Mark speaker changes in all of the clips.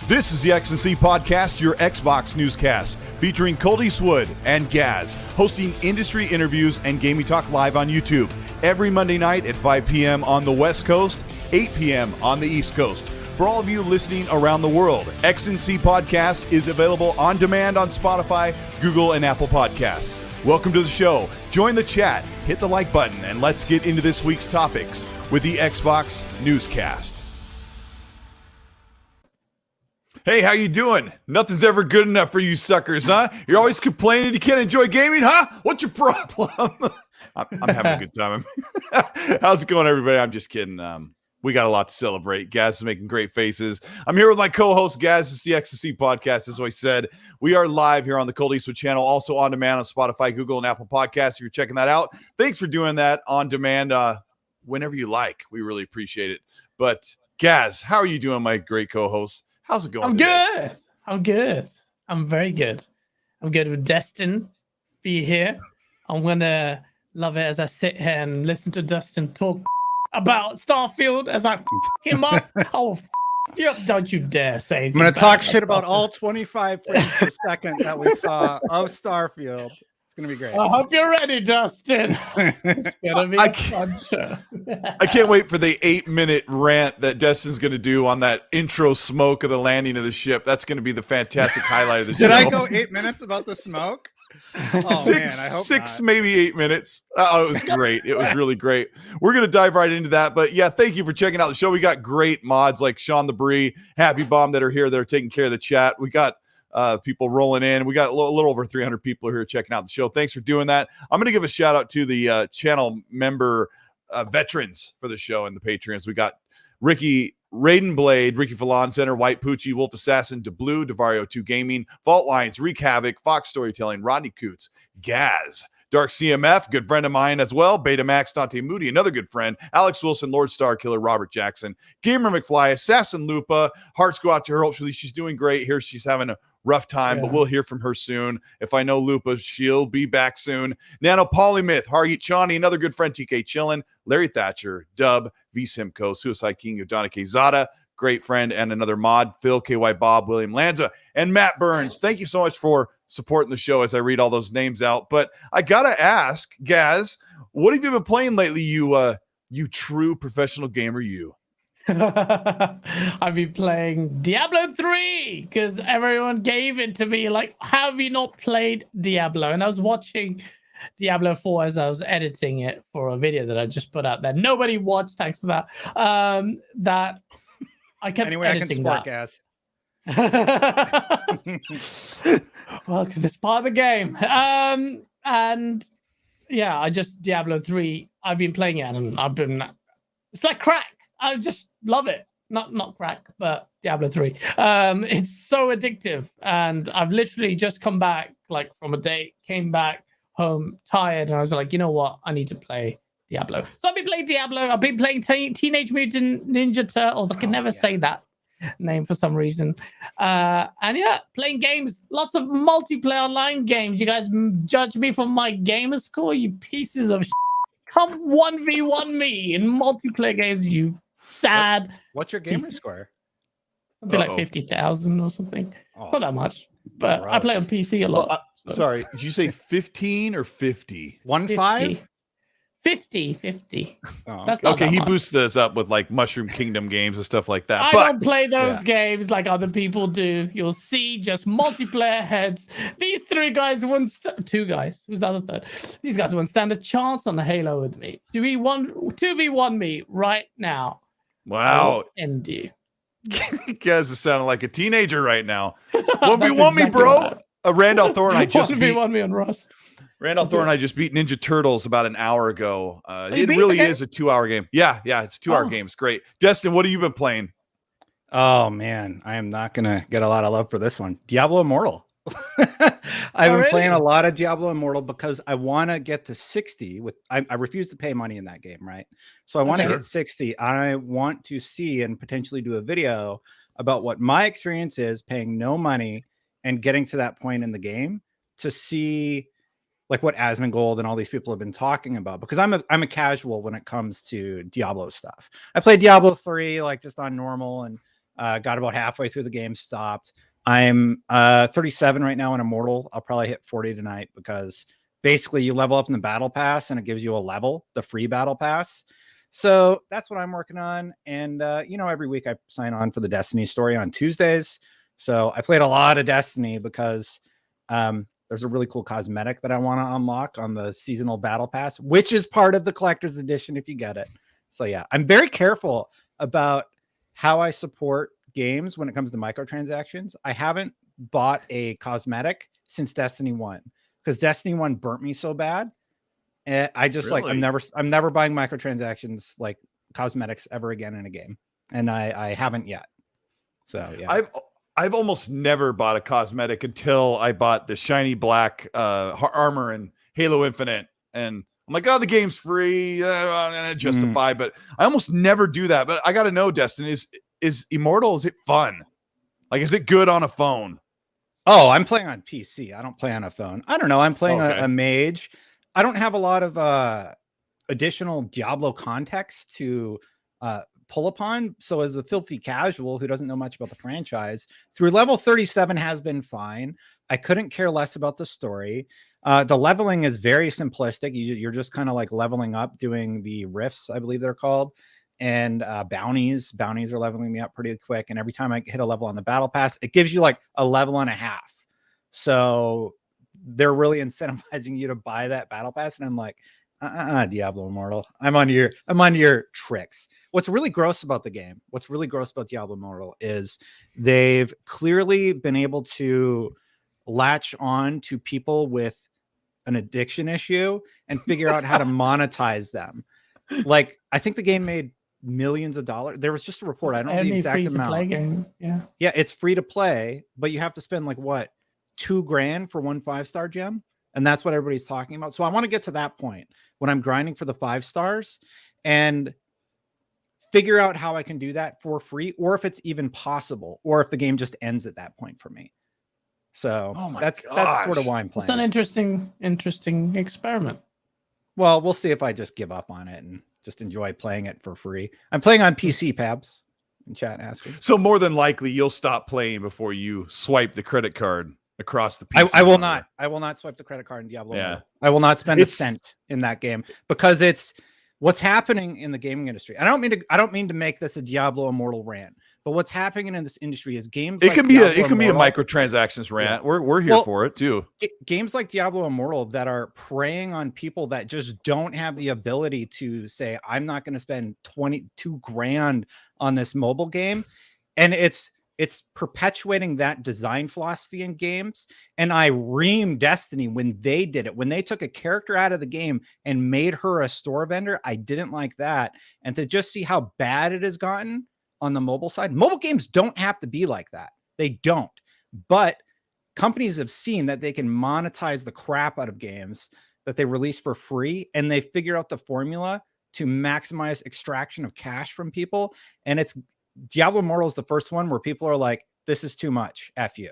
Speaker 1: This is the XNC Podcast, your Xbox newscast, featuring Colteastwood and Gaz, hosting industry interviews and gaming talk live on YouTube every Monday night at 5 p.m. on the West Coast, 8 p.m. on the East Coast. For all of you listening around the world, XNC Podcast is available on demand on Spotify, Google, and Apple Podcasts. Welcome to the show. Join the chat, hit the like button, and let's get into this week's topics with the Xbox newscast. Hey, how you doing? Nothing's ever good enough for you suckers, huh? You're always complaining you can't enjoy gaming, huh? What's your problem? I'm having a good time. How's it going, everybody? I'm just kidding. We got a lot to celebrate. Gaz is making great faces. I'm here with my co-host, Gaz. It's the XCC Podcast, as I said. We are live here on the Colteastwood channel, also on demand on Spotify, Google, and Apple Podcasts. If you're checking that out, thanks for doing that on demand whenever you like. We really appreciate it. But, Gaz, how are you doing, my great co-host? How's it going?
Speaker 2: I'm good. I'm good. I'm very good. I'm good with Destin be here. I'm gonna love it as I sit here and listen to Destin talk about Starfield as I him up. Oh, yep! Don't you dare say.
Speaker 3: I'm gonna talk shit about all 25 frames per second that we saw of Starfield. It's gonna be great.
Speaker 2: I hope you're ready, Dustin. It's gonna be a fun show.
Speaker 1: I can't wait for the 8-minute rant that Destin's going to do on that intro smoke of the landing of the ship. That's going to be the fantastic highlight of the show.
Speaker 3: Did I go 8 minutes about the smoke? Oh,
Speaker 1: six,
Speaker 3: man, I hope
Speaker 1: six,
Speaker 3: not.
Speaker 1: maybe 8 minutes. Oh, it was great. It was really great. We're going to dive right into that. But yeah, thank you for checking out the show. We got great mods like Sean the Bree, Happy Bomb that are here that are taking care of the chat. We got people rolling in. We got a little over 300 people here checking out the show. Thanks for doing that. I'm going to give a shout out to the channel member veterans for the show and the Patreons. We got Ricky Raiden Blade, Ricky Falon Center, White Poochie, Wolf Assassin, DeBlue, Devario 2 Gaming, Fault Lines, Wreak Havoc, Fox Storytelling, Rodney Coots, Gaz, Dark CMF, good friend of mine as well, Beta Max, Dante Moody, another good friend, Alex Wilson, Lord Star Killer, Robert Jackson, Gamer McFly, Assassin Lupa. Hearts go out to her. Hopefully she's doing great here. She's having a rough time, but we'll hear from her soon. If I know Lupa, she'll be back soon. Nano Polymyth, Hargit Chani, another good friend, TK Chillin, Larry Thatcher, Dub, V Simcoe, Suicide King, Udana Zada, great friend, and another mod, Phil, KY Bob, William Lanza, and Matt Burns. Thank you so much for supporting the show as I read all those names out. But I gotta ask, Gaz, what have you been playing lately, you true professional gamer, you?
Speaker 2: I've been playing Diablo 3 because everyone gave it to me. Like, how have you not played Diablo? And I was watching Diablo 4 as I was editing it for a video that I just put out there. Nobody watched, thanks for that. That I kept
Speaker 3: anyway,
Speaker 2: editing
Speaker 3: I can sport
Speaker 2: that. Well, this part of the game. And yeah, I just Diablo 3. I've been playing it, and it's like crack. I just love it. Not crack, but Diablo 3. It's so addictive, and I've literally just come back like from a date, came back home tired, and I was like, you know what? I need to play Diablo. So I've been playing Diablo. I've been playing Teenage Mutant Ninja Turtles. I can never say that name for some reason. And yeah, playing games. Lots of multiplayer online games. You guys judge me from my gamer score, you pieces of shit. Come 1v1 me in multiplayer games, you sad.
Speaker 3: What's your gamer score?
Speaker 2: Something like 50,000 or something. Not that much, but
Speaker 3: gross.
Speaker 2: I play on PC a lot.
Speaker 1: Well, sorry, did you say 15 or 50?
Speaker 3: 1.5?
Speaker 2: 50.
Speaker 3: Oh,
Speaker 2: That's not
Speaker 1: Okay,
Speaker 2: that
Speaker 1: he
Speaker 2: much.
Speaker 1: boosts us up with like Mushroom Kingdom games and stuff like that.
Speaker 2: I
Speaker 1: But
Speaker 2: don't play those games like other people do. You'll see just multiplayer heads. These three guys two guys. Who's the other third? These guys won't stand a chance on the Halo with me. 2v1 me right now.
Speaker 1: wow,
Speaker 2: End you.
Speaker 1: Gaz is sounding like a teenager right now. 1v1 me, bro. Randall Thor and I just beat
Speaker 2: 1v1 me on Rust.
Speaker 1: Randall Thor and I just beat Ninja Turtles about an hour ago. It
Speaker 2: beat
Speaker 1: really
Speaker 2: the game?
Speaker 1: is a 2-hour game. Yeah, it's a 2-hour game. It's great. Destin, what have you been playing?
Speaker 3: Oh man, I am not gonna get a lot of love for this one. Diablo Immortal. I've been playing a
Speaker 2: really?
Speaker 3: lot of Diablo Immortal because I want to get to 60 with I refuse to pay money in that game, right? So I want to
Speaker 2: Okay.
Speaker 3: get 60. I want to see and potentially do a video about what my experience is paying no money and getting to that point in the game to see like what Asmongold and all these people have been talking about, because I'm a casual when it comes to Diablo stuff. I played Diablo 3 like just on normal and got about halfway through the game, stopped. I'm 37 right now in Immortal. I'll probably hit 40 tonight because basically you level up in the battle pass and it gives you a level, the free battle pass. So that's what I'm working on. And you know, every week I sign on for the Destiny story on Tuesdays. So I played a lot of Destiny because there's a really cool cosmetic that I want to unlock on the seasonal battle pass, which is part of the collector's edition if you get it. So yeah, I'm very careful about how I support games when it comes to microtransactions. I haven't bought a cosmetic since Destiny 1 because Destiny 1 burnt me so bad. And I just like I'm never buying microtransactions like cosmetics ever again in a game. And I haven't yet. So yeah.
Speaker 1: I've almost never bought a cosmetic until I bought the shiny black armor in Halo Infinite, and I'm like, oh, the game's free, and justify. But I almost never do that. But I got to know, Destiny, is Immortal? Is it fun? Like, is it good on a phone?
Speaker 3: Oh, I'm playing on PC. I don't play on a phone. I don't know. I'm playing a mage. I don't have a lot of additional Diablo context to pull upon. So as a filthy casual who doesn't know much about the franchise, through level 37 has been fine. I couldn't care less about the story. The leveling is very simplistic. You're just kind of like leveling up, doing the rifts, I believe they're called, and bounties. Bounties are leveling me up pretty quick. And every time I hit a level on the battle pass, it gives you like a level and a half. So they're really incentivizing you to buy that battle pass. And I'm like, Diablo Immortal. I'm on your tricks. What's really gross about the game, what's really gross about Diablo Immortal is they've clearly been able to latch on to people with an addiction issue and figure out how to monetize them. Like, I think the game made millions of dollars. There was just a report. I don't know the exact amount.
Speaker 2: Game.
Speaker 3: Yeah, it's free to play, but you have to spend like what, $2,000 for one 5-star gem. And that's what everybody's talking about. So I want to get to that point when I'm grinding for the 5 stars and figure out how I can do that for free, or if it's even possible, or if the game just ends at that point for me. So that's sort of why I'm playing.
Speaker 2: It's an interesting experiment.
Speaker 3: Well, we'll see if I just give up on it and just enjoy playing it for free. I'm playing on PC, Pabs, in chat asking.
Speaker 1: So more than likely you'll stop playing before you swipe the credit card across the PC.
Speaker 3: I will not. I will not swipe the credit card in Diablo. Yeah. I will not spend a cent in that game because it's what's happening in the gaming industry. I don't mean to make this a Diablo Immortal rant, but what's happening in this industry is games. It
Speaker 1: can be a microtransactions rant. Yeah. We're here for it too.
Speaker 3: Games like Diablo Immortal that are preying on people that just don't have the ability to say, I'm not going to spend $22,000 on this mobile game, and it's perpetuating that design philosophy in games. And I reamed Destiny when they did it. When they took a character out of the game and made her a store vendor, I didn't like that. And to just see how bad it has gotten on the mobile side, mobile games don't have to be like that. They don't. But companies have seen that they can monetize the crap out of games that they release for free, and they figure out the formula to maximize extraction of cash from people. And it's Diablo Immortal is the first one where people are like, this is too much. F you.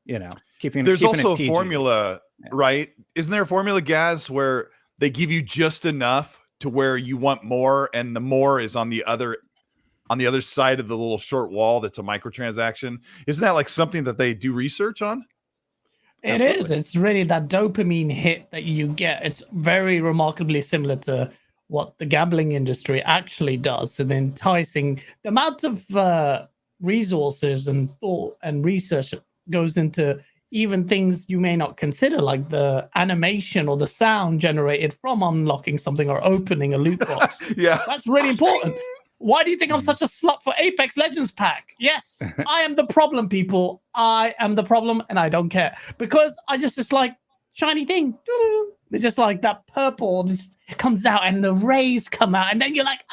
Speaker 3: You know,
Speaker 1: there's also a formula, right? Isn't there a formula, Gaz, where they give you just enough to where you want more, and the more is on the other side of the little short wall that's a microtransaction? Isn't that like something that they do research on?
Speaker 2: It is. It's really that dopamine hit that you get. It's very remarkably similar to what the gambling industry actually does, and enticing the amount of resources and thought and research goes into even things you may not consider, like the animation or the sound generated from unlocking something or opening a loot box.
Speaker 1: Yeah,
Speaker 2: that's really important. Why do you think I'm such a slut for Apex Legends pack? Yes, I am the problem, people. I am the problem, and I don't care, because it's like shiny thing. It's just like that purple just comes out and the rays come out, and then you're like,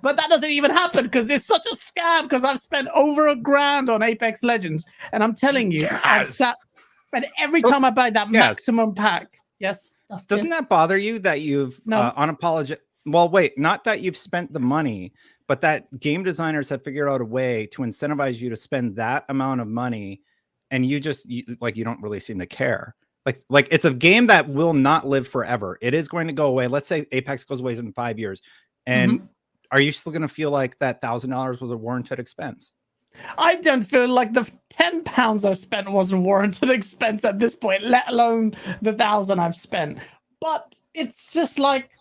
Speaker 2: but that doesn't even happen because it's such a scam, because I've spent over $1,000 on Apex Legends, and I'm telling you, I've sat But every time I buy that
Speaker 3: yes.
Speaker 2: maximum pack, yes.
Speaker 3: Doesn't that bother you that you've unapologetic? Well, wait, not that you've spent the money, but that game designers have figured out a way to incentivize you to spend that amount of money, and you don't really seem to care. Like it's a game that will not live forever. It is going to go away. Let's say Apex goes away in 5 years, and are you still going to feel like that $1,000 was a warranted expense?
Speaker 2: I don't feel like the £10 I spent was a warranted expense at this point, let alone the 1,000 I've spent. But it's just like,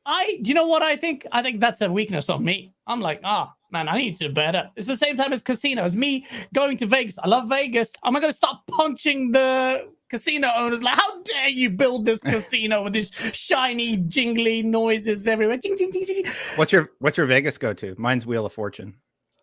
Speaker 2: do you know what I think? I think that's a weakness of me. I'm like, man, I need to do better. It's the same time as casinos. Me going to Vegas. I love Vegas. Am I going to start punching the casino owners? Like, how dare you build this casino with these shiny, jingly noises everywhere? Ding, ding, ding, ding.
Speaker 3: What's your Vegas go-to? Mine's Wheel of Fortune.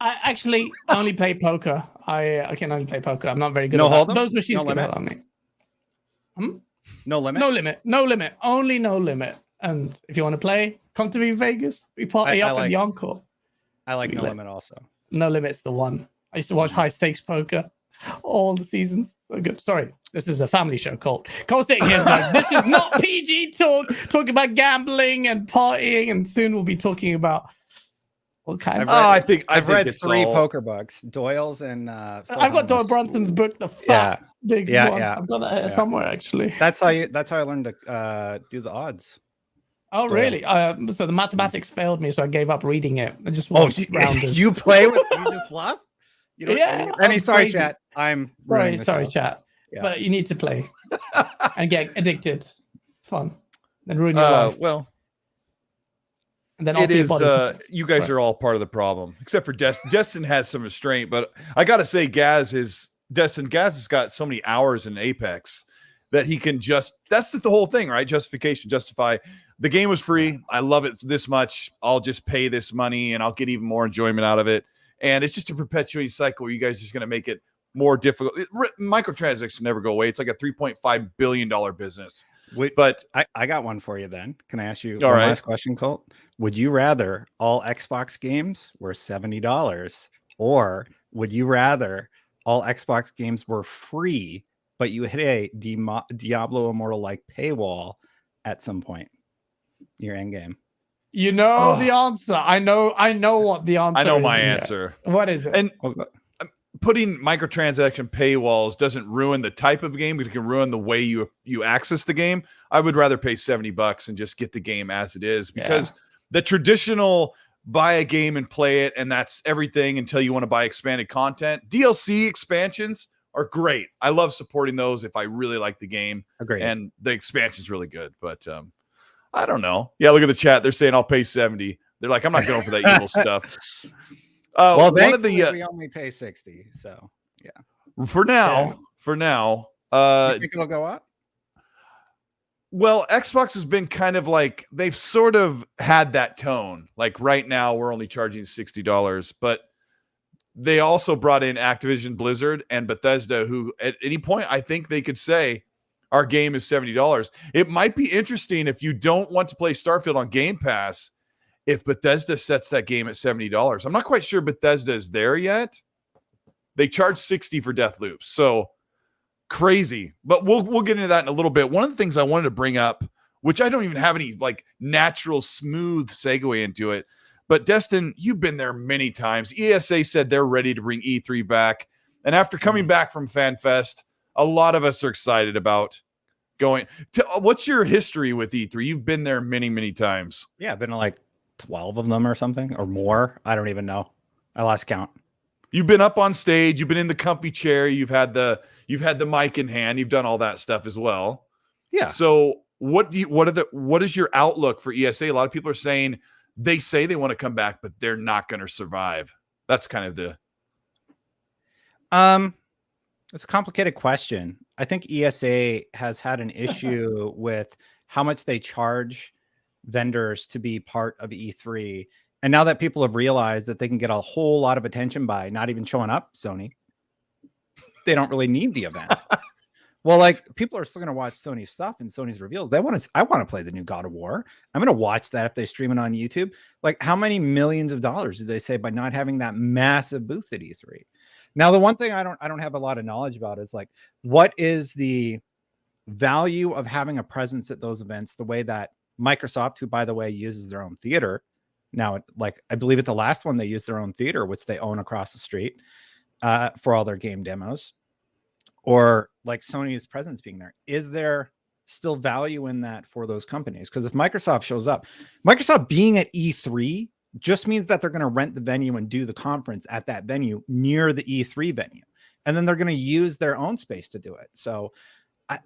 Speaker 2: I actually only play poker. I can only play poker. I'm not very good
Speaker 3: no
Speaker 2: at
Speaker 3: hold
Speaker 2: that. Those machines can hold on me.
Speaker 3: No limit?
Speaker 2: No limit. No limit. Only no limit. And if you want to play, come to me in Vegas. We party up in the Encore.
Speaker 3: I like No Limit also.
Speaker 2: No Limit's the one. I used to watch high stakes poker all the seasons. So good. Sorry, this is a family show, Colt. Colt's sitting here like, this is not PG talk about gambling and partying, and soon we'll be talking about what kind of...
Speaker 1: I think
Speaker 3: I've read
Speaker 1: it's
Speaker 3: 3
Speaker 1: all...
Speaker 3: poker books, Doyle's and
Speaker 2: I've got Doyle Brunson's book, the fat big one. I've got that here somewhere actually.
Speaker 3: That's how I learned to do the odds.
Speaker 2: Oh, really? So the mathematics failed me, so I gave up reading it. I just watched rounders.
Speaker 3: You play with you just bluff? You don't, sorry, chat. I'm
Speaker 2: sorry, chat. Yeah. But you need to play and get addicted. It's fun. Then ruin your life.
Speaker 1: Well,
Speaker 2: and then
Speaker 1: it is. You guys are all part of the problem, except for Destin. Destin has some restraint, but I got to say, Gaz has got so many hours in Apex that he can just. That's the whole thing, right? Justify. The game was free. I love it this much. I'll just pay this money and I'll get even more enjoyment out of it. And it's just a perpetuating cycle where you guys are just going to make it more difficult. Microtransactions never go away. It's like a $3.5 billion business. But
Speaker 3: I got one for you then. Can I ask you one last question, Colt? Would you rather all Xbox games were $70, or would you rather all Xbox games were free, but you hit a Diablo Immortal like paywall at some point? Your end game.
Speaker 2: You know the answer. I know what the answer is.
Speaker 1: I know my answer.
Speaker 2: What is it?
Speaker 1: And putting microtransaction paywalls doesn't ruin the type of game, but it can ruin the way you access the game. I would rather pay $70 and just get the game as it is, because the traditional buy a game and play it, and that's everything until you want to buy expanded content. DLC expansions are great. I love supporting those if I really like the game.
Speaker 3: Agreed.
Speaker 1: And the expansion's really good, but I don't know. Yeah, look at the chat. They're saying I'll pay 70. They're like, I'm not going for that evil stuff.
Speaker 3: Well, one of the we only pay 60. So yeah.
Speaker 1: For now.
Speaker 3: You think it'll go up?
Speaker 1: Well, Xbox has been kind of like, they've sort of had that tone. Like right now, we're only charging $60, but they also brought in Activision Blizzard and Bethesda, who at any point I think they could say, our game is $70. It might be interesting if you don't want to play Starfield on Game Pass, if Bethesda sets that game at $70. I'm not quite sure Bethesda is there yet. They charge $60 for Deathloop, so crazy. But we'll get into that in a little bit. One of the things I wanted to bring up, which I don't even have any like natural smooth segue into it, but Destin, you've been there many times. ESA said they're ready to bring E3 back, and after coming back from FanFest, a lot of us are excited about going to. What's your history with E3? You've been there many, many times.
Speaker 3: Yeah, I've been to like 12 of them or something or more. I don't even know. I lost count.
Speaker 1: You've been up on stage. You've been in the comfy chair. You've had the mic in hand. You've done all that stuff as well.
Speaker 3: Yeah.
Speaker 1: So what is your outlook for ESA? A lot of people are saying they want to come back, but they're not going to survive. That's kind of the.
Speaker 3: It's a complicated question. I think ESA has had an issue with how much they charge vendors to be part of E3. And now that people have realized that they can get a whole lot of attention by not even showing up, Sony, they don't really need the event. Well, like people are still going to watch Sony stuff and Sony's reveals. I want to play the new God of War. I'm going to watch that if they stream it on YouTube. Like how many millions of dollars do they save by not having that massive booth at E3? Now, the one thing I don't have a lot of knowledge about is like, what is the value of having a presence at those events? The way that Microsoft, who by the way uses their own theater now, like I believe at the last one they used their own theater, which they own across the street for all their game demos, or like Sony's presence being there. Is there still value in that for those companies? Because if Microsoft shows up, Microsoft being at E3 just means that they're going to rent the venue and do the conference at that venue near the E3 venue. And then they're going to use their own space to do it. So I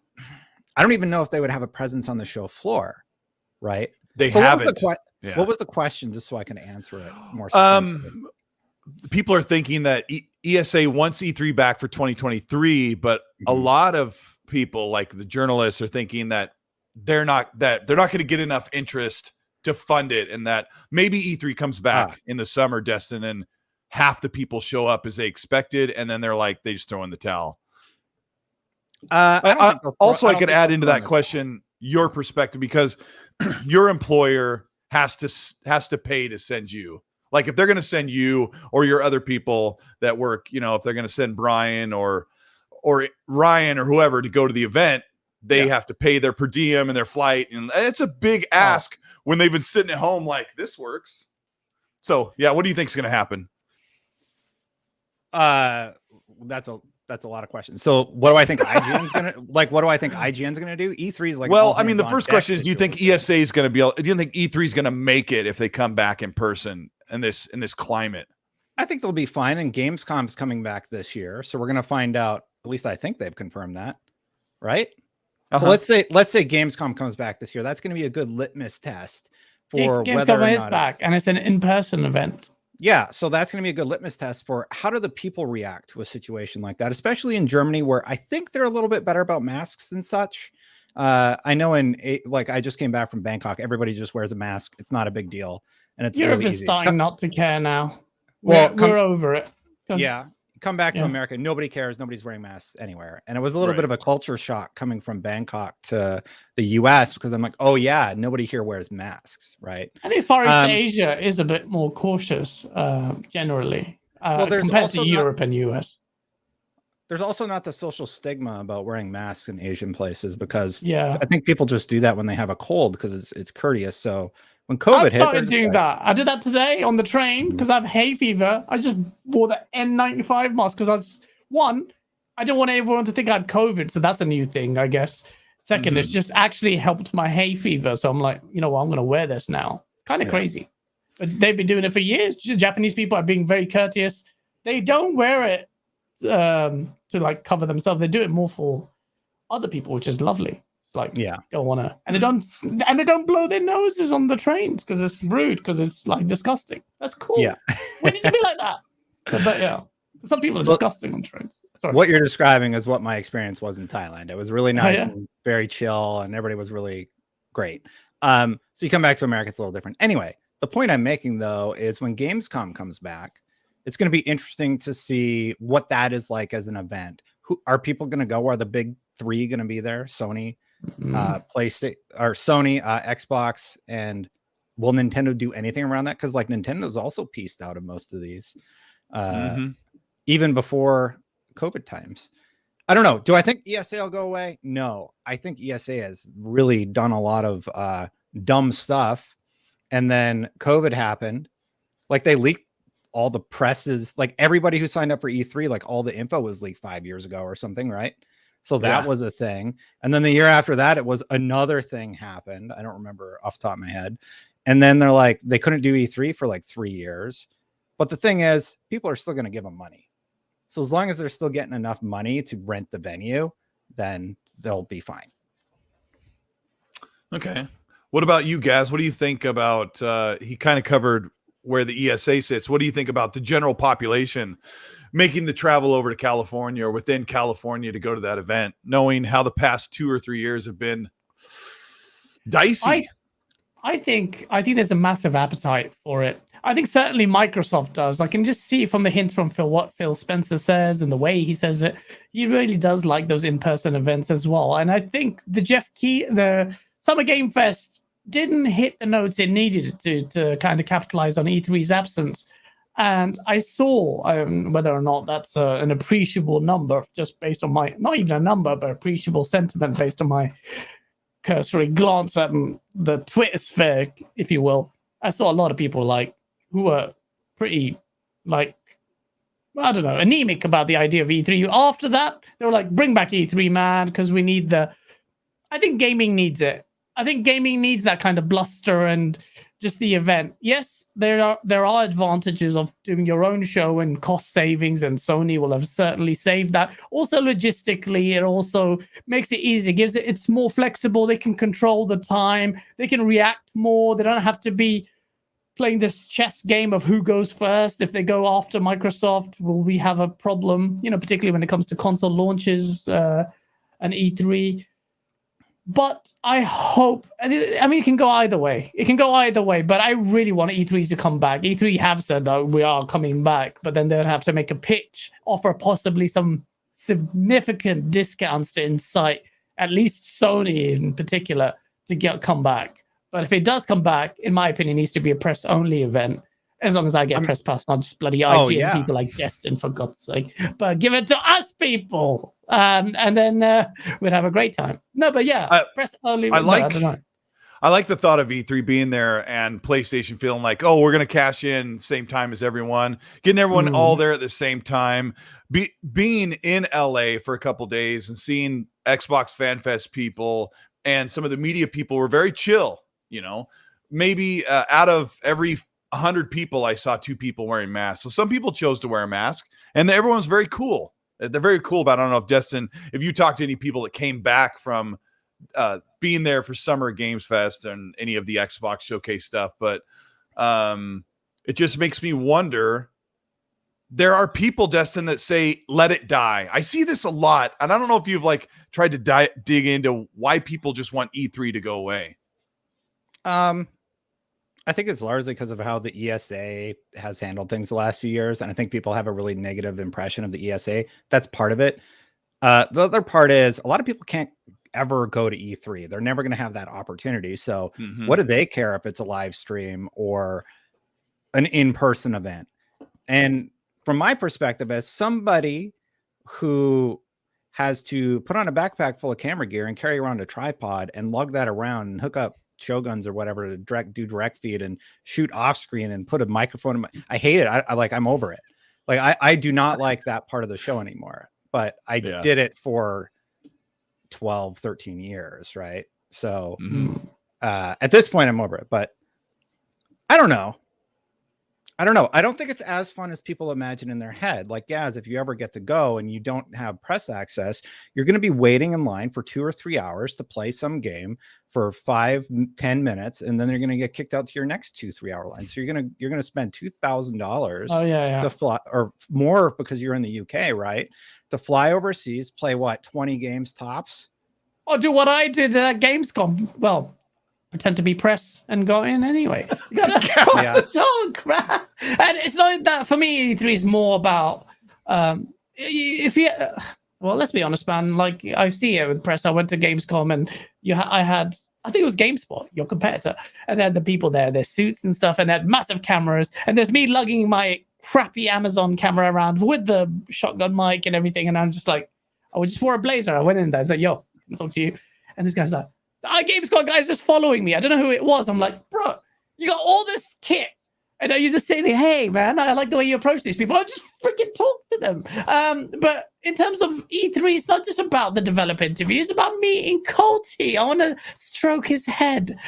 Speaker 3: don't even know if they would have a presence on the show floor, right?
Speaker 1: They
Speaker 3: so
Speaker 1: haven't.
Speaker 3: What was the question, just so I can answer it more succinctly?
Speaker 1: People are thinking that ESA wants E3 back for 2023, but a lot of people, like the journalists, are thinking that they're not going to get enough interest to fund it, and that maybe E3 comes back in the summer, Destin, and half the people show up as they expected, and then they're like, they just throw in the towel. I could add into that question your perspective, because your employer has to pay to send you. Like if they're going to send you or your other people that work, if they're going to send Brian or Ryan or whoever to go to the event, they have to pay their per diem and their flight. And it's a big ask when they've been sitting at home like, this works. So yeah, what do you think is going to happen?
Speaker 3: That's a lot of questions. So what do I think IGN's going to what do I think IGN's going to do? E3 is like,
Speaker 1: well, I mean, the first question is, do you think ESA is going to be able, do you think E3 is going to make it if they come back in person in this climate?
Speaker 3: I think they'll be fine. And Gamescom's coming back this year. So we're going to find out, at least I think they've confirmed that, right? So let's say Gamescom comes back this year. That's going to be a good litmus test for whether or
Speaker 2: Gamescom is
Speaker 3: not
Speaker 2: back, and it's an in-person event.
Speaker 3: Yeah, so that's going to be a good litmus test for how do the people react to a situation like that, especially in Germany, where I think they're a little bit better about masks and such. I know I just came back from Bangkok. Everybody just wears a mask. It's not a big deal, and it's
Speaker 2: Europe
Speaker 3: really
Speaker 2: is
Speaker 3: easy.
Speaker 2: starting not to care now.
Speaker 3: Well,
Speaker 2: we're over it.
Speaker 3: Come back to America. Nobody cares. Nobody's wearing masks anywhere. And it was a little bit of a culture shock coming from Bangkok to the US, because I'm like, oh yeah, nobody here wears masks, right?
Speaker 2: I think Far East Asia is a bit more cautious generally compared to Europe and US.
Speaker 3: There's also not the social stigma about wearing masks in Asian places, because I think people just do that when they have a cold because it's courteous. So when COVID hit, I started
Speaker 2: doing that. I did that today on the train because I have hay fever. I just wore the N95 mask because I don't want everyone to think I had COVID. So that's a new thing, I guess. Second, it's just actually helped my hay fever. So I'm like, I'm going to wear this now. It's kind of crazy. But they've been doing it for years. Japanese people are being very courteous. They don't wear it to like cover themselves. They do it more for other people, which is lovely. Like, don't want to, and they don't blow their noses on the trains because it's rude, because it's like disgusting. That's cool. We need to be like that. But some people are disgusting on trains. Sorry.
Speaker 3: What you're describing is what my experience was in Thailand. It was really nice and very chill, and everybody was really great. So you come back to America, it's a little different. Anyway, the point I'm making though is when Gamescom comes back, it's going to be interesting to see what that is like as an event. Who are people going to go? Are the big three going to be there? Sony, PlayStation, or Sony, Xbox, and will Nintendo do anything around that? Because like Nintendo's also pieced out of most of these, even before COVID times. I don't know. Do I think ESA will go away? No, I think ESA has really done a lot of dumb stuff, and then COVID happened. Like they leaked all the presses, like everybody who signed up for E3, like all the info was leaked 5 years ago or something, right? So that was a thing. And then the year after that, it was another thing happened. I don't remember off the top of my head. And then they're like, they couldn't do E3 for like 3 years. But the thing is, people are still going to give them money. So as long as they're still getting enough money to rent the venue, then they'll be fine.
Speaker 1: Okay. What about you, Gaz? What do you think about, he kind of covered where the ESA sits. What do you think about the general population making the travel over to California or within California to go to that event, knowing how the past 2 or 3 years have been dicey?
Speaker 2: I think there's a massive appetite for it. I think certainly Microsoft does. I can just see from the hints from what Phil Spencer says and the way he says it, he really does like those in-person events as well. And I think the Summer Game Fest didn't hit the notes it needed to kind of capitalize on E3's absence. And I saw whether or not that's an appreciable number, just based on my, not even a number, but appreciable sentiment based on my cursory glance at the Twitter sphere, if you will. I saw a lot of people who were pretty I don't know, anemic about the idea of E3. After that, they were like, bring back E3, man, because we need I think gaming needs it. I think gaming needs that kind of bluster and just the event. Yes, there are advantages of doing your own show and cost savings, and Sony will have certainly saved that. Also, logistically, it also makes it easier. It's more flexible. They can control the time. They can react more. They don't have to be playing this chess game of who goes first. If they go after Microsoft, will we have a problem? Particularly when it comes to console launches and E3. But I hope, it can go either way. But I really want E3 to come back. E3 have said that we are coming back, but then they'll have to make a pitch, offer possibly some significant discounts to incite at least Sony in particular to come back. But if it does come back, in my opinion, it needs to be a press-only event. As long as I get a press pass, not just bloody IGN people like Destin, for God's sake. But give it to us, people, and then we'd have a great time. No, but press-only. I don't know.
Speaker 1: I like the thought of E3 being there and PlayStation feeling like, oh, we're going to cash in same time as everyone, getting everyone all there at the same time. Being in LA for a couple days and seeing Xbox Fan Fest people and some of the media people were very chill. Maybe out of every 100 people, I saw 2 people wearing masks. So some people chose to wear a mask, and everyone's very cool. They're very cool about it. I don't know if Justin, if you talked to any people that came back from being there for Summer Games Fest and any of the Xbox Showcase stuff, but it just makes me wonder. There are people, Destin, that say, let it die. I see this a lot, and I don't know if you've tried to dig into why people just want E3 to go away.
Speaker 3: I think it's largely because of how the ESA has handled things the last few years. And I think people have a really negative impression of the ESA. That's part of it. The other part is a lot of people can't ever go to E3. They're never going to have that opportunity. So what do they care if it's a live stream or an in-person event? And from my perspective, as somebody who has to put on a backpack full of camera gear and carry around a tripod and lug that around and hook up Shoguns or whatever to do direct feed and shoot off screen and put a microphone in I hate it. I'm over it. I do not like that part of the show anymore, but I did it for 12, 13 years. Right. So at this point I'm over it, but I don't know. I don't think it's as fun as people imagine in their head. If you ever get to go and you don't have press access, you're going to be waiting in line for 2 or 3 hours to play some game for 5-10 minutes, and then you're going to get kicked out to your next 2-3 hour line. So you're going to spend $2,000 to fly, or more because you're in the UK, right? To fly overseas, play 20 games tops.
Speaker 2: Or do what I did at Gamescom. Well, pretend to be press and go in anyway. You gotta talk, man. And it's not that for me. E3 is more about let's be honest, man. I see it with press. I went to Gamescom and I think it was GameSpot, your competitor, and they had the people there, their suits and stuff, and they had massive cameras. And there's me lugging my crappy Amazon camera around with the shotgun mic and everything. And I'm just like, I just wore a blazer. I went in there. I was like, yo, can I talk to you? And this guy's like, Gamescom guy's just following me. I don't know who it was. I'm like, bro, you got all this kit. And you just say, hey, man, I like the way you approach these people. I just freaking talk to them. But in terms of E3, it's not just about the developer interview. It's about meeting Colty. I want to stroke his head.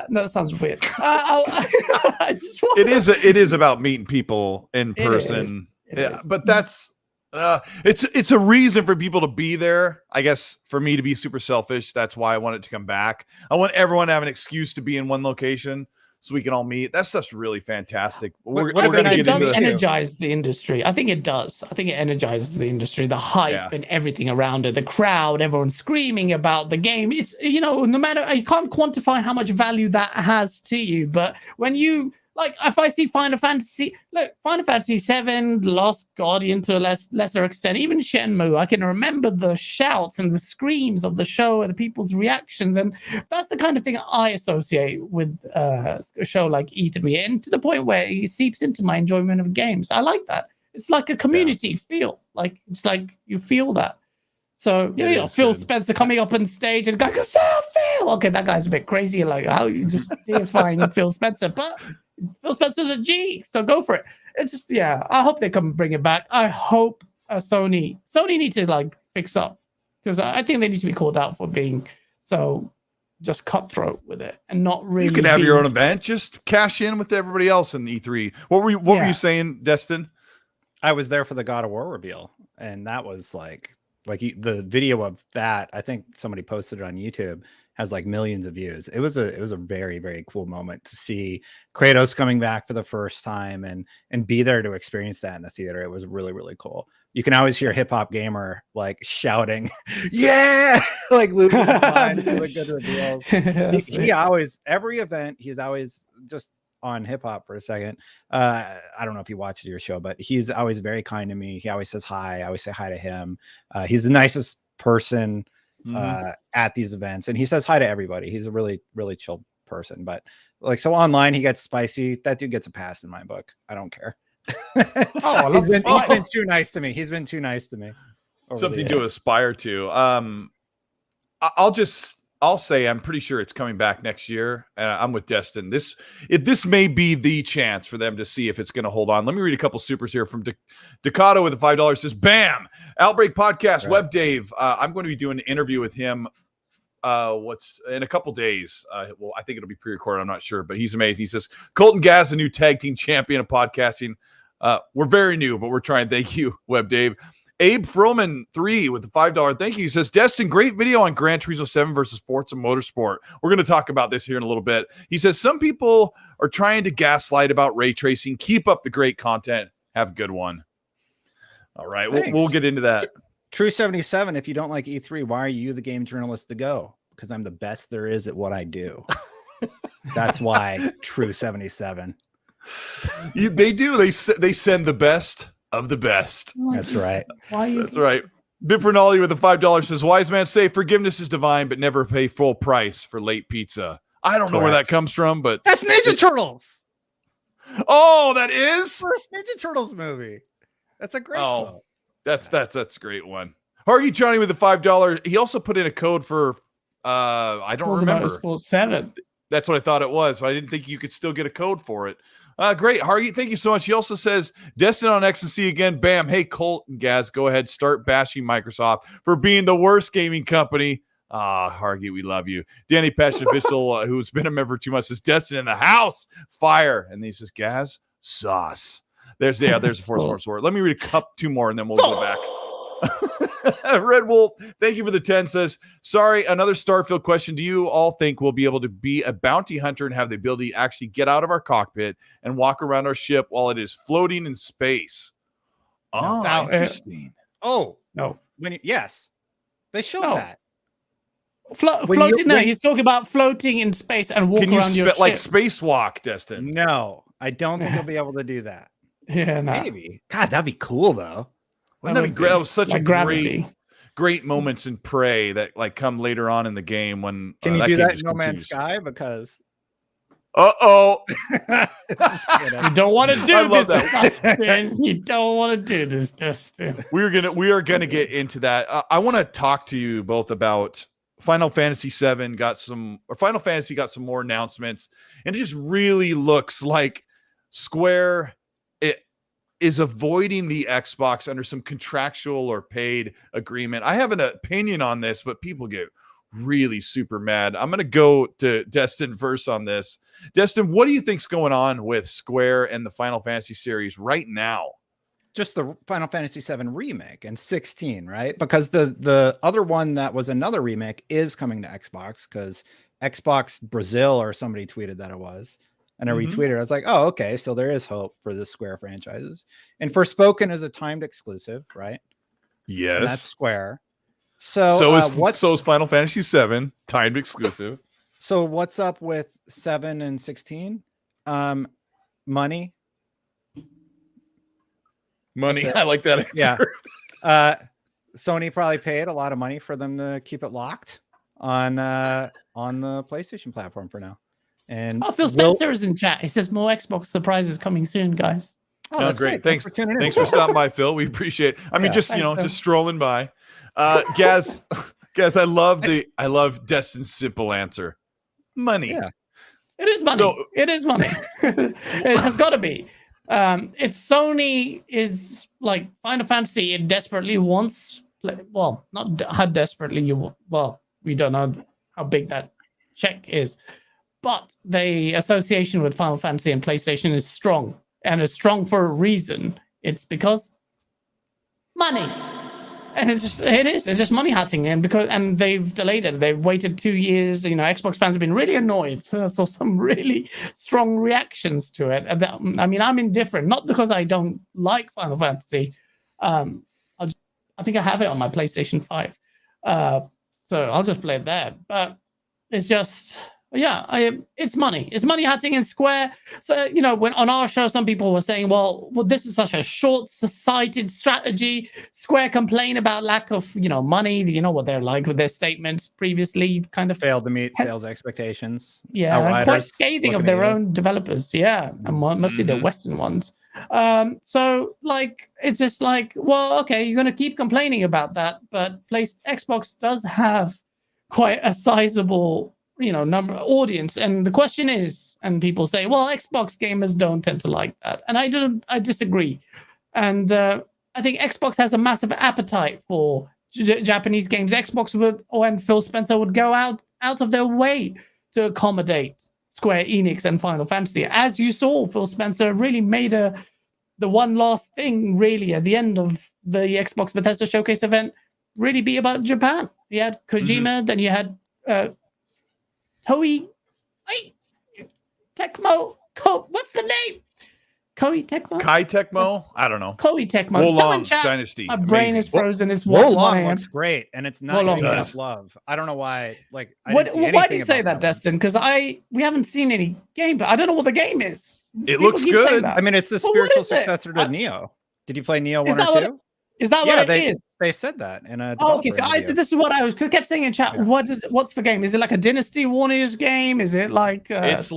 Speaker 2: No, that sounds weird.
Speaker 1: It is about meeting people in person. But that's it's a reason for people to be there. I guess for me to be super selfish, that's why I want it to come back. I want everyone to have an excuse to be in one location so we can all meet. That stuff's really fantastic. We're going to get into
Speaker 2: energize the industry. I think it does. I think it energizes the industry, the hype and everything around it, the crowd, everyone screaming about the game. It's, no matter, you can't quantify how much value that has to you, but when you Like if I see Final Fantasy 7, Lost Guardian to a lesser extent, even Shenmue, I can remember the shouts and the screams of the show and the people's reactions, and that's the kind of thing I associate with a show like E3, and to the point where it seeps into my enjoyment of games. I like that. It's like a community feel. Like it's like you feel that. So you know, Phil Spencer coming up on stage and going, Phil. Okay, that guy's a bit crazy. Like how you just deifying Phil Spencer, but Phil Spencer's a G, so go for it. It's just I hope they come and bring it back. I hope Sony need to like fix up, because I think they need to be called out for being so just cutthroat with it and not really.
Speaker 1: You can have your own event. Just cash in with everybody else in E3. What were you saying, Destin?
Speaker 3: I was there for the God of War reveal, and that was like the video of that. I think somebody posted it on YouTube. Has like millions of views. It was a very, very cool moment to see Kratos coming back for the first time and be there to experience that in the theater. It was really, really cool. You can always hear Hip Hop Gamer like shouting, "Yeah!" like losing his mind. Really good reveals. He always, every event, he's always just on hip hop for a second. I don't know if he watches your show, but he's always very kind to me. He always says hi. I always say hi to him. He's the nicest person at these events, and he says hi to everybody. He's a really, really chill person. But like, so online he gets spicy. That dude gets a pass in my book. I don't care. He's been too nice to me. He's been too nice to me.
Speaker 1: Something to aspire to. I'll say I'm pretty sure it's coming back next year. I'm with Destin. This may be the chance for them to see if it's going to hold on. Let me read a couple supers here from Decado with a $5. Says, "Bam! Outbreak Podcast, right. Web Dave. I'm going to be doing an interview with him. What's in a couple days? Well, I think it'll be pre-recorded. I'm not sure, but he's amazing." He says, "Colton Gaz, the new tag team champion of podcasting. We're very new, but we're trying. Thank you, Web Dave." Abe Froman 3 with the $5 thank you. He says, "Destin, great video on Gran Turismo 7 versus Forza Motorsport. We're going to talk about this here in a little bit." He says, "Some people are trying to gaslight about ray tracing. Keep up the great content. Have a good one." All right, we'll get into that.
Speaker 3: True 77. If you don't like E3, why are you the game journalist to go? Because I'm the best there is at what I do. That's why. True 77.
Speaker 1: They do. They send the best of the best.
Speaker 3: That's right.
Speaker 1: That's right. Bifernali with the $5 says, "Wise man say forgiveness is divine, but never pay full price for late pizza." I don't know where that comes from, but
Speaker 3: that's Ninja Turtles.
Speaker 1: Oh, that is
Speaker 3: first Ninja Turtles movie. That's a great quote.
Speaker 1: That's a great one. Hargy Johnny with the $5. He also put in a code for I don't remember.
Speaker 2: Motorsports 7.
Speaker 1: That's what I thought it was, but I didn't think you could still get a code for it. Great, Hargy, thank you so much. He also says, "Destin on Ecstasy again. Bam. Hey, Colt and Gaz, go ahead, start bashing Microsoft for being the worst gaming company." Hargy, we love you. Danny Pesh official, who's been a member for 2 months, says, "Destin in the house, fire." And then he says, "Gaz, sauce." There's the Forza Motorsport. Let me read two more, and then we'll go back. Red Wolf, thank you for the 10, says, "Sorry, another Starfield question. Do you all think we'll be able to be a bounty hunter and have the ability to actually get out of our cockpit and walk around our ship while it is floating in space?" Oh, interesting.
Speaker 3: No. Yes. They showed that.
Speaker 2: Floating. No, he's talking about floating in space and walk around your ship.
Speaker 1: Like spacewalk, Destin?
Speaker 3: No, I don't think he'll be able to do that.
Speaker 2: Yeah, no.
Speaker 3: Maybe. God, that'd be cool though.
Speaker 1: Wouldn't that be great? That was such a great moments in Prey that like come later on in the game when
Speaker 3: can you do that in No Man's Sky? Because
Speaker 2: you don't want to do this, Dustin. You don't want to do this, Dustin.
Speaker 1: We are gonna get into that. I want to talk to you both about Final Fantasy 7 Final Fantasy got some more announcements, and it just really looks like Square is avoiding the Xbox under some contractual or paid agreement. I have an opinion on this, but people get really super mad. I'm going to go to Destin first on this. Destin, what do you think's going on with Square and the Final Fantasy series right now?
Speaker 3: Just the Final Fantasy 7 remake and 16, right? Because the other one that was another remake is coming to Xbox, because Xbox Brazil or somebody tweeted that it was. And I retweeted. I was like, "Oh, okay. So there is hope for the Square franchises." And Forspoken is a timed exclusive, right?
Speaker 1: Yes,
Speaker 3: and that's Square. So
Speaker 1: is Final Fantasy 7 timed exclusive.
Speaker 3: So what's up with 7 and 16? money.
Speaker 1: Money. I like that answer.
Speaker 3: Yeah. Sony probably paid a lot of money for them to keep it locked on the PlayStation platform for now. And
Speaker 2: Phil Spencer is in chat. He says more Xbox surprises coming soon, guys.
Speaker 3: Oh, that's
Speaker 1: great.
Speaker 3: Thanks for tuning in.
Speaker 1: Thanks for stopping by, Phil. We appreciate it. I mean, just just strolling by. Gaz, I love Destin's simple answer. Money.
Speaker 2: Yeah. It is money. No. It is money. It has got to be. It's Sony is like Final Fantasy. It desperately wants. Well, not how desperately you. Well, we don't know how big that check is, but the association with Final Fantasy and PlayStation is strong, and it's strong for a reason. It's because money. And it's just money hunting, and they've delayed it. They've waited 2 years. Xbox fans have been really annoyed. So I saw some really strong reactions to it. I mean, I'm indifferent, not because I don't like Final Fantasy. I think I have it on my PlayStation 5, so I'll just play it there. But it's just. It's money. It's money hunting in Square. So, when on our show, some people were saying, well, this is such a short-sighted strategy. Square complain about lack of, money. You know what they're like with their statements previously, kind of
Speaker 3: failed to meet sales expectations.
Speaker 2: Yeah, quite scathing of their own developers. Yeah, and mostly the Western ones. So, it's just like, well, okay, you're going to keep complaining about that, but Xbox does have quite a sizable number audience, and the question is, and people say, well, Xbox gamers don't tend to like that, and I disagree. And I think Xbox has a massive appetite for Japanese games. Xbox and Phil Spencer would go out of their way to accommodate Square Enix and Final Fantasy. As you saw, Phil Spencer really made the one last thing really at the end of the Xbox Bethesda Showcase event really be about Japan. You had Kojima, then you had Toei, Tecmo, what's the name? Koei Tecmo?
Speaker 1: Kai Tecmo? I don't know.
Speaker 2: Koei Tecmo.
Speaker 1: Wolong Dynasty.
Speaker 2: My brain is frozen. It's
Speaker 3: Wolong looks great, and it's not getting enough love. I don't know why.
Speaker 2: Why do you say that, Destin? Because we haven't seen any game, but I don't know what the game is.
Speaker 1: It looks good.
Speaker 3: I mean, it's the spiritual successor to Neo. Did you play Neo 1 or 2?
Speaker 2: Is that what it is?
Speaker 3: They said that in a
Speaker 2: okay, so this is what I kept saying in chat. Yeah. What's the game? Is it like a Dynasty Warriors game? Is it like
Speaker 1: it's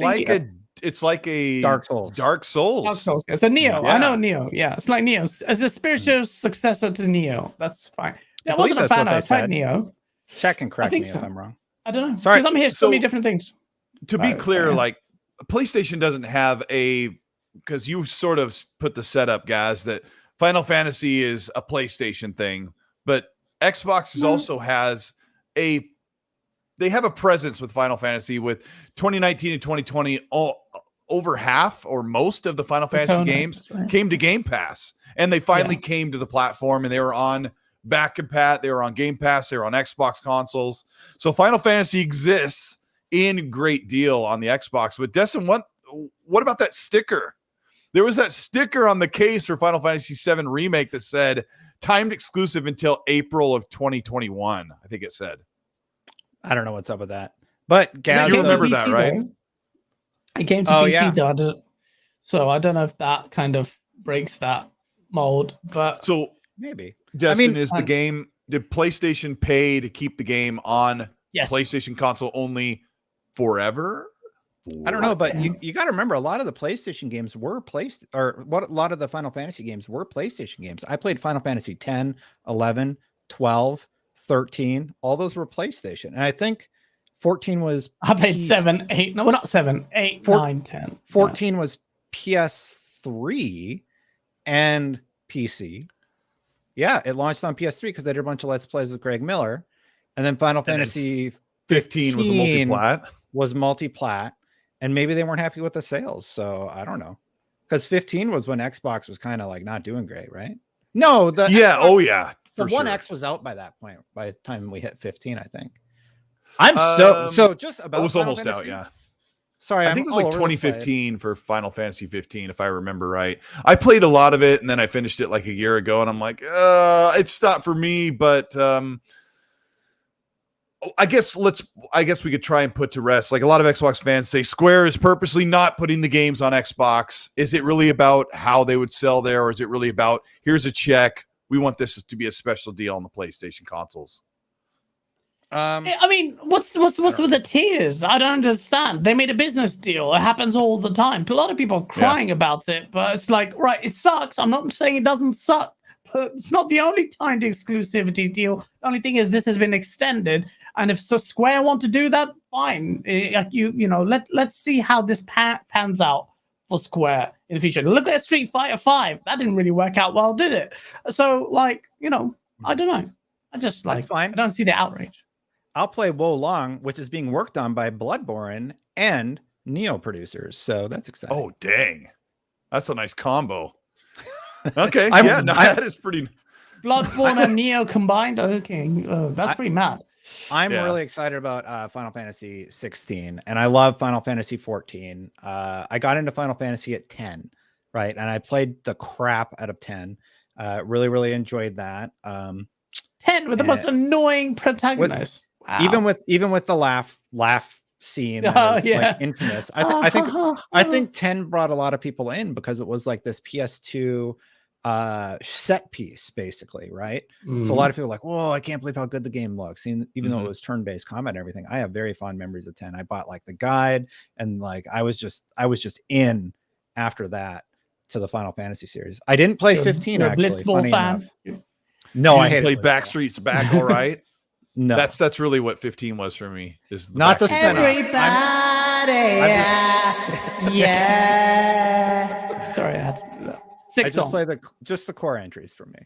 Speaker 1: like a
Speaker 3: Dark Souls.
Speaker 2: Dark Souls. It's a Neo. Yeah. I know Neo. Yeah, it's like Neo as a spiritual successor to Neo. That's fine. I wasn't a fan. I tried Neo.
Speaker 3: Check and correct me if I'm wrong.
Speaker 2: I don't know. Sorry, because I'm here so many different things.
Speaker 1: To be clear, like PlayStation doesn't have because you sort of put the setup, guys, that Final Fantasy is a PlayStation thing, but Xbox also has they have a presence with Final Fantasy. With 2019 and 2020, over half or most of the Final Fantasy games came to Game Pass, and they finally came to the platform, and they were on back compat, they were on Game Pass, they were on Xbox consoles. So Final Fantasy exists in great deal on the Xbox. But Destin, what about that sticker? There was that sticker on the case for Final Fantasy VII Remake that said timed exclusive until April of 2021. I think it said.
Speaker 3: I don't know what's up with that. But Gaz,
Speaker 1: you remember that, right?
Speaker 2: It came to PC though. So I don't know if that kind of breaks that mold. But
Speaker 1: so
Speaker 3: maybe.
Speaker 1: Destin, is the game, did PlayStation pay to keep the game on PlayStation console only forever?
Speaker 3: I don't know, but you got to remember, a lot of the PlayStation games were a lot of the Final Fantasy games were PlayStation games. I played Final Fantasy 10, 11, 12, 13. All those were PlayStation. And I think 14 was...
Speaker 2: I played 7, 8. No, not 7, 8, 9, 10.
Speaker 3: 14 was PS3 and PC. Yeah, it launched on PS3 because they did a bunch of Let's Plays with Greg Miller. And then Final Fantasy
Speaker 1: 15 was a multi-plat.
Speaker 3: Was multi-plat. And maybe they weren't happy with the sales. So I don't know. Because 15 was when Xbox was kind of like not doing great, right? No. The One X was out by that point, by the time we hit 15, I think. I'm so just about
Speaker 1: it was
Speaker 3: Final
Speaker 1: almost
Speaker 3: Fantasy.
Speaker 1: out, yeah.
Speaker 3: Sorry,
Speaker 1: I think it was like 2015 for Final Fantasy 15, if I remember right. I played a lot of it, and then I finished it like a year ago, and I'm like, it's not for me, but I guess we could try and put to rest. Like a lot of Xbox fans say, Square is purposely not putting the games on Xbox. Is it really about how they would sell there, or is it really about here's a check? We want this to be a special deal on the PlayStation consoles.
Speaker 2: I mean, what's with the tiers? I don't understand. They made a business deal. It happens all the time. A lot of people are crying about it, but it's like, right, it sucks. I'm not saying it doesn't suck, but it's not the only timed exclusivity deal. The only thing is this has been extended. And if Square want to do that, fine. Let's see how this pans out for Square in the future. Look at Street Fighter 5. That didn't really work out well, did it? So, I don't know. That's fine. I don't see the outrage.
Speaker 3: I'll play Wo Long, which is being worked on by Bloodborne and Neo producers. So that's exciting.
Speaker 1: Oh, dang. That's a nice combo. Okay. That is pretty.
Speaker 2: Bloodborne and Neo combined? Okay. That's pretty mad.
Speaker 3: I'm really excited about Final Fantasy 16, and I love Final Fantasy 14. I got into Final Fantasy at 10, right? And I played the crap out of 10. Really, really enjoyed that.
Speaker 2: 10 with the most annoying protagonist.
Speaker 3: Wow. Even with the laugh scene, that is, like, infamous. I think 10 brought a lot of people in because it was like this PS2 set piece, basically, right? So a lot of people are like, whoa, I can't believe how good the game looks, even though it was turn-based combat and everything. I have very fond memories of 10. I bought like the guide, and like I was just in after that to the Final Fantasy series. I didn't play 15 actually. Funny enough. No, I hate
Speaker 1: played Backstreet's Back. All right.
Speaker 3: No,
Speaker 1: that's really what 15 was for me. Is
Speaker 3: not the spin-off.
Speaker 2: Everybody, yeah. Sorry, I had to do that.
Speaker 3: I just play the core entries for me.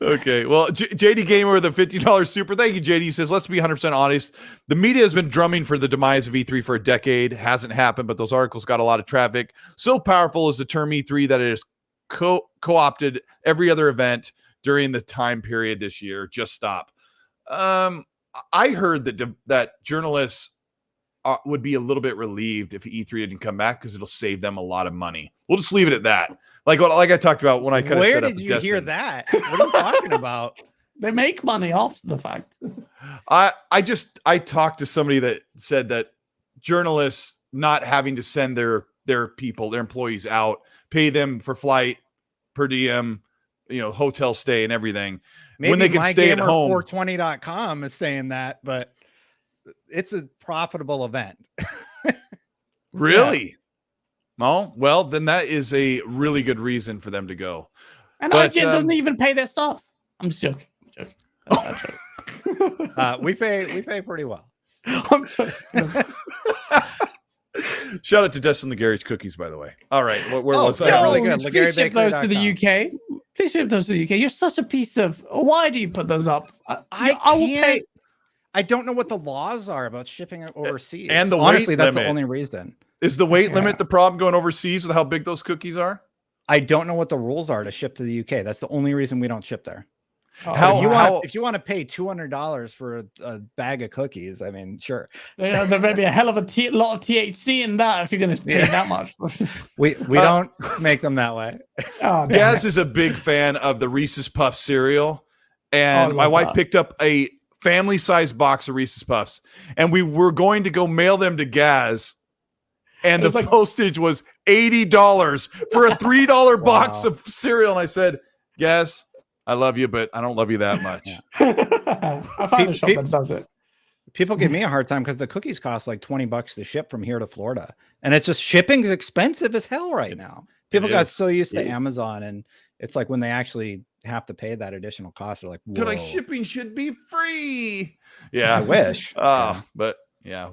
Speaker 1: Okay, well, JD Gamer with a $50 super. Thank you, JD. He says, let's be 100% honest. The media has been drumming for the demise of E3 for a decade. Hasn't happened, but those articles got a lot of traffic. So powerful is the term E3 that it has co-opted every other event during the time period this year. Just stop. I heard that journalists would be a little bit relieved if E3 didn't come back because it'll save them a lot of money. We'll just leave it at that. Like I talked about when I kind of
Speaker 3: Where did you hear that? What are you talking about?
Speaker 2: They make money off the fact.
Speaker 1: I talked to somebody that said that journalists not having to send their employees out, pay them for flight, per diem, hotel stay and everything.
Speaker 3: Maybe
Speaker 1: when they can stay at home.
Speaker 3: 420.com is saying that, but it's a profitable event.
Speaker 1: Really? Yeah. Oh, well, then that is a really good reason for them to go.
Speaker 2: And IGN doesn't even pay their staff. I'm just joking.
Speaker 3: We pay pretty well.
Speaker 2: I'm joking.
Speaker 1: Shout out to Destin Legary's cookies, by the way. All right, where was I?
Speaker 3: Yeah, really good.
Speaker 2: Please ship those to the UK. Please ship those to the UK. You're such a piece of. Why do you put those up?
Speaker 3: I will pay. I don't know what the laws are about shipping overseas.
Speaker 1: And the
Speaker 3: honestly,
Speaker 1: weight
Speaker 3: that's
Speaker 1: limit.
Speaker 3: the only reason.
Speaker 1: Is the weight limit the problem going overseas with how big those cookies are?
Speaker 3: I don't know what the rules are to ship to the UK. That's the only reason we don't ship there. If you want to pay $200 for a bag of cookies, I mean, sure.
Speaker 2: There may be a hell of a lot of THC in that if you're going to pay that much.
Speaker 3: We don't make them that way.
Speaker 1: Gaz is a big fan of the Reese's Puff cereal, and my wife picked up a family-sized box of Reese's Puffs, and we were going to go mail them to Gaz, and the postage was $80 for a $3 box of cereal, and I said, Gaz, I love you, but I don't love you that much.
Speaker 2: I found a shop that does it.
Speaker 3: People give me a hard time because the cookies cost like $20 to ship from here to Florida. And it's just shipping's expensive as hell right now. People got so used to Amazon, and it's like when they actually have to pay that additional cost, they're like, whoa.
Speaker 1: They're like, shipping should be free. Yeah.
Speaker 3: I wish.
Speaker 1: But yeah.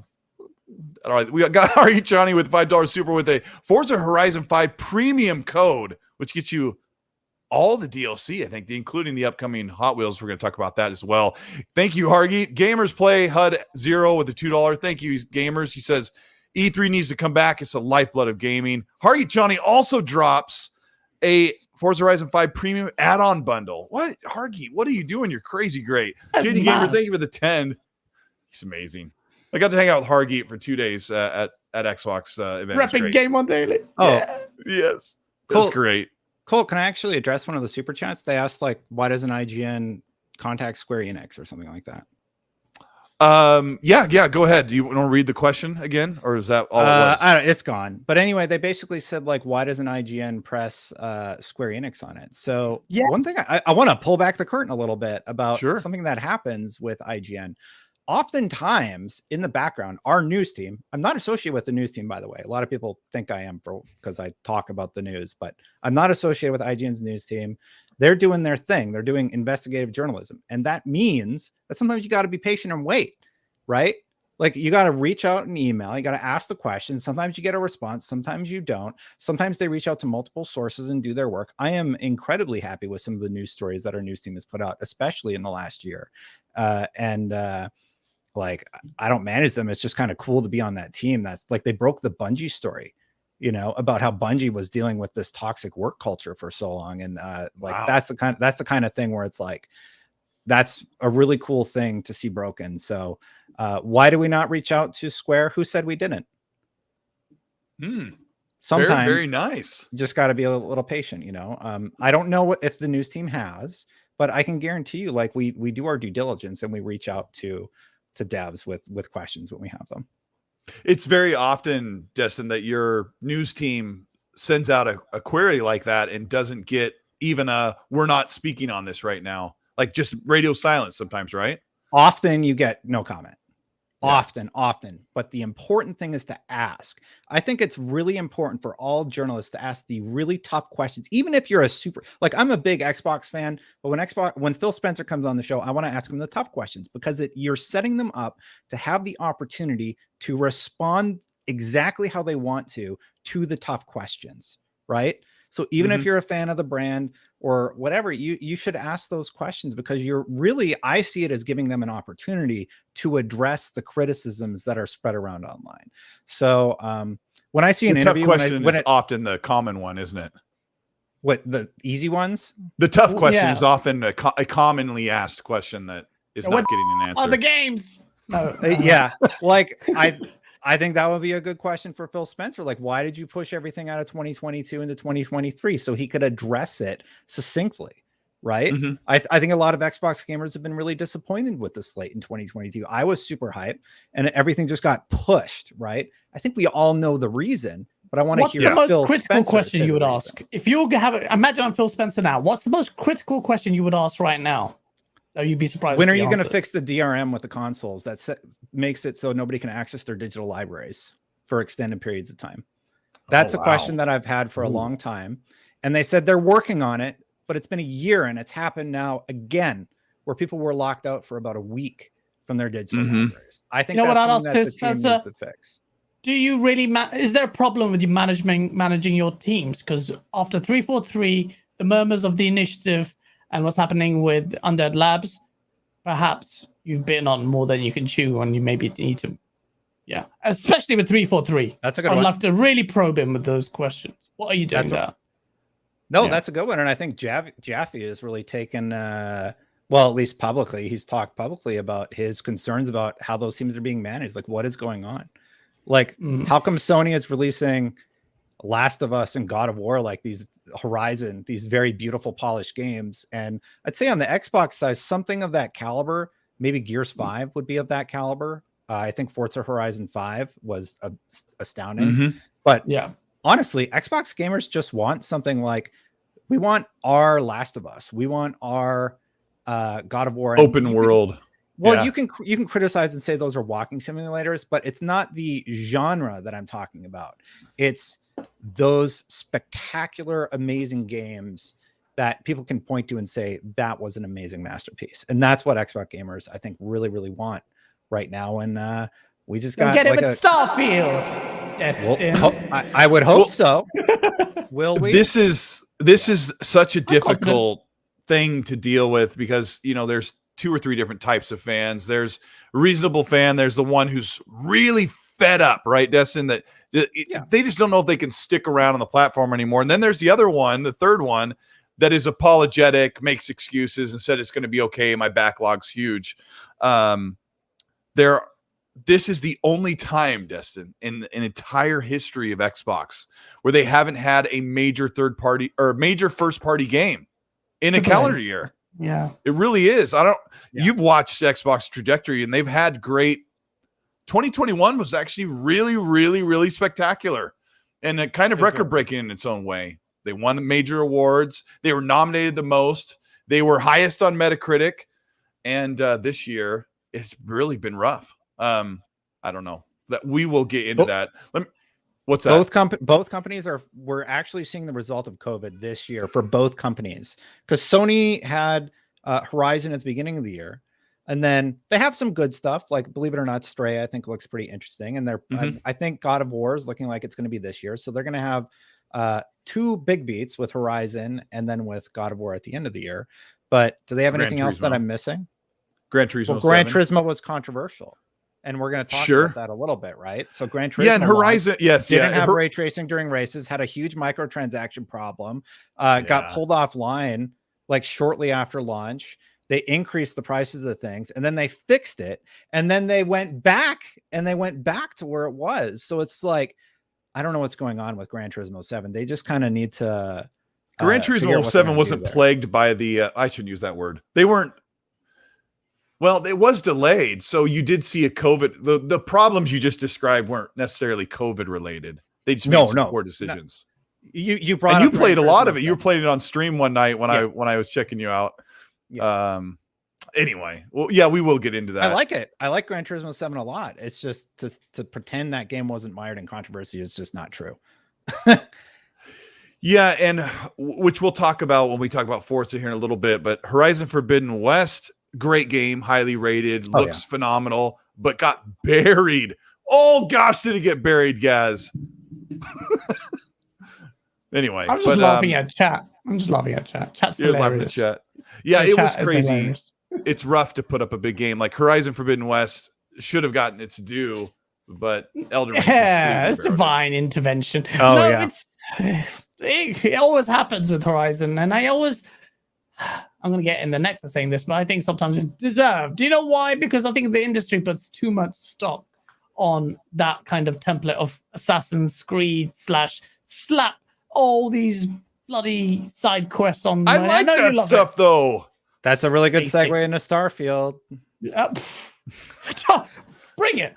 Speaker 1: All right. We got Ari Johnny with $5 super with a Forza Horizon 5 premium code, which gets you all the DLC, I think, including the upcoming Hot Wheels. We're going to talk about that as well. Thank you, Hargy. Gamers Play HUD 0 with the $2. Thank you, gamers. He says E3 needs to come back. It's the lifeblood of gaming. Hargy Johnny also drops a Forza Horizon 5 premium add-on bundle. What, Hargy? What are you doing? You're crazy great. JD Gamer, thank you for the 10. He's amazing. I got to hang out with Hargy for 2 days at Xbox event.
Speaker 2: Repping Game on Daily.
Speaker 1: Yes.
Speaker 3: Cool.
Speaker 1: That's great.
Speaker 3: Cole, can I actually address one of the super chats? They asked, like, why doesn't IGN contact Square Enix or something like that?
Speaker 1: Yeah, go ahead. Do you want to read the question again, or is that all it was?
Speaker 3: It's gone. But anyway, they basically said, like, why doesn't IGN press Square Enix on it? So one thing I want to pull back the curtain a little bit about something that happens with IGN. Oftentimes in the background, our news team, I'm not associated with the news team, by the way. A lot of people think I am because I talk about the news, but I'm not associated with IGN's news team. They're doing their thing. They're doing investigative journalism. And that means that sometimes you got to be patient and wait, right? Like, you got to reach out an email. You got to ask the questions. Sometimes you get a response. Sometimes you don't. Sometimes they reach out to multiple sources and do their work. I am incredibly happy with some of the news stories that our news team has put out, especially in the last year. Like, I don't manage them. It's just kind of cool to be on that team. That's like, they broke the Bungie story, you know, about how Bungie was dealing with this toxic work culture for so long. And that's the kind of thing where it's like, that's a really cool thing to see broken. So why do we not reach out to Square? Who said we didn't? Sometimes
Speaker 1: very nice.
Speaker 3: Just got to be a little patient, you know. I don't know if the news team has, but I can guarantee you, like, we do our due diligence and we reach out to devs with questions when we have them.
Speaker 1: It's very often, Destin, that your news team sends out a query like that and doesn't get even we're not speaking on this right now. Like, just radio silence sometimes, right?
Speaker 3: Often you get no comment. Often. But the important thing is to ask. I think it's really important for all journalists to ask the really tough questions, even if you're I'm a big Xbox fan, but when Phil Spencer comes on the show, I want to ask him the tough questions because you're setting them up to have the opportunity to respond exactly how they want to the tough questions, right? So even if you're a fan of the brand or whatever, you should ask those questions because I see it as giving them an opportunity to address the criticisms that are spread around online. So when I see an interview,
Speaker 1: question is often the common one, isn't it?
Speaker 3: What, the easy ones?
Speaker 1: The tough question is often a commonly asked question that is not getting an answer.
Speaker 2: Are the games? No.
Speaker 3: Like I think that would be a good question for Phil Spencer. Like, why did you push everything out of 2022 into 2023 so he could address it succinctly, right? I think a lot of Xbox gamers have been really disappointed with the slate in 2022. I was super hyped and everything just got pushed, right? I think we all know the reason, but I want to hear
Speaker 2: the most
Speaker 3: Phil
Speaker 2: critical
Speaker 3: Spencer
Speaker 2: question you would ask. If you imagine I'm Phil Spencer now, what's the most critical question you would ask right now? Oh, you'd be surprised.
Speaker 3: When are you going to fix the DRM with the consoles that makes it so nobody can access their digital libraries for extended periods of time? That's a question that I've had for a long time. And they said they're working on it, but it's been a year and it's happened now again, where people were locked out for about a week from their digital libraries. I think that's something that the team needs to fix.
Speaker 2: Do you really, is there a problem with you managing your teams? Because after 343, the murmurs of the initiative, and what's happening with Undead Labs, perhaps you've bitten on more than you can chew and you maybe need to, especially with 343.
Speaker 3: That's a good one.
Speaker 2: I'd love to really probe him with those questions. What are you doing there?
Speaker 3: That's a good one. And I think Jaffe has really taken, at least publicly, he's talked publicly about his concerns about how those teams are being managed. Like, what is going on? Like, how come Sony is releasing Last of Us and God of War, like these Horizon, these very beautiful polished games? And I'd say on the Xbox side, something of that caliber, maybe Gears 5 would be of that caliber. I think Forza Horizon 5 was astounding. But honestly, Xbox gamers just want something like, we want our Last of Us. We want our God of War.
Speaker 1: Open world.
Speaker 3: You can criticize and say those are walking simulators, but it's not the genre that I'm talking about. It's those spectacular, amazing games that people can point to and say that was an amazing masterpiece. And that's what Xbox gamers, I think, really, really want right now. And we just got
Speaker 2: get it with Starfield.
Speaker 3: I would hope so. Will we?
Speaker 1: This is such a difficult thing to deal with because, you know, there's 2 or 3 different types of fans. There's a reasonable fan. There's the one who's really fed up, right, Destin? That they just don't know if they can stick around on the platform anymore. And then there's the other one, the third one, that is apologetic, makes excuses, and said it's going to be okay. My backlog's huge. This is the only time, Destin, in an entire history of Xbox where they haven't had a major third party or major first party game in a calendar year.
Speaker 2: Yeah.
Speaker 1: It really is. You've watched Xbox trajectory, and they've had great. 2021 was actually really, really, really spectacular, and it kind of record-breaking in its own way. They won the major awards. They were nominated the most. They were highest on Metacritic, and this year it's really been rough. I don't know. That we will get into that. What's that?
Speaker 3: Both companies we're actually seeing the result of COVID this year for both companies, because Sony had Horizon at the beginning of the year, and then they have some good stuff, like, believe it or not, Stray I think looks pretty interesting, and I think God of War is looking like it's going to be this year, so they're going to have 2 big beats with Horizon and then with God of War at the end of the year. But do they have anything else that I'm missing?
Speaker 1: Gran Turismo.
Speaker 3: Gran Turismo was controversial, and we're going to talk about that a little bit, right? So Gran Turismo,
Speaker 1: and Horizon,
Speaker 3: didn't have ray tracing during races, had a huge microtransaction problem, got pulled offline like shortly after launch. They increased the prices of things, and then they fixed it, and then they went back to where it was. So it's like, I don't know what's going on with Gran Turismo 7. They just kind of need to.
Speaker 1: Gran Turismo 7 wasn't plagued by the. I shouldn't use that word. They weren't. Well, it was delayed, so you did see a COVID. The problems you just described weren't necessarily COVID related. They just made some poor decisions.
Speaker 3: You brought
Speaker 1: and you played a lot of it. You were playing it on stream one night when I was checking you out. Yeah. Anyway, well, yeah, we will get into that.
Speaker 3: I like it. I like Gran Turismo 7 a lot. It's just to pretend that game wasn't mired in controversy is just not true.
Speaker 1: Yeah, and which we'll talk about when we talk about Forza here in a little bit. But Horizon Forbidden West, great game, highly rated, looks phenomenal, but got buried. Oh gosh, did it get buried, Gaz? Anyway,
Speaker 2: I'm just laughing at chat. Chat's
Speaker 1: You're
Speaker 2: hilarious.
Speaker 1: laughing at chat. Yeah, it was crazy. It's rough to put up a big game like Horizon Forbidden West should have gotten its due, but Elden Ring.
Speaker 2: Yeah, it's divine intervention. It always happens with Horizon, and I'm going to get in the neck for saying this, but I think sometimes it's deserved. Do you know why? Because I think the industry puts too much stock on that kind of template of Assassin's Creed / slap all these bloody side quests on.
Speaker 1: I like that stuff, though.
Speaker 3: That's a really good segue into Starfield.
Speaker 2: Bring it.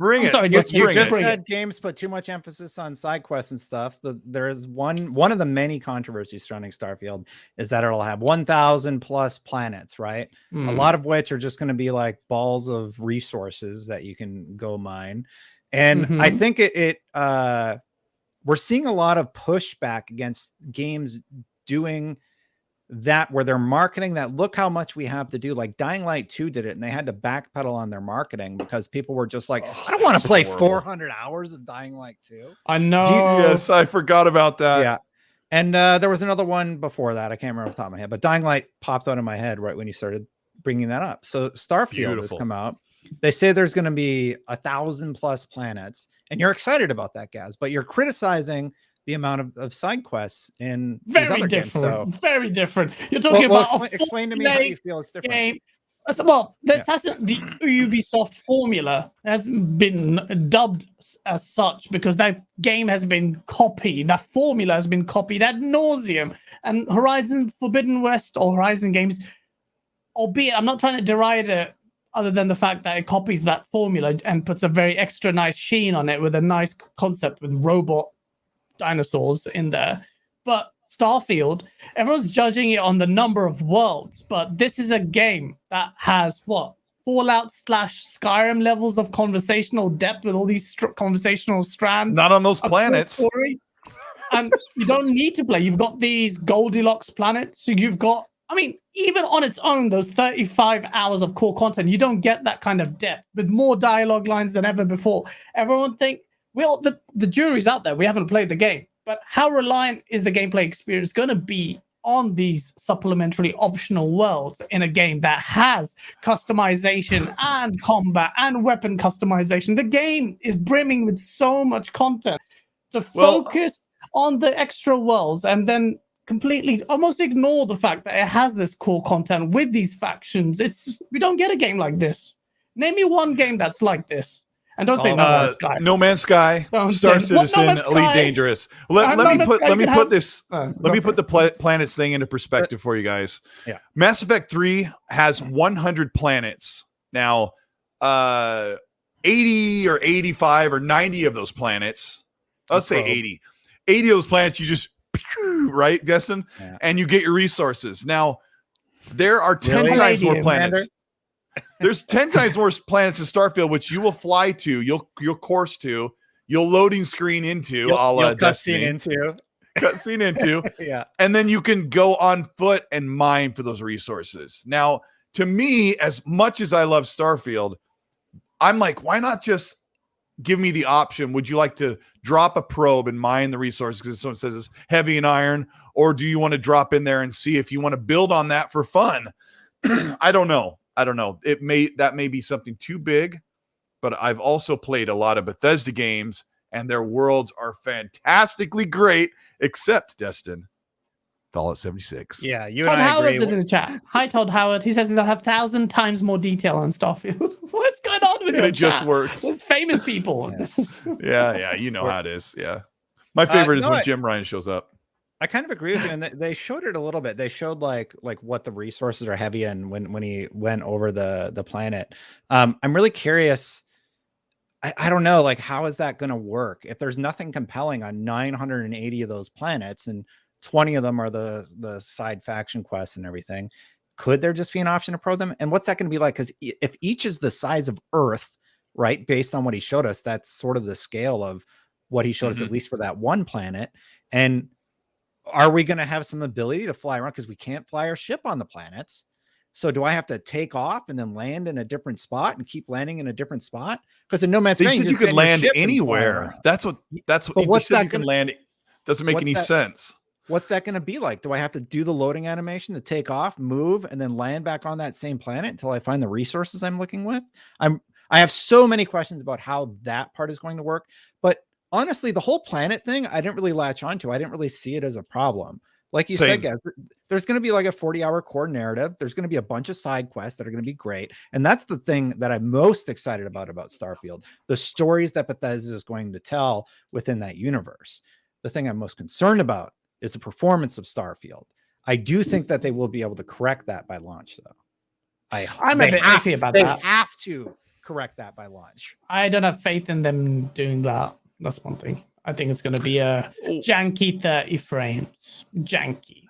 Speaker 3: I'm sorry, you just said games put too much emphasis on side quests and stuff. There is one of the many controversies surrounding Starfield is that it'll have 1,000 plus planets, right? A lot of which are just going to be like balls of resources that you can go mine. And I think we're seeing a lot of pushback against games doing that, where they're marketing that, look how much we have to do. Like Dying Light 2 did it, and they had to backpedal on their marketing because people were just like, I don't want to play 400 hours of Dying Light 2.
Speaker 2: I know.
Speaker 1: Yes, I forgot about that.
Speaker 3: Yeah. And there was another one before that. I can't remember off the top of my head, but Dying Light popped out of my head right when you started bringing that up. So Starfield has come out. They say there's going to be 1,000 plus planets, and you're excited about that, Gaz, but you're criticizing the amount of side quests in these other games. So
Speaker 2: very different. You're talking about
Speaker 3: explain to me how you feel it's different.
Speaker 2: Game. Well, this hasn't, the Ubisoft formula has been dubbed as such because that game has been copied. That formula has been copied ad nauseum. And Horizon Forbidden West or Horizon games, albeit I'm not trying to deride it, other than the fact that it copies that formula and puts a very extra nice sheen on it with a nice concept with robot dinosaurs in there. But Starfield, everyone's judging it on the number of worlds, but this is a game that has Fallout / Skyrim levels of conversational depth with all these conversational strands.
Speaker 1: Not on those planets.
Speaker 2: And you don't need to play. You've got these Goldilocks planets. So you've got, I mean, even on its own, those 35 hours of core content, you don't get that kind of depth with more dialogue lines than ever before. Everyone think, well, the jury's out there. We haven't played the game. But how reliant is the gameplay experience going to be on these supplementary optional worlds in a game that has customization and combat and weapon customization? The game is brimming with so much content. To focus on the extra worlds and then completely almost ignore the fact that it has this core content with these factions. We don't get a game like this. Name me one game that's like this. And don't say
Speaker 3: Oh,
Speaker 2: No Man's Sky.
Speaker 1: No Man's Sky,
Speaker 2: Don't
Speaker 1: Star
Speaker 2: say- what? No
Speaker 1: Citizen,
Speaker 2: Man's
Speaker 1: Elite
Speaker 2: Sky?
Speaker 1: Dangerous.
Speaker 2: No
Speaker 1: Let me
Speaker 2: Man's
Speaker 1: put
Speaker 2: Sky
Speaker 1: let me
Speaker 2: could
Speaker 1: put
Speaker 2: have-
Speaker 1: this
Speaker 2: Go
Speaker 1: let me
Speaker 2: for
Speaker 1: put the planets thing into perspective for you guys.
Speaker 3: Yeah.
Speaker 1: Mass Effect 3 has 100 planets. Now, 80 or 85 or 90 of those planets, let's say 80. 80 of those planets you just right, Destin?
Speaker 3: Yeah.
Speaker 1: And you get your resources. Now, there are 10
Speaker 3: Really?
Speaker 1: times more
Speaker 2: Palladium,
Speaker 1: planets. There's 10 times more planets in Starfield, which you will fly to, you'll course to, you'll loading screen into, a la
Speaker 3: You'll
Speaker 1: Destiny. Cutscene into.
Speaker 3: Yeah.
Speaker 1: And then you can go on foot and mine for those resources. Now, to me, as much as I love Starfield, I'm like, why not just give me the option? Would you like to drop a probe and mine the resources because someone says it's heavy and iron? Or do you want to drop in there and see if you want to build on that for fun? I don't know. That may be something too big, but I've also played a lot of Bethesda games and their worlds are fantastically great, except Destin, Fallout 76.
Speaker 3: Yeah, you
Speaker 2: Todd
Speaker 3: and I
Speaker 2: Howard's
Speaker 3: agree.
Speaker 2: in the chat. Hi, Todd Howard. He says they'll have 1,000 times more detail on Starfield. What's going on with
Speaker 1: And
Speaker 2: your
Speaker 1: it just
Speaker 2: chat?
Speaker 1: works.
Speaker 2: There's famous people.
Speaker 3: Yeah.
Speaker 2: This is
Speaker 1: Yeah, you know how it is. Yeah. My favorite is
Speaker 3: no,
Speaker 1: when Jim Ryan shows up.
Speaker 3: I kind of agree with you, and they showed it a little bit. They showed like what the resources are heavy in when he went over the planet. I'm really curious. I don't know, like, how is that going to work if there's nothing compelling on 980 of those planets and 20 of them are the side faction quests and everything? Could there just be an option to pro them? And what's that going to be like? Because if each is the size of Earth, right, based on what he showed us, that's sort of the scale of what he showed us, at least for that one planet. And are we going to have some ability to fly around? Because we can't fly our ship on the planets. So do I have to take off and then land in a different spot and keep landing in a different spot? Because in No Man's Sky,
Speaker 1: They said you could
Speaker 3: land your
Speaker 1: land
Speaker 3: ship and fly
Speaker 1: anywhere.
Speaker 3: around.
Speaker 1: That's what
Speaker 3: But
Speaker 1: what's that you can land. Doesn't make any sense.
Speaker 3: What's that going to be like? Do I have to do the loading animation to take off, move, and then land back on that same planet until I find the resources I'm looking with? I have so many questions about how that part is going to work. But honestly, the whole planet thing, I didn't really latch onto. I didn't really see it as a problem. Like you said, guys, there's going to be like a 40-hour core narrative. There's going to be a bunch of side quests that are going to be great. And that's the thing that I'm most excited about Starfield, the stories that Bethesda is going to tell within that universe. The thing I'm most concerned about is the performance of Starfield. I do think that they will be able to correct that by launch, though.
Speaker 2: I'm a bit iffy about that.
Speaker 3: They have to correct that by launch.
Speaker 2: I don't have faith in them doing that. That's one thing. I think it's going to be a janky 30 frames. Janky.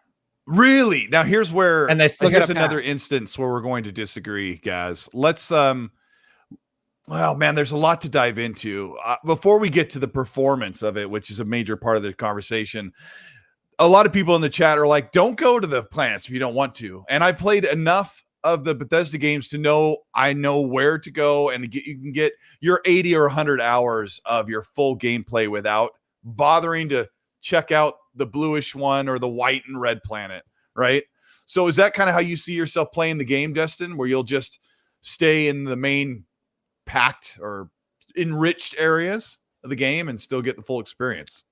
Speaker 1: Really? Now here's where
Speaker 3: and they still
Speaker 1: here's
Speaker 3: get
Speaker 1: another instance where we're going to disagree, guys. Let's well, man, there's a lot to dive into. Before we get to the performance of it, which is a major part of the conversation, a lot of people in the chat are like, don't go to the planets if you don't want to. And I've played enough of the Bethesda games to know I know where to go and you can get your 80 or 100 hours of your full gameplay without bothering to check out the bluish one or the white and red planet, right? So is that kind of how you see yourself playing the game, Destin, where you'll just stay in the main packed or enriched areas of the game and still get the full experience?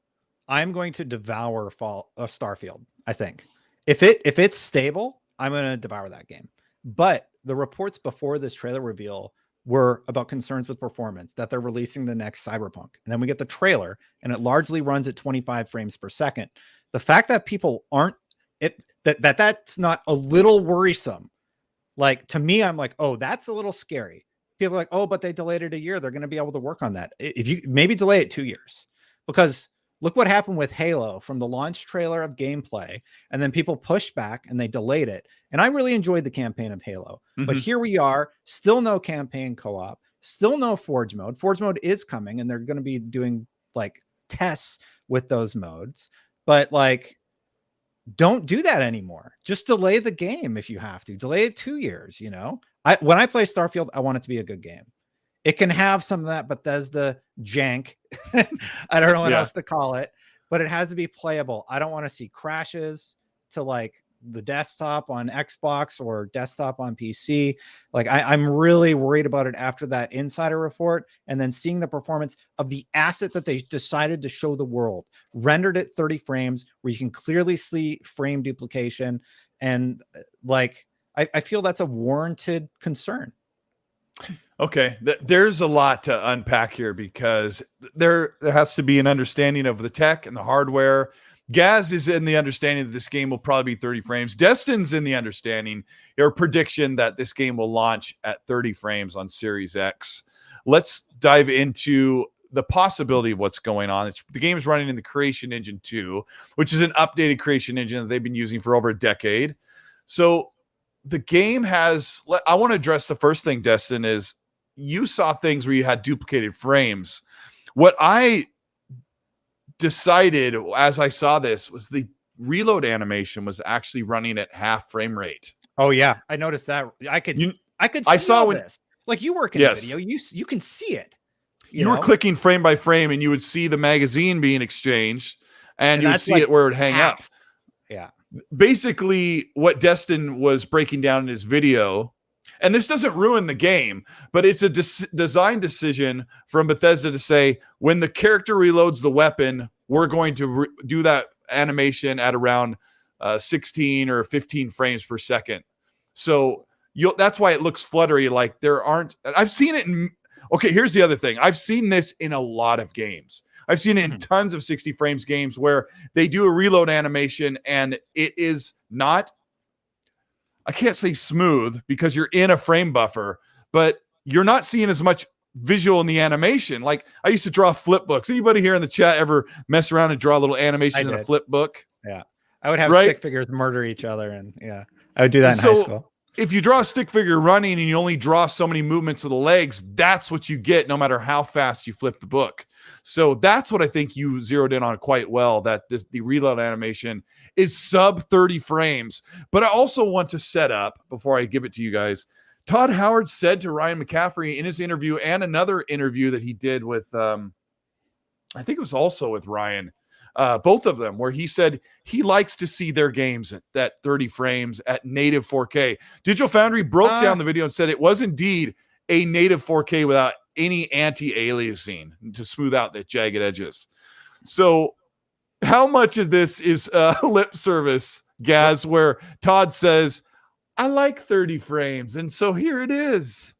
Speaker 3: I'm going to devour Starfield. I think if it's stable, I'm going to devour that game. But the reports before this trailer reveal were about concerns with performance, that they're releasing the next Cyberpunk. And then we get the trailer and it largely runs at 25 frames per second. The fact that people aren't that's not a little worrisome. Like, to me, I'm like, oh, that's a little scary. People are like, oh, but they delayed it a year. They're going to be able to work on that. If you maybe delay it 2 years, because look what happened with Halo from the launch trailer of gameplay. And then people pushed back and they delayed it. And I really enjoyed the campaign of Halo. But here we are, still no campaign co-op, still no Forge mode. Forge mode is coming and they're going to be doing like tests with those modes. But like, don't do that anymore. Just delay the game if you have to. Delay it 2 years, you know? When I play Starfield, I want it to be a good game. It can have some of that Bethesda jank. I don't know what else to call it, but it has to be playable. I don't want to see crashes to like the desktop on Xbox or desktop on PC. Like I'm really worried about it after that insider report and then seeing the performance of the asset that they decided to show the world, rendered at 30 frames where you can clearly see frame duplication. And like, I feel that's a warranted concern.
Speaker 1: Okay, there's a lot to unpack here because there has to be an understanding of the tech and the hardware. Gaz is in the understanding that this game will probably be 30 frames. Destin's in the understanding or prediction that this game will launch at 30 frames on Series X. Let's dive into the possibility of what's going on. The game is running in the Creation Engine 2, which is an updated creation engine that they've been using for over a decade. So the game has, I want to address the first thing, Destin, is you saw things where you had duplicated frames. What I decided as I saw this was the reload animation was actually running at half frame rate.
Speaker 3: Oh yeah, I noticed that. I could see this. Like you work in video, you can see it.
Speaker 1: You were clicking frame by frame, and you would see the magazine being exchanged, and you would see it where it would hang up.
Speaker 3: Yeah.
Speaker 1: Basically, what Destin was breaking down in his video, and this doesn't ruin the game, but it's a design decision from Bethesda to say, when the character reloads the weapon, we're going to do that animation at around 16 or 15 frames per second. So that's why it looks fluttery. Like I've seen it in, okay, here's the other thing. I've seen this in a lot of games. I've seen it in tons of 60 frames games where they do a reload animation and it is not, I can't say smooth because you're in a frame buffer, but you're not seeing as much visual in the animation. Like I used to draw flip books. Anybody here in the chat ever mess around and draw little animations in a flip book?
Speaker 3: Yeah. I would have stick figures murder each other. And yeah, I would do that in high school.
Speaker 1: If you draw a stick figure running and you only draw so many movements of the legs, that's what you get no matter how fast you flip the book. So that's what I think you zeroed in on quite well, that the reload animation is sub 30 frames. But I also want to set up, before I give it to you guys, Todd Howard said to Ryan McCaffrey in his interview and another interview that he did with, I think it was also with Ryan, both of them, where he said he likes to see their games at 30 frames at native 4K. Digital Foundry broke down the video and said it was indeed a native 4K without any anti-aliasing to smooth out the jagged edges. So how much of this is lip service, Gaz, where Todd says, I like 30 frames, and so here it is?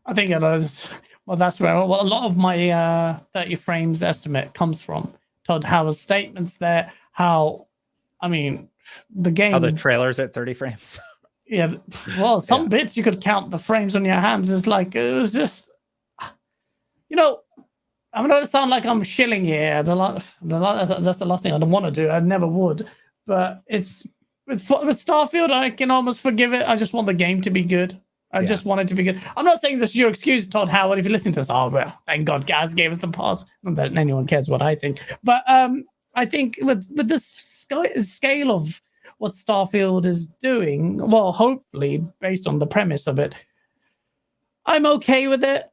Speaker 2: I think it is. Well, that's where a lot of my 30 frames estimate comes from. Todd Howard's statements there, the game...
Speaker 3: How the trailer's at 30 frames.
Speaker 2: Yeah, well, some bits you could count the frames on your hands. It's like, it was just... I'm going to sound like I'm shilling here. That's the last thing I don't want to do. I never would. But it's... With Starfield, I can almost forgive it. I just want the game to be good. I just want it to be good. I'm not saying this is your excuse, Todd Howard. If you listen to this, well, thank God Gaz gave us the pass. Not that anyone cares what I think. But I think with this scale of what Starfield is doing, well, hopefully, based on the premise of it, I'm okay with it.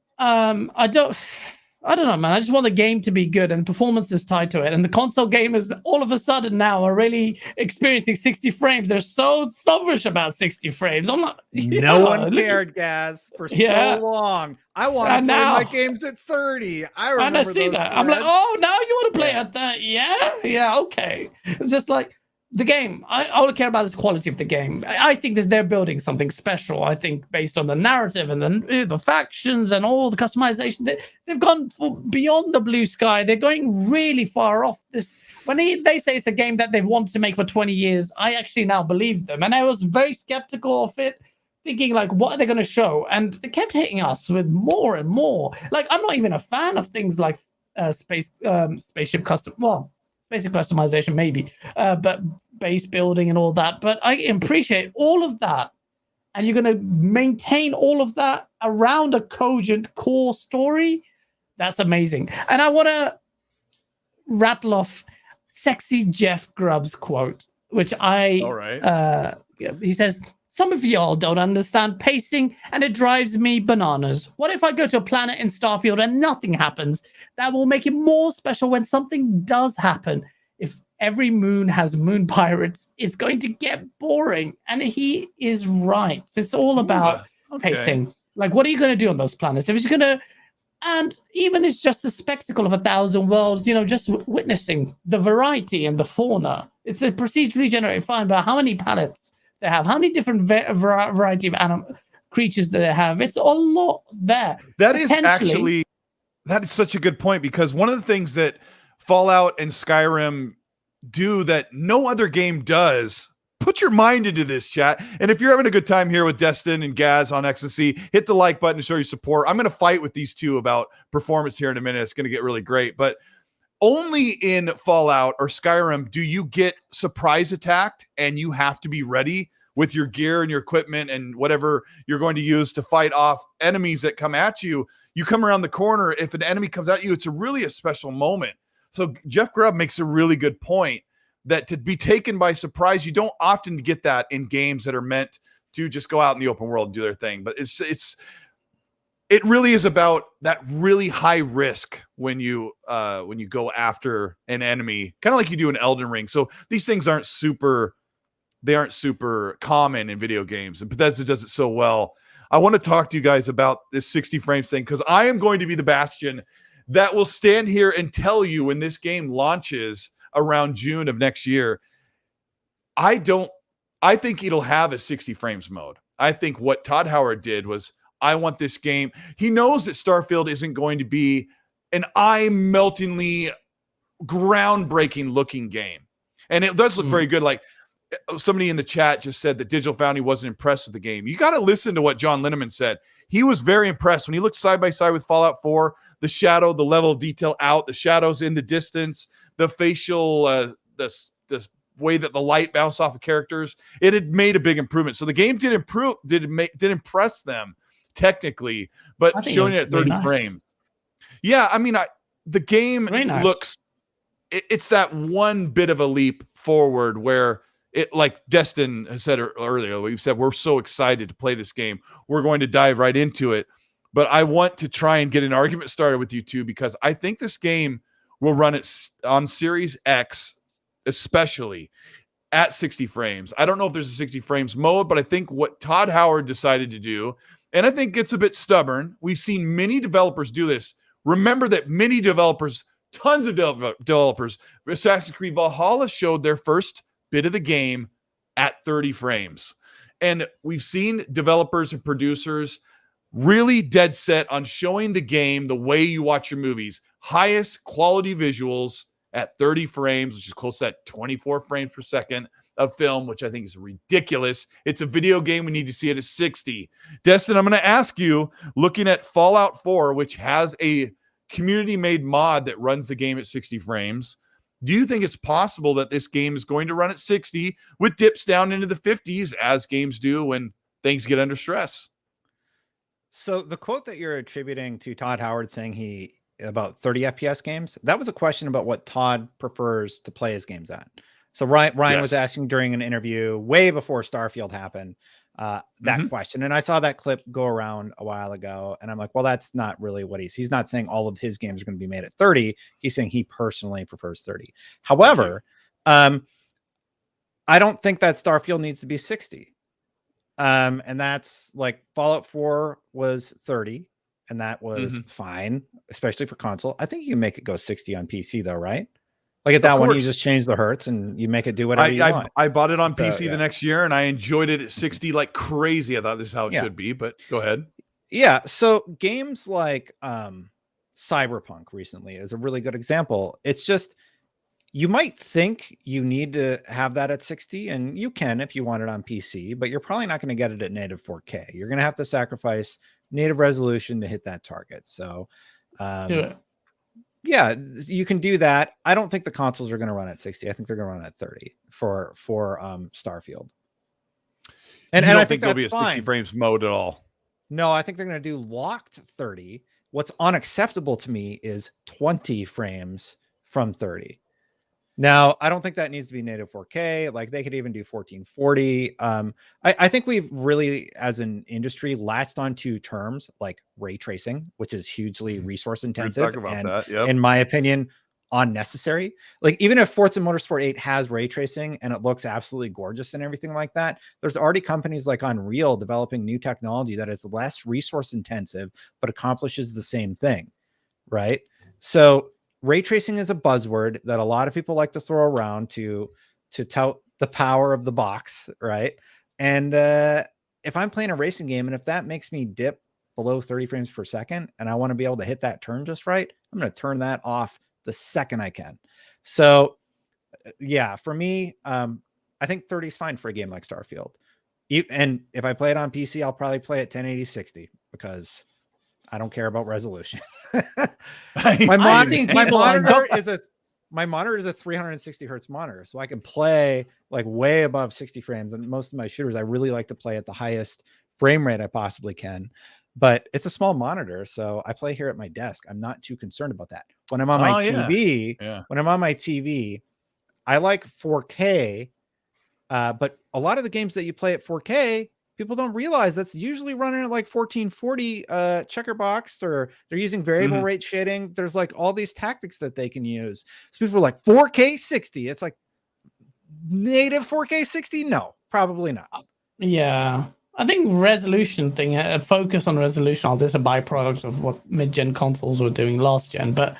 Speaker 2: I don't know, man. I just want the game to be good, and performance is tied to it. And the console gamers, all of a sudden now, are really experiencing 60 frames. They're so snobbish about 60 frames. I'm not.
Speaker 3: No one cared, Gaz, for so long. I want to play my games at 30. I remember.
Speaker 2: And I see that. I'm like, oh, now you want to play at that? Yeah, okay. It's just like the game. All I care about is the quality of the game. I think that they're building something special. I think based on the narrative and the factions and all the customization, they've gone beyond the blue sky. They're going really far off this. When they say it's a game that they've wanted to make for 20 years, I actually now believe them. And I was very skeptical of it, thinking like, what are they going to show? And they kept hitting us with more and more. Like, I'm not even a fan of things like spaceship custom. Well, basic customization maybe, but base building and all that. But I appreciate all of that, and you're going to maintain all of that around a cogent core story. That's amazing. And I want to rattle off Sexy Jeff Grubb's quote, which he says, some of y'all don't understand pacing, and it drives me bananas. What if I go to a planet in Starfield and nothing happens? That will make it more special when something does happen. If every moon has moon pirates, it's going to get boring. And he is right. It's all about pacing. Like, what are you going to do on those planets? If it's going to... And even it's just the spectacle of 1,000 worlds, just witnessing the variety and the fauna. It's a procedurally generated fine, but how many planets they have, how many different variety of creatures that they have. It's a lot there.
Speaker 1: That is such a good point, because one of the things that Fallout and Skyrim do that no other game does, put your mind into this, chat. And if you're having a good time here with Destin and Gaz on XNC, hit the like button to show your support. I'm going to fight with these two about performance here in a minute. It's going to get really great. But only in Fallout or Skyrim do you get surprise attacked, and you have to be ready with your gear and your equipment and whatever you're going to use to fight off enemies that come at you. You come around the corner. If an enemy comes at you, it's really a special moment. So Jeff Grubb makes a really good point that to be taken by surprise, you don't often get that in games that are meant to just go out in the open world and do their thing. But it really is about that really high risk when you go after an enemy, kind of like you do in Elden Ring. So these things aren't super common in video games, and Bethesda does it so well. I want to talk to you guys about this 60 frames thing, because I am going to be the bastion that will stand here and tell you when this game launches around June of next year. I think it'll have a 60 frames mode. I think what Todd Howard did was, I want this game. He knows that Starfield isn't going to be an eye-meltingly groundbreaking looking game. And it does look very good. Like somebody in the chat just said that Digital Foundry wasn't impressed with the game. You got to listen to what John Linneman said. He was very impressed when he looked side by side with Fallout 4, the shadow, the level of detail out, the shadows in the distance, the facial, the way that the light bounced off of characters. It had made a big improvement. So the game did impress them technically, but showing it at 30 frames. Yeah, I mean, the game looks, it's that one bit of a leap forward where it, like Destin has said earlier, we've said we're so excited to play this game. We're going to dive right into it. But I want to try and get an argument started with you two, because I think this game will run it on Series X, especially at 60 frames. I don't know if there's a 60 frames mode, but I think what Todd Howard decided to do, and I think it's a bit stubborn. We've seen many developers do this. Remember that many developers, tons of developers, Assassin's Creed Valhalla showed their first bit of the game at 30 frames. And we've seen developers and producers really dead set on showing the game the way you watch your movies. Highest quality visuals at 30 frames, which is close to that 24 frames per second of film, which I think is ridiculous. It's a video game. We need to see it at 60. Destin, I'm going to ask you, looking at Fallout 4, which has a community-made mod that runs the game at 60 frames, do you think it's possible that this game is going to run at 60 with dips down into the 50s, as games do when things get under stress?
Speaker 3: So the quote that you're attributing to Todd Howard saying about 30 FPS games, that was a question about what Todd prefers to play his games at. So Ryan was asking during an interview way before Starfield happened that question. And I saw that clip go around a while ago, and I'm like, well, that's not really what he's not saying all of his games are going to be made at 30. He's saying he personally prefers 30. However, I don't think that Starfield needs to be 60. And that's like Fallout 4 was 30, and that was fine, especially for console. I think you can make it go 60 on PC though, right? Like at that one, you just change the hertz and you make it do whatever you want.
Speaker 1: I bought it on PC the next year, and I enjoyed it at 60 like crazy. I thought this is how it should be, but go ahead.
Speaker 3: Yeah. So games like Cyberpunk recently is a really good example. It's just, you might think you need to have that at 60, and you can if you want it on PC, but you're probably not going to get it at native 4K. You're going to have to sacrifice native resolution to hit that target. So
Speaker 2: do it.
Speaker 3: Yeah, you can do that. I don't think the consoles are going to run at 60. I think they're going to run at 30 for Starfield.
Speaker 1: And I think there'll be a 60 frames mode at all.
Speaker 3: No, I think they're going to do locked 30. What's unacceptable to me is 20 frames from 30. Now, I don't think that needs to be native 4K. Like they could even do 1440. I think we've really, as an industry, latched onto terms like ray tracing, which is hugely resource intensive and, in my opinion, unnecessary. Like even if Forza Motorsport 8 has ray tracing and it looks absolutely gorgeous and everything like that, there's already companies like Unreal developing new technology that is less resource intensive but accomplishes the same thing, right? So ray tracing is a buzzword that a lot of people like to throw around to tout the power of the box, right? And if I'm playing a racing game and if that makes me dip below 30 frames per second and I want to be able to hit that turn just right, I'm going to turn that off the second I can. So yeah, for me, I think 30 is fine for a game like Starfield. And if I play it on PC, I'll probably play it 1080 60 because I don't care about resolution. my monitor is a 360 hertz monitor, so I can play like way above 60 frames. And most of my shooters, I really like to play at the highest frame rate I possibly can. But it's a small monitor, so I play here at my desk. I'm not too concerned about that. When I'm on my TV, when I'm on my TV, I like 4K. But a lot of the games that you play at 4K, people don't realize that's usually running at like 1440 checker box, or they're using variable rate shading. There's like all these tactics that they can use. So people are like 4K 60. It's like native 4K 60. No, probably not.
Speaker 2: Yeah. I think resolution thing, focus on resolution, this is a byproduct of what mid-gen consoles were doing last gen, but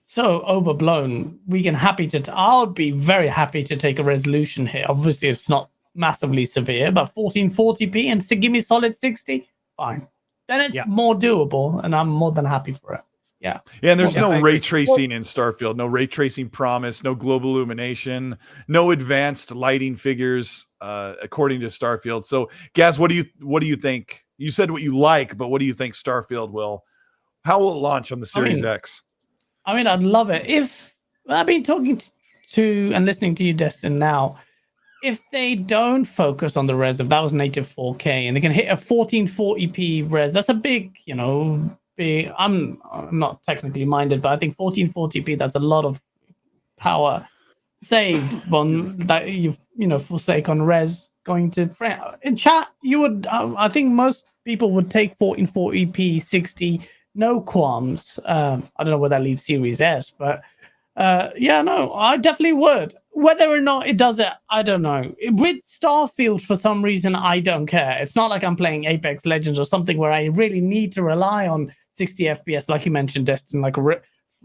Speaker 2: so overblown. I'll be very happy to take a resolution hit. Obviously, it's not massively severe, but 1440p and give me solid 60, fine. Then it's more doable, and I'm more than happy for it. Yeah.
Speaker 1: Yeah, and there's no ray tracing in Starfield, no ray tracing promise, no global illumination, no advanced lighting figures, according to Starfield. So, Gaz, what do you think? You said what you like, but what do you think Starfield how will it launch on the Series X?
Speaker 2: I mean, I'd love it. If I've been talking to and listening to you, Destin, now, if they don't focus on the res, if that was native 4K and they can hit a 1440p res, that's a big, I'm not technically minded, but I think 1440p, that's a lot of power saved on that you've, forsake on res going to frame. In chat, you would, I think most people would take 1440p 60, no qualms. I don't know where that leaves Series S, but I definitely would. Whether or not it does it, I don't know. With Starfield, for some reason, I don't care. It's not like I'm playing Apex Legends or something where I really need to rely on 60 FPS, like you mentioned, Destin. Like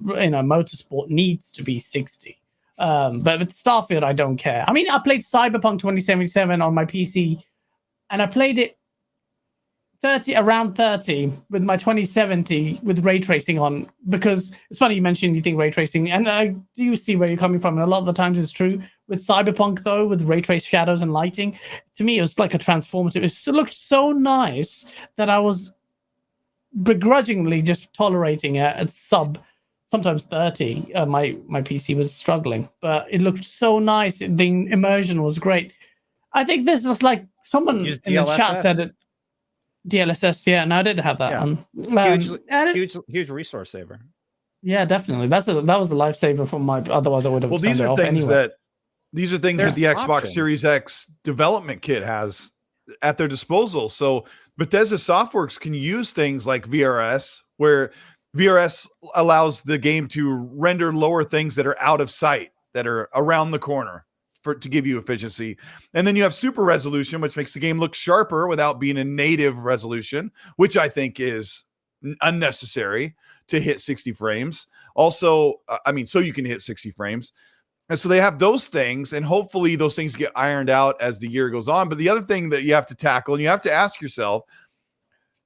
Speaker 2: Motorsport needs to be 60. But with Starfield, I don't care. I mean, I played Cyberpunk 2077 on my PC, and I played it around 30 with my 2070 with ray tracing on, because it's funny you mentioned you think ray tracing, and I do see where you're coming from, and a lot of the times it's true. With Cyberpunk though, with ray trace shadows and lighting, to me it was like a transformative. It looked so nice that I was begrudgingly just tolerating it at sometimes 30. My PC was struggling, but it looked so nice. The immersion was great. I think this was like someone in the chat said it. DLSS, yeah, no, I did have that.
Speaker 3: Huge resource saver.
Speaker 2: Yeah, definitely. That was a lifesaver for my. Otherwise, I would have.
Speaker 1: Well, these are things that the Xbox Series X development kit has at their disposal. So Bethesda Softworks can use things like VRS, where VRS allows the game to render lower things that are out of sight, that are around the corner, to give you efficiency. And then you have super resolution, which makes the game look sharper without being a native resolution, which I think is unnecessary to hit 60 frames. Also, so you can hit 60 frames. And so they have those things, and hopefully those things get ironed out as the year goes on. But the other thing that you have to tackle, and you have to ask yourself,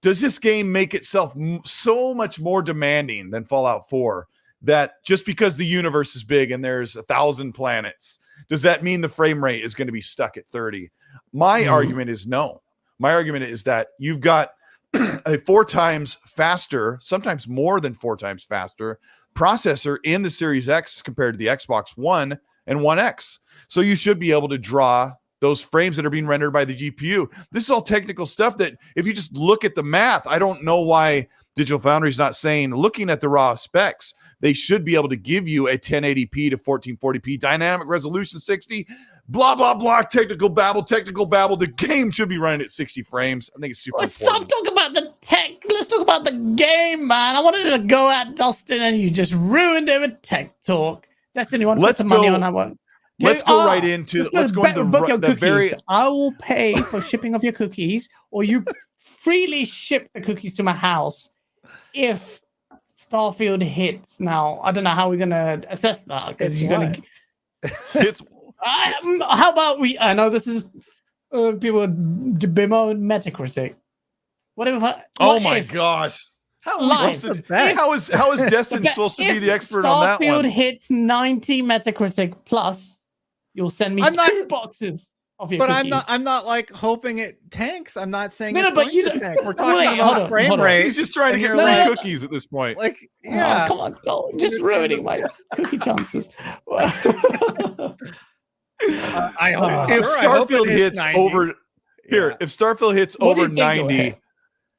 Speaker 1: does this game make itself so much more demanding than Fallout 4 that just because the universe is big and there's 1,000 planets, does that mean the frame rate is going to be stuck at 30? My argument is no. My argument is that you've got a 4 times faster, sometimes more than 4 times faster processor in the Series X compared to the Xbox One and One X. So you should be able to draw those frames that are being rendered by the GPU. This is all technical stuff that if you just look at the math, I don't know why Digital Foundry is not saying, looking at the raw specs, they should be able to give you a 1080p to 1440p dynamic resolution 60, blah, blah, blah, technical babble. The game should be running at 60 frames. I think it's super important.
Speaker 2: Stop talking about the tech. Let's talk about the game, man. I wanted to go at Dustin, and you just ruined it with tech talk. Dustin, you want to put some money on that one?
Speaker 1: Let's go right into the very...
Speaker 2: I will pay for shipping of your cookies, or you freely ship the cookies to my house if Starfield hits. Now, I don't know how we're going to assess that, because you're going to...
Speaker 1: It's...
Speaker 2: How about I know this is people bemoan Metacritic.
Speaker 1: Oh my gosh. How is Destin supposed to be the expert on that one?
Speaker 2: Starfield hits 90 Metacritic plus, you'll send me 2 boxes of your cookies.
Speaker 3: I'm not like hoping it tanks. I'm not saying
Speaker 2: No,
Speaker 3: it's
Speaker 2: but
Speaker 3: going to tank. We're talking about frame rate.
Speaker 1: He's just trying to get free cookies at this point.
Speaker 3: Like, yeah.
Speaker 2: Oh, come on, no, just ruining my cookie chances.
Speaker 3: I hope
Speaker 1: if Starfield hits 90. Over here, if Starfield hits over 90,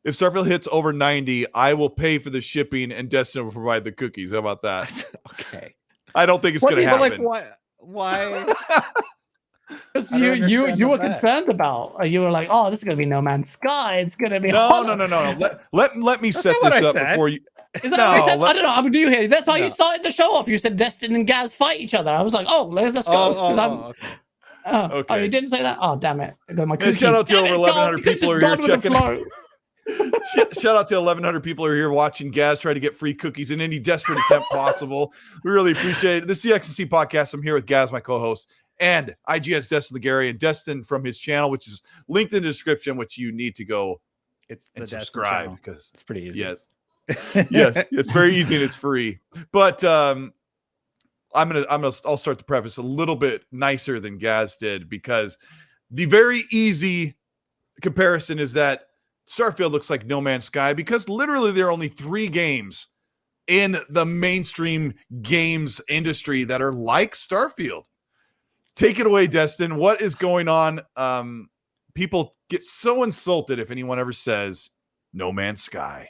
Speaker 1: if Starfield hits over 90, I will pay for the shipping and Destin will provide the cookies. How about that?
Speaker 3: Okay.
Speaker 1: I don't think it's going to happen.
Speaker 3: Like, why?
Speaker 2: Because you were concerned about. You were like, oh, this is going to be No Man's Sky. It's going to be
Speaker 1: no. Let me set this up before you.
Speaker 2: Is that what I said? I don't know. I'm do you hear? That's how you started the show off. You said Destin and Gaz fight each other. I was like, oh, let's go.
Speaker 1: Okay.
Speaker 2: Oh, you didn't say that? Oh, damn it. I got my
Speaker 1: shout out to over 1,100 people who are here checking. Shout out to 1,100 people who are here watching Gaz try to get free cookies in any desperate attempt possible. We really appreciate it. This is the XNC podcast. I'm here with Gaz, my co-host, and IGN's Destin Legary, and Destin from his channel, which is linked in the description, which you need to go and subscribe because
Speaker 3: it's pretty easy.
Speaker 1: Yes. Yes, it's very easy and it's free. But I'll start the preface a little bit nicer than Gaz did, because the very easy comparison is that Starfield looks like No Man's Sky because literally there are only 3 games in the mainstream games industry that are like Starfield. Take it away, Destin. What is going on? People get so insulted if anyone ever says No Man's Sky.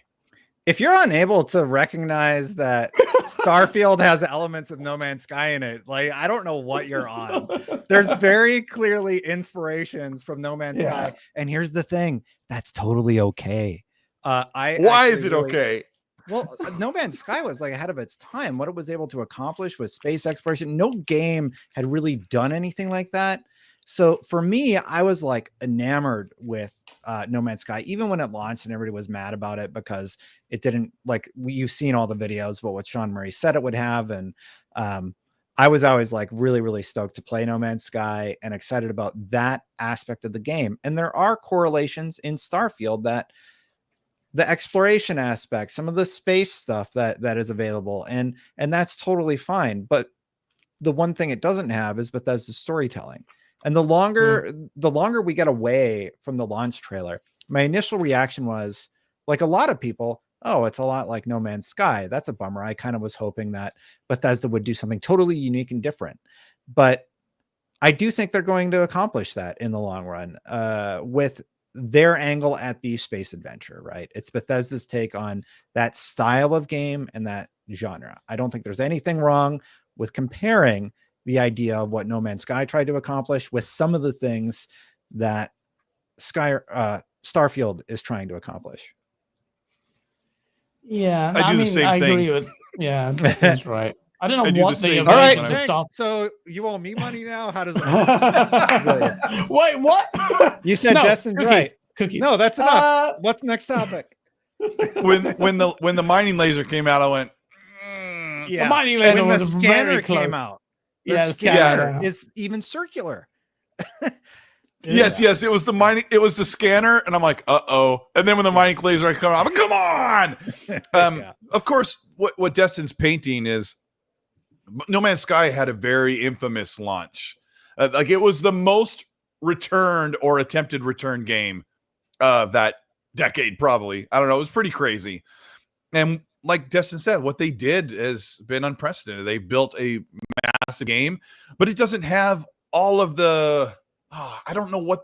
Speaker 3: If you're unable to recognize that Starfield has elements of No Man's Sky in it, like, I don't know what you're on. There's very clearly inspirations from No Man's Sky. And here's the thing, that's totally okay.
Speaker 1: Why is it okay?
Speaker 3: Well, No Man's Sky was like ahead of its time. What it was able to accomplish with space exploration, no game had really done anything like that. So for me, I was like enamored with No Man's Sky, even when it launched and everybody was mad about it because it didn't, like, you've seen all the videos about what Sean Murray said it would have. And I was always like really, really stoked to play No Man's Sky and excited about that aspect of the game. And there are correlations in Starfield that the exploration aspect, some of the space stuff that is available, and that's totally fine. But the one thing it doesn't have is Bethesda's storytelling. And the longer we get away from the launch trailer, my initial reaction was, like a lot of people, oh, it's a lot like No Man's Sky. That's a bummer. I kind of was hoping that Bethesda would do something totally unique and different. But I do think they're going to accomplish that in the long run with their angle at the space adventure, right? It's Bethesda's take on that style of game and that genre. I don't think there's anything wrong with comparing the idea of what No Man's Sky tried to accomplish with some of the things that Starfield is trying to accomplish.
Speaker 2: Yeah,
Speaker 1: I do the same
Speaker 2: I
Speaker 1: thing.
Speaker 2: agree with. Yeah, that's right. I don't know what the
Speaker 3: all right, thanks. So you owe me money now? How does it
Speaker 2: Wait, what?
Speaker 3: You said Destin's right.
Speaker 2: Cookies.
Speaker 3: No, that's enough. What's next topic?
Speaker 1: When the mining laser came out, I went,
Speaker 3: yeah.
Speaker 2: The mining laser
Speaker 3: when the
Speaker 2: was
Speaker 3: scanner
Speaker 2: very close.
Speaker 3: came out.
Speaker 2: The
Speaker 3: scanner is even circular.
Speaker 1: Yes, it was the mining. It was the scanner, and I'm like, uh-oh. And then when the mining laser come out, I'm like, come on. Of course, what Destin's painting is, No Man's Sky had a very infamous launch. Like, it was the most returned or attempted return game of that decade, probably. I don't know. It was pretty crazy. And like Destin said, what they did has been unprecedented. They built a massive game, but it doesn't have all of the, I don't know what,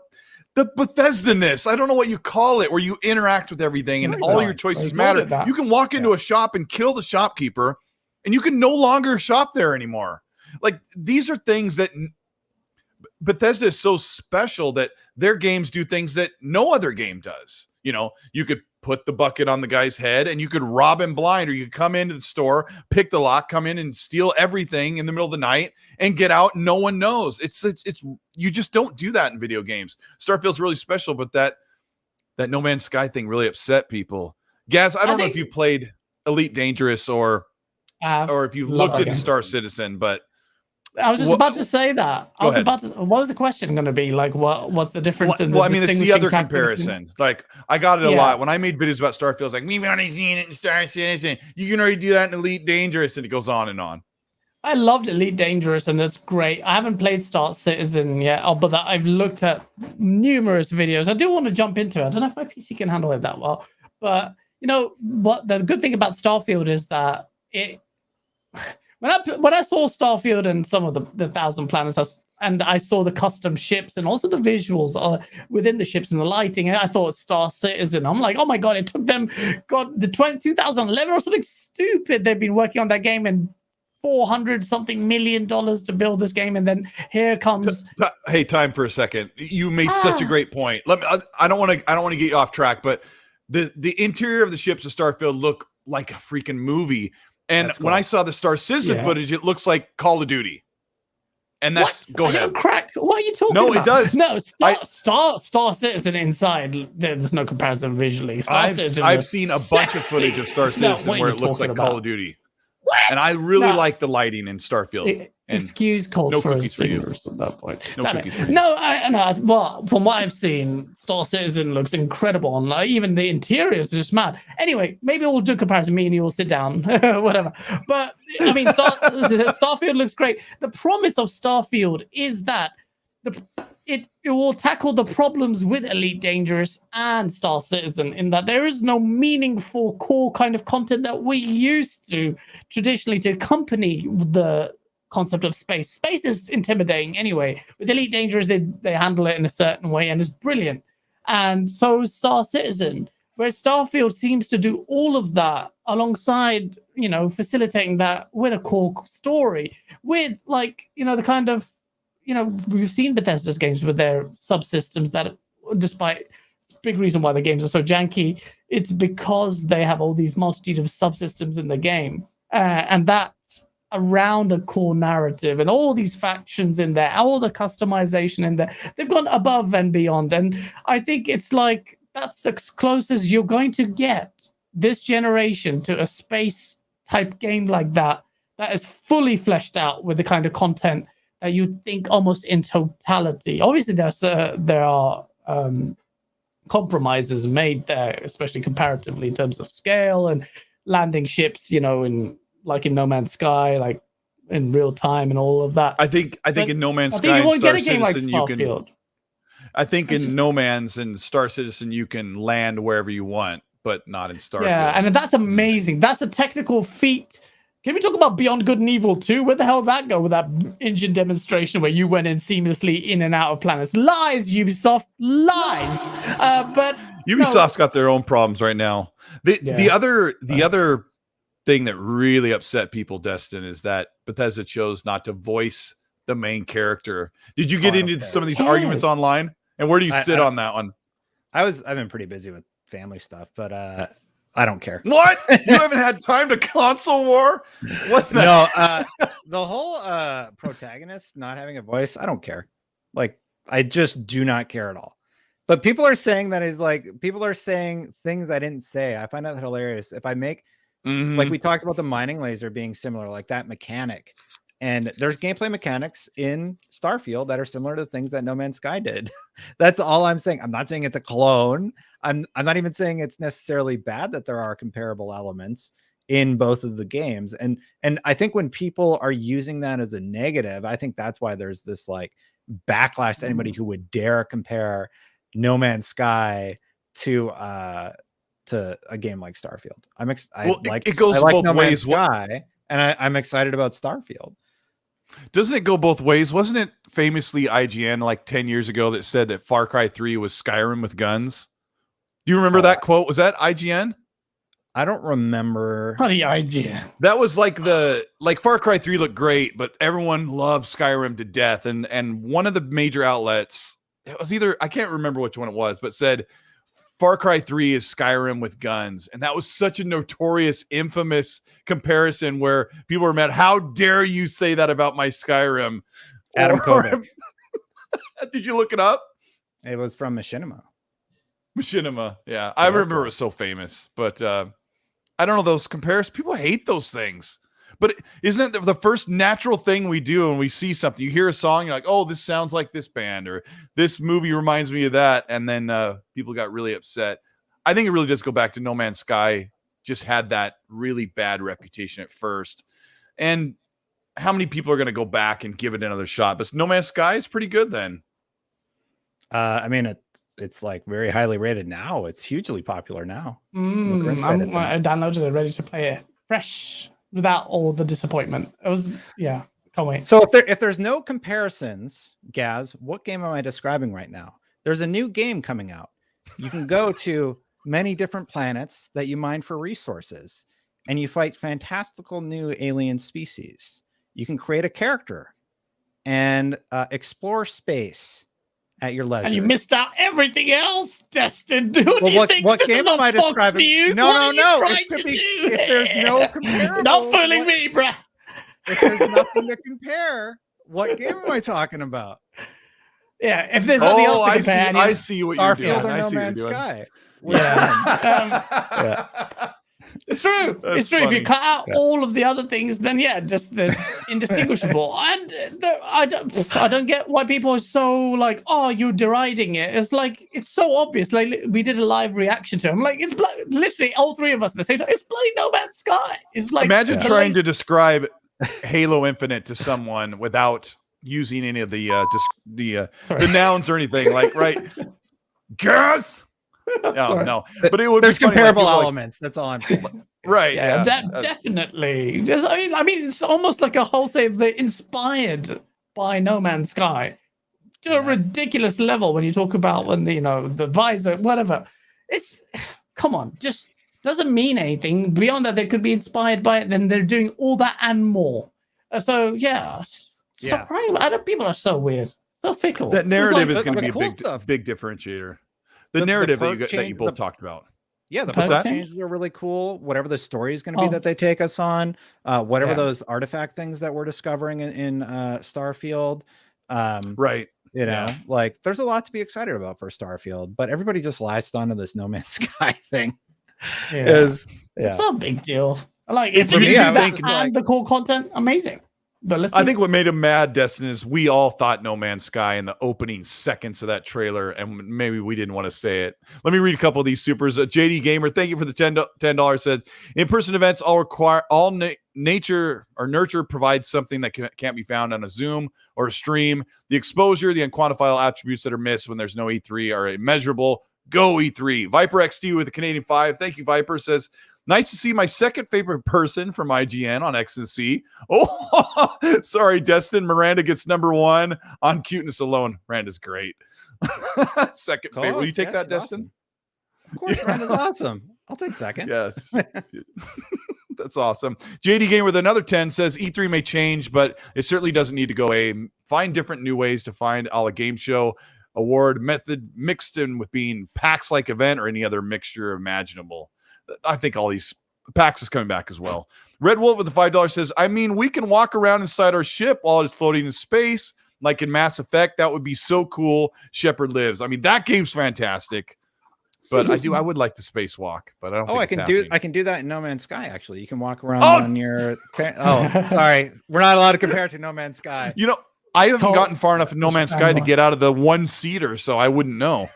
Speaker 1: the Bethesda-ness, I don't know what you call it, where you interact with everything and all your choices matter. You can walk into a shop and kill the shopkeeper, and you can no longer shop there anymore. Like, these are things that Bethesda is so special that their games do things that no other game does. You know, you could put the bucket on the guy's head and you could rob him blind, or you could come into the store, pick the lock, come in and steal everything in the middle of the night and get out and no one knows. It's you just don't do that in video games. Starfield's really special, but that No Man's Sky thing really upset people. Gaz, I don't know if you played Elite Dangerous or if you've looked at Star Citizen, but
Speaker 2: I was just about to say that.
Speaker 1: Go ahead.
Speaker 2: What was the question going to be? Like, what's the difference in the
Speaker 1: well, I mean, it's the other
Speaker 2: distinguishing
Speaker 1: comparison. Like, I got it a
Speaker 2: Yeah.
Speaker 1: lot. When I made videos about Starfield, I was like, we've already seen it in Star Citizen. You can already do that in Elite Dangerous, and it goes on and on.
Speaker 2: I loved Elite Dangerous, and that's great. I haven't played Star Citizen yet, but I've looked at numerous videos. I do want to jump into it. I don't know if my PC can handle it that well, but you know what? The good thing about Starfield is that it. When I saw Starfield and some of the Thousand Planets, and I saw the custom ships and also the visuals within the ships and the lighting, and I thought Star Citizen. I'm like, oh my god! It took them, 2011 or something stupid. They've been working on that game and $400 something million to build this game, and then here comes.
Speaker 1: Hey, time for a second. You made such a great point. Let me. I don't want to get you off track, but the interior of the ships of Starfield look like a freaking movie. And
Speaker 3: That's cool.
Speaker 1: when I saw the Star Citizen footage, it looks like Call of Duty. And that's
Speaker 2: What?
Speaker 1: go ahead.
Speaker 2: Crack. What are you talking
Speaker 1: No,
Speaker 2: about?
Speaker 1: it does.
Speaker 2: No, Star Citizen inside. There's no comparison visually.
Speaker 1: I've seen a bunch of footage of Star Citizen where it looks like Call of Duty.
Speaker 2: What?
Speaker 1: And I really like the lighting in Starfield.
Speaker 2: Excuse Colt
Speaker 1: no
Speaker 2: for
Speaker 1: cookies for you.
Speaker 2: singers at that point.
Speaker 1: No cookies for you.
Speaker 2: No, well, from what I've seen, Star Citizen looks incredible, and even the interior is just mad. Anyway, maybe we'll do a comparison. Me and you will sit down, whatever. But I mean, Starfield looks great. The promise of Starfield is that it will tackle the problems with Elite Dangerous and Star Citizen, in that there is no meaningful core kind of content that we used to traditionally to accompany the concept of space. Space is intimidating anyway. With Elite Dangerous, they handle it in a certain way, and it's brilliant. And so is Star Citizen, where Starfield seems to do all of that alongside, facilitating that with a core story, with the kind of, we've seen Bethesda's games with their subsystems that, despite big reason why the games are so janky, it's because they have all these multitude of subsystems in the game, and that's around a core narrative and all these factions in there, all the customization in there. They've gone above and beyond, and I think it's like that's the closest you're going to get this generation to a space type game like that is fully fleshed out with the kind of content that you think almost in totality. Obviously, there are compromises made there, especially comparatively in terms of scale and landing ships, in No Man's Sky, like in real time and all of that.
Speaker 1: I think in No Man's Sky
Speaker 2: you
Speaker 1: and
Speaker 2: won't
Speaker 1: Star
Speaker 2: get a game like
Speaker 1: Citizen, you
Speaker 2: Starfield.
Speaker 1: can. I think in No Man's and Star Citizen, you can land wherever you want, but not in Starfield.
Speaker 2: Yeah, and that's amazing. That's a technical feat. Can we talk about Beyond Good and Evil 2? Where the hell did that go with that engine demonstration where you went in seamlessly in and out of planets? Lies, Ubisoft, lies. But
Speaker 1: Ubisoft's got their own problems right now. The other thing that really upset people, Destin, is that Bethesda chose not to voice the main character. Did you get into some of these arguments online? And where do you sit on that one?
Speaker 3: I've been pretty busy with family stuff, but I don't care.
Speaker 1: What? You haven't had time to console war? What?
Speaker 3: No, the whole protagonist not having a voice, I don't care. Like, I just do not care at all. But people are saying people are saying things I didn't say. I find that hilarious. If I make, like we talked about the mining laser being similar, like that mechanic. And there's gameplay mechanics in Starfield that are similar to the things that No Man's Sky did. That's all I'm saying. I'm not saying it's a clone. I'm not even saying it's necessarily bad that there are comparable elements in both of the games. And I think when people are using that as a negative, I think that's why there's this like backlash to anybody who would dare compare No Man's Sky to a game like Starfield.
Speaker 1: It goes both ways.
Speaker 3: Sky, and I'm excited about Starfield.
Speaker 1: Doesn't it go both ways? Wasn't it famously IGN like 10 years ago that said that Far Cry 3 was Skyrim with guns? Do you remember that quote? Was that IGN?
Speaker 3: I don't remember.
Speaker 2: Bloody IGN.
Speaker 1: That was like Far Cry 3 looked great, but everyone loved Skyrim to death. And one of the major outlets, it was either, I can't remember which one it was, but said Far Cry 3 is Skyrim with guns. And that was such a notorious, infamous comparison where people were mad. How dare you say that about my Skyrim?
Speaker 3: Adam Kovac.
Speaker 1: Did you look it up?
Speaker 3: It was from Machinima.
Speaker 1: Machinima, yeah. I remember it was so famous. But I don't know, those comparisons, people hate those things. But isn't it the first natural thing we do when we see something? You hear a song, you're like, oh, this sounds like this band, or this movie reminds me of that. And then people got really upset. I think it really does go back to No Man's Sky just had that really bad reputation at first. And how many people are going to go back and give it another shot? But No Man's Sky is pretty good then.
Speaker 3: I mean, it's like very highly rated now. It's hugely popular now.
Speaker 2: I downloaded it, ready to play it fresh without all the disappointment. It was, can't wait.
Speaker 3: So if there's no comparisons, Gaz, what game am I describing right now? There's a new game coming out. You can go to many different planets that you mine for resources, and you fight fantastical new alien species. You can create a character and explore space at your leisure.
Speaker 2: And you missed out everything else, Destin. What
Speaker 3: game am I describing? No. It should be if there's no comparison.
Speaker 2: Not fooling me, bruh.
Speaker 3: If there's nothing to compare, what game am I talking about?
Speaker 2: Yeah, if there's nothing else to compare,
Speaker 1: I see what you're doing.
Speaker 3: Starfield or No Man's Sky.
Speaker 2: It's true. It's true. Funny. If you cut out all of the other things, then just there's indistinguishable. And I don't get why people are so like, oh, you're deriding it. It's like it's so obvious. Like we did a live reaction to it. I'm like, it's literally all three of us at the same time. It's bloody No Man's Sky. It's like
Speaker 1: imagine trying to describe Halo Infinite to someone without using any of the nouns or anything. Like Gus. No, but it would.
Speaker 3: There's
Speaker 1: be funny,
Speaker 3: comparable elements. That's all I'm saying.
Speaker 1: Right?
Speaker 2: Yeah, definitely. I mean, it's almost like a wholesale. They're inspired by No Man's Sky to a ridiculous level. When you talk about the visor, whatever. It's come on, just doesn't mean anything beyond that. They could be inspired by it. Then they're doing all that and more. Stop crying. People are so weird, so fickle.
Speaker 1: That narrative is going to be a big differentiator. The narrative that you both talked about.
Speaker 3: Yeah, the perk changes are really cool. Whatever the story is going to be that they take us on, whatever those artifact things that we're discovering in Starfield.
Speaker 1: Right.
Speaker 3: Like there's a lot to be excited about for Starfield, but everybody just latched onto this No Man's Sky thing.
Speaker 2: It's not a big deal. Like if you do that and the cool content, amazing. But
Speaker 1: I think what made him mad, Destin, is we all thought No Man's Sky in the opening seconds of that trailer, and maybe we didn't want to say it. Let me read a couple of these supers. JD Gamer, thank you for the $10. Says, in-person events nature or nurture provides something that can't be found on a Zoom or a stream. The exposure, the unquantifiable attributes that are missed when there's no E3 are immeasurable. Go E3. Viper XT with a Canadian 5. Thank you, Viper. Says, nice to see my second favorite person from IGN on X&C. Oh, sorry, Destin. Miranda gets number 1 on cuteness alone. Miranda's great. Second favorite. Will you take that, Destin?
Speaker 3: Awesome. Of course, Miranda's awesome. I'll take second.
Speaker 1: Yes. That's awesome. JD Game with another 10 says E3 may change, but it certainly doesn't need to go away. Find different new ways to find a game show award method mixed in with being PAX-like event or any other mixture imaginable. I think all these PAX is coming back as well. Red Wolf with the $5 says, I mean, we can walk around inside our ship while it's floating in space, like in Mass Effect. That would be so cool. Shepard Lives. I mean, that game's fantastic. But I would like to spacewalk, but I don't.
Speaker 3: I can do that in No Man's Sky. Actually, you can walk around on your. Sorry, we're not allowed to compare it to No Man's Sky.
Speaker 1: I haven't gotten far enough in No Man's Sky to get out of the one-seater, so I wouldn't know.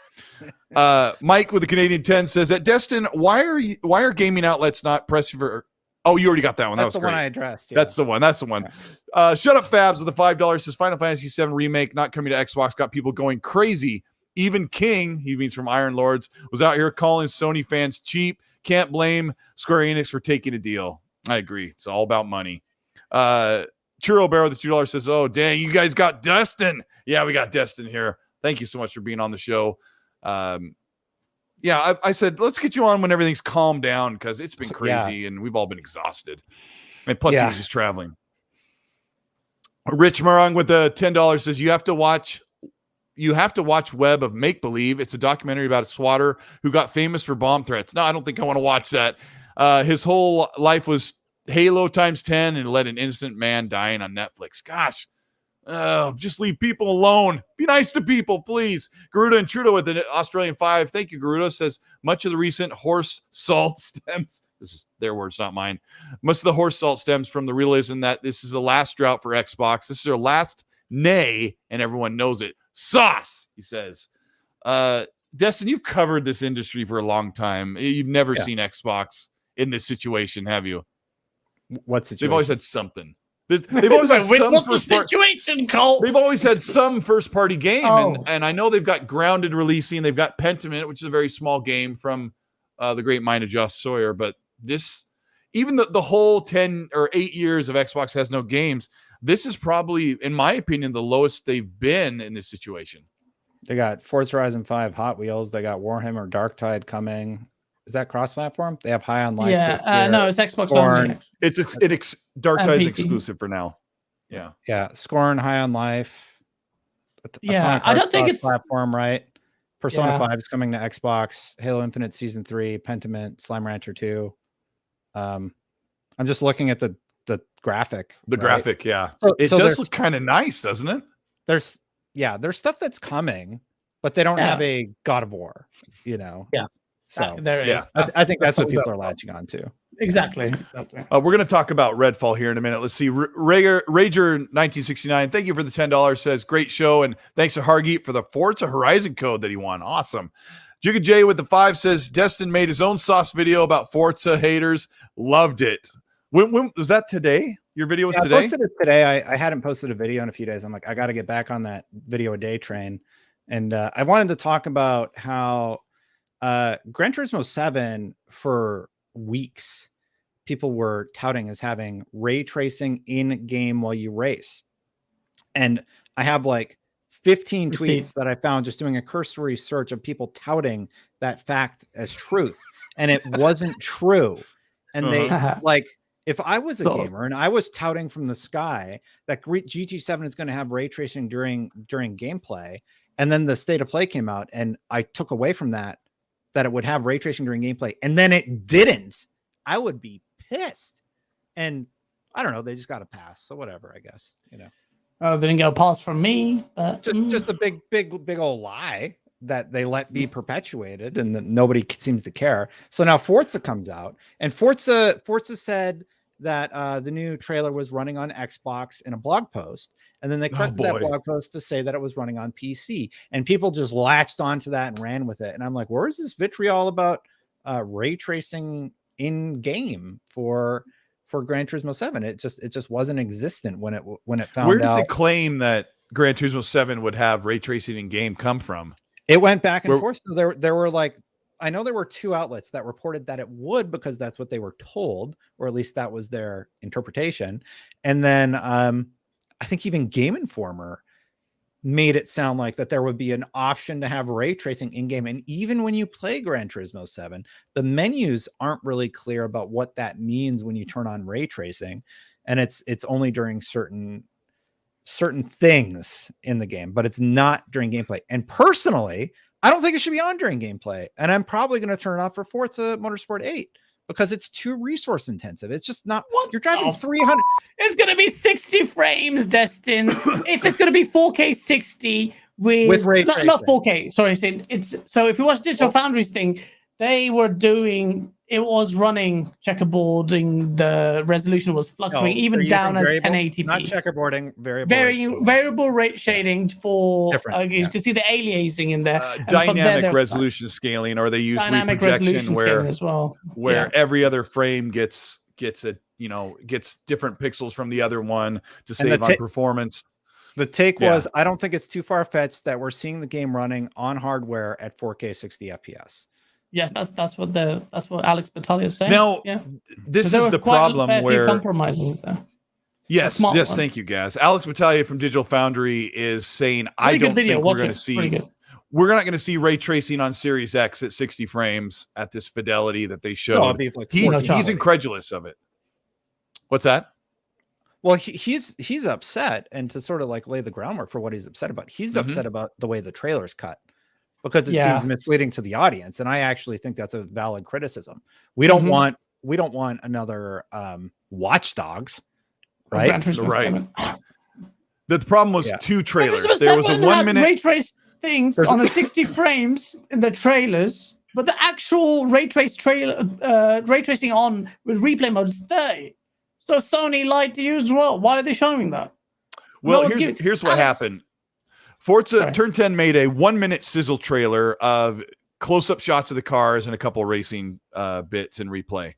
Speaker 1: Mike with the Canadian 10 says that Destin, why are gaming outlets not pressing for? Oh, you already got that one. That was the
Speaker 3: one I addressed. Yeah.
Speaker 1: That's the one. Shut up, Fabs with the $5 says Final Fantasy VII remake not coming to Xbox got people going crazy. Even King, he means from Iron Lords, was out here calling Sony fans cheap. Can't blame Square Enix for taking a deal. I agree. It's all about money. Churro Bear with the $2 says, oh, dang, you guys got Destin. Yeah, we got Destin here. Thank you so much for being on the show. I said, let's get you on when everything's calmed down because it's been crazy and we've all been exhausted. And plus, he was just traveling. Rich Marang with the $10 says, you have to watch Web of Make Believe. It's a documentary about a swatter who got famous for bomb threats. No, I don't think I want to watch that. His whole life was Halo times 10 and led an innocent man dying on Netflix. Gosh, just leave people alone. Be nice to people, please. Garuda and Trudeau with the Australian 5. Thank you, Garuda. Says much of the recent horse salt stems. This is their words, not mine. Most of the horse salt stems from the realism that this is the last drought for Xbox. This is their last nay, and everyone knows it. Sauce, he says. Destin, you've covered this industry for a long time. You've never seen Xbox in this situation, have you?
Speaker 3: What situation?
Speaker 1: They've always had something. They've always had some
Speaker 2: situation, Cole.
Speaker 1: They've always had some first-party game, and I know they've got Grounded releasing. They've got Pentiment, which is a very small game from the great mind of Josh Sawyer. But this, even the whole 10 or 8 years of Xbox has no games, this is probably, in my opinion, the lowest they've been in this situation.
Speaker 3: They got Forza Horizon 5, Hot Wheels. They got Warhammer Darktide coming. Is that cross-platform? They have High on Life.
Speaker 2: Yeah, no, it's Xbox only.
Speaker 1: It's Darktide's exclusive for now. Yeah,
Speaker 3: yeah. Scorn, High on Life.
Speaker 2: Yeah, I don't think it's
Speaker 3: platform, right? Persona 5 is coming to Xbox. Halo Infinite Season 3, Pentiment, Slime Rancher 2. I'm just looking at the graphic.
Speaker 1: The graphic, yeah. It does look kind of nice, doesn't it?
Speaker 3: There's stuff that's coming, but they don't have a God of War, you know.
Speaker 2: Yeah.
Speaker 3: So
Speaker 2: there is.
Speaker 3: I think that's what people are latching on to.
Speaker 2: Exactly.
Speaker 1: We're going to talk about Redfall here in a minute. Let's see. Rager1969, thank you for the $10. Says, great show. And thanks to Hargeet for the Forza Horizon code that he won. Awesome. Jigga J with the 5 says, Destin made his own sauce video about Forza haters. Loved it. When was that today? Your video was today?
Speaker 3: I posted it today. I hadn't posted a video in a few days. I'm like, I got to get back on that video a day train. And I wanted to talk about how Gran Turismo 7 for weeks people were touting as having ray tracing in game while you race, and I have like 15 tweets that I found just doing a cursory search of people touting that fact as truth, and it wasn't true. And they like, if I was a gamer and I was touting from the sky that GT7 is going to have ray tracing during gameplay, and then the state of play came out and I took away from that it would have ray tracing during gameplay, and then it didn't, I would be pissed. And I don't know, they just got to pass. So whatever, I guess, you know.
Speaker 2: Oh, they didn't get a pass from me. But
Speaker 3: just a big old lie that they let be perpetuated, and that nobody seems to care. So now Forza comes out, and Forza said that the new trailer was running on Xbox in a blog post, and then they corrected that blog post to say that it was running on PC, and people just latched onto that and ran with it. And I'm like, where is this vitriol about ray tracing in game for Gran Turismo 7? It just wasn't existent when it found out.
Speaker 1: Where did the claim that Gran Turismo 7 would have ray tracing in game come from?
Speaker 3: It went back and forth. So there were like, I know there were 2 outlets that reported that it would, because that's what they were told, or at least that was their interpretation. And then I think even Game Informer made it sound like that there would be an option to have ray tracing in game. And even when you play Gran Turismo 7, the menus aren't really clear about what that means when you turn on ray tracing. And it's only during certain things in the game, but it's not during gameplay. And personally, I don't think it should be on during gameplay. And I'm probably going to turn it off for Forza Motorsport 8 because it's too resource intensive. It's just not, you're driving 300.
Speaker 2: It's going to be 60 frames, Destin. If it's going to be 4K 60 with
Speaker 3: ray tracing.
Speaker 2: Not 4K. Sorry, so if you watch Digital Foundry's thing, they were doing, it was running checkerboarding. The resolution was fluctuating even down as 1080p.
Speaker 3: Not checkerboarding,
Speaker 2: variable rate shading for you can see the aliasing in there.
Speaker 1: Dynamic resolution scaling, or they use
Speaker 2: dynamic
Speaker 1: reprojection where
Speaker 2: as well.
Speaker 1: Every other frame gets different pixels from the other one to save on performance.
Speaker 3: The take was, I don't think it's too far-fetched that we're seeing the game running on hardware at 4K 60 FPS.
Speaker 2: Yes, that's what Alex Battaglia is saying.
Speaker 1: Now, this is the problem where
Speaker 2: compromises there.
Speaker 1: Yes, thank you, guys. Alex Battaglia from Digital Foundry is saying, I don't think we're going to see. We're not going to see ray tracing on Series X at 60 frames at this fidelity that they showed. He's incredulous of it. What's that?
Speaker 3: Well, he's upset, and to sort of like lay the groundwork for what he's upset about. He's upset about the way the trailer's cut, because it seems misleading to the audience, and I actually think that's a valid criticism. We don't want another Watch Dogs, right?
Speaker 1: Right. The problem was 2 trailers. There was a 1 minute
Speaker 2: ray trace things on a 60 frames in the trailers, but the actual ray tracing on with replay mode is 30. So Sony lied to you as well. Why are they showing that?
Speaker 1: Well,
Speaker 2: No,
Speaker 1: here's what happened. Forza
Speaker 2: Sorry.
Speaker 1: Turn 10 made a 1-minute sizzle trailer of close-up shots of the cars and a couple racing bits in replay.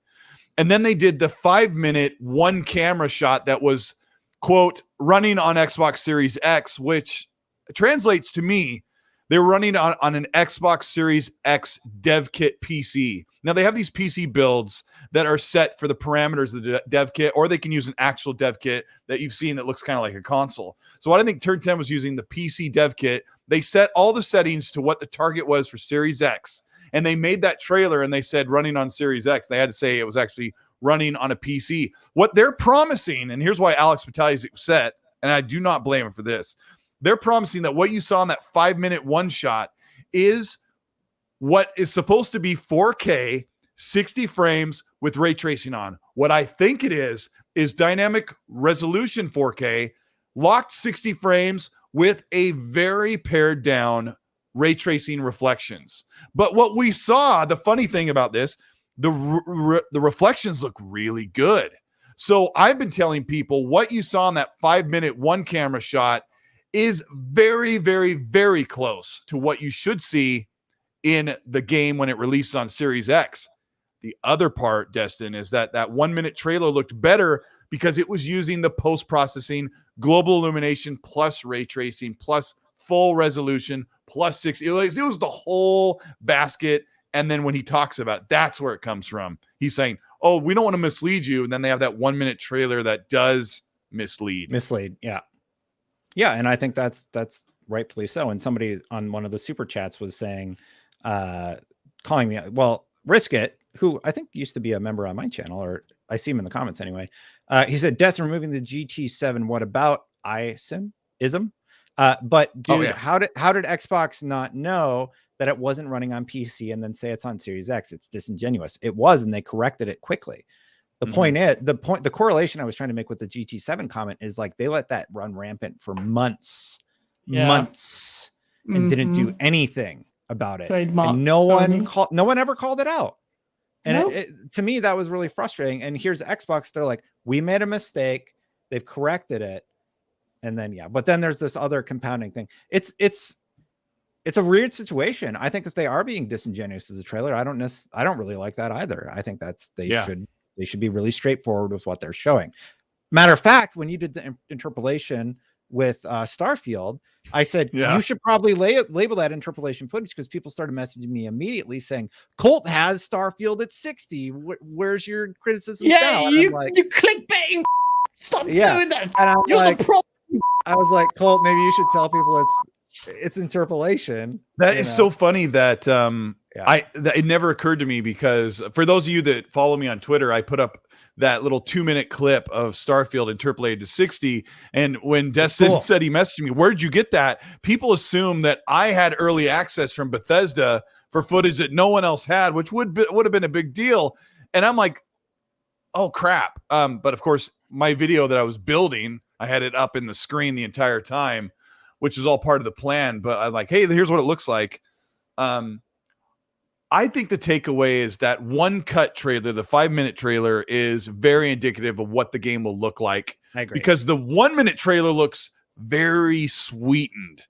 Speaker 1: And then they did the 5-minute one camera shot that was, quote, running on Xbox Series X, which translates to me, they're running on an Xbox Series X dev kit PC. Now, they have these PC builds that are set for the parameters of the dev kit, or they can use an actual dev kit that you've seen that looks kind of like a console. So what I think Turn 10 was using the PC dev kit. They set all the settings to what the target was for Series X, and they made that trailer and they said running on Series X. They had to say it was actually running on a PC. What they're promising, and here's why Alex Battaglia is upset, and I do not blame him for this. They're promising that what you saw in that 5-minute one shot is what is supposed to be 4K, 60 frames with ray tracing on. What I think it is dynamic resolution 4K, locked 60 frames with a very pared down ray tracing reflections. But what we saw, the funny thing about this, the reflections look really good. So I've been telling people what you saw in that 5-minute one camera shot is very, very, very close to what you should see in the game when it releases on Series X. The other part, Destin, is that 1-minute trailer looked better because it was using the post-processing, global illumination plus ray tracing plus full resolution plus 60. It was the whole basket. And then when he talks about it, that's where it comes from. He's saying, oh, we don't want to mislead you. And then they have that 1-minute trailer that does mislead.
Speaker 3: Yeah. Yeah, and I think that's rightfully so. And somebody on one of the super chats was saying, calling me, well, Risk It, who I think used to be a member on my channel, or I see him in the comments anyway. He said, Des, removing the GT7, what about ism? But dude, how did Xbox not know that it wasn't running on PC and then say it's on Series X? It's disingenuous. It was, and they corrected it quickly. The point is, the correlation I was trying to make with the GT7 comment is like they let that run rampant for months, and didn't do anything about it.
Speaker 2: Trademark,
Speaker 3: and no one ever called it out. And
Speaker 2: Nope.
Speaker 3: To me, that was really frustrating. And here's Xbox. They're like, we made a mistake. They've corrected it. And then, but then there's this other compounding thing. It's a weird situation. I think if they are being disingenuous as a trailer, I don't really like that either. I think they should be really straightforward with what they're showing. Matter of fact, when you did the interpolation with Starfield, I said, you should probably label that interpolation footage, because people started messaging me immediately saying, Colt has Starfield at 60. Where's your criticism?
Speaker 2: Yeah, you clickbaiting. Stop doing that.
Speaker 3: And
Speaker 2: You're like, the problem.
Speaker 3: I was like, Colt, maybe you should tell people it's interpolation.
Speaker 1: That is so funny that it never occurred to me, because for those of you that follow me on Twitter, I put up that little 2-minute clip of Starfield interpolated to 60. And when Destin said he messaged me, where'd you get that? People assume that I had early access from Bethesda for footage that no one else had, which would have been a big deal. And I'm like, oh crap. But of course, my video that I was building, I had it up in the screen the entire time, which is all part of the plan. But I'm like, hey, here's what it looks like. I think the takeaway is that one cut trailer, the 5-minute trailer, is very indicative of what the game will look like.
Speaker 3: I agree.
Speaker 1: Because the 1-minute trailer looks very sweetened.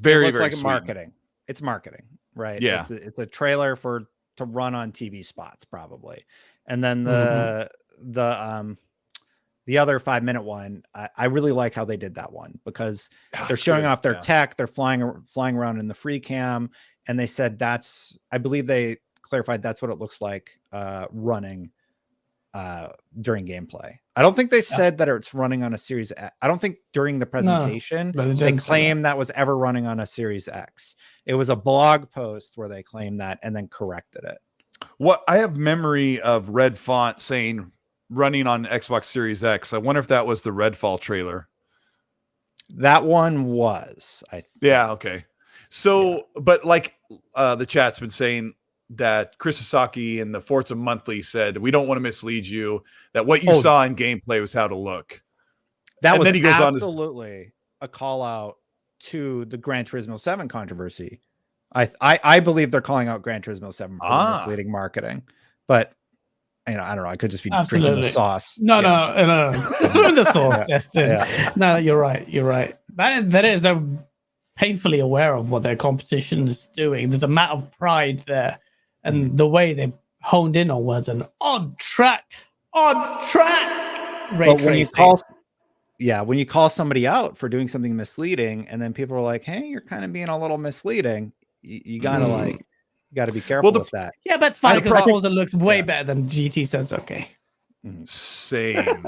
Speaker 1: Very,
Speaker 3: it looks
Speaker 1: very
Speaker 3: like
Speaker 1: sweetened.
Speaker 3: marketing. It's marketing, right?
Speaker 1: Yeah.
Speaker 3: It's a trailer to run on TV spots, probably. And then the other 5-minute one, I really like how they did that one, because they're showing off their tech. They're flying around in the free cam. And they said I believe they clarified that's what it looks like running during gameplay. I don't think they said that it's running on a Series X. I don't think during the presentation they claimed that was ever running on a Series X. It was a blog post where they claimed that and then corrected it.
Speaker 1: What I have memory of red font saying running on Xbox Series X. I wonder if that was the RedFall trailer.
Speaker 3: That one was, I think.
Speaker 1: Yeah, okay. So, but like the chat's been saying that Chris Sasaki and the Forza Monthly said, we don't want to mislead you, that what you saw in gameplay was how to look.
Speaker 3: That was
Speaker 1: then he goes
Speaker 3: absolutely a call out to the Gran Turismo 7 controversy I believe they're calling out Gran Turismo 7 for misleading marketing, but I don't know. I could just be drinking the sauce.
Speaker 2: No. Swimming the sauce, Destin.
Speaker 3: Yeah.
Speaker 2: No, you're right. That is, they're painfully aware of what their competition is doing. There's a amount of pride there, and the way they honed in on was an on track ray
Speaker 3: but
Speaker 2: tracing.
Speaker 3: when you call somebody out for doing something misleading, and then people are like, "Hey, you're kind of being a little misleading," you gotta be careful with that.
Speaker 2: Yeah, but it's fine because Forza looks way better than GT, so it's okay.
Speaker 1: Same.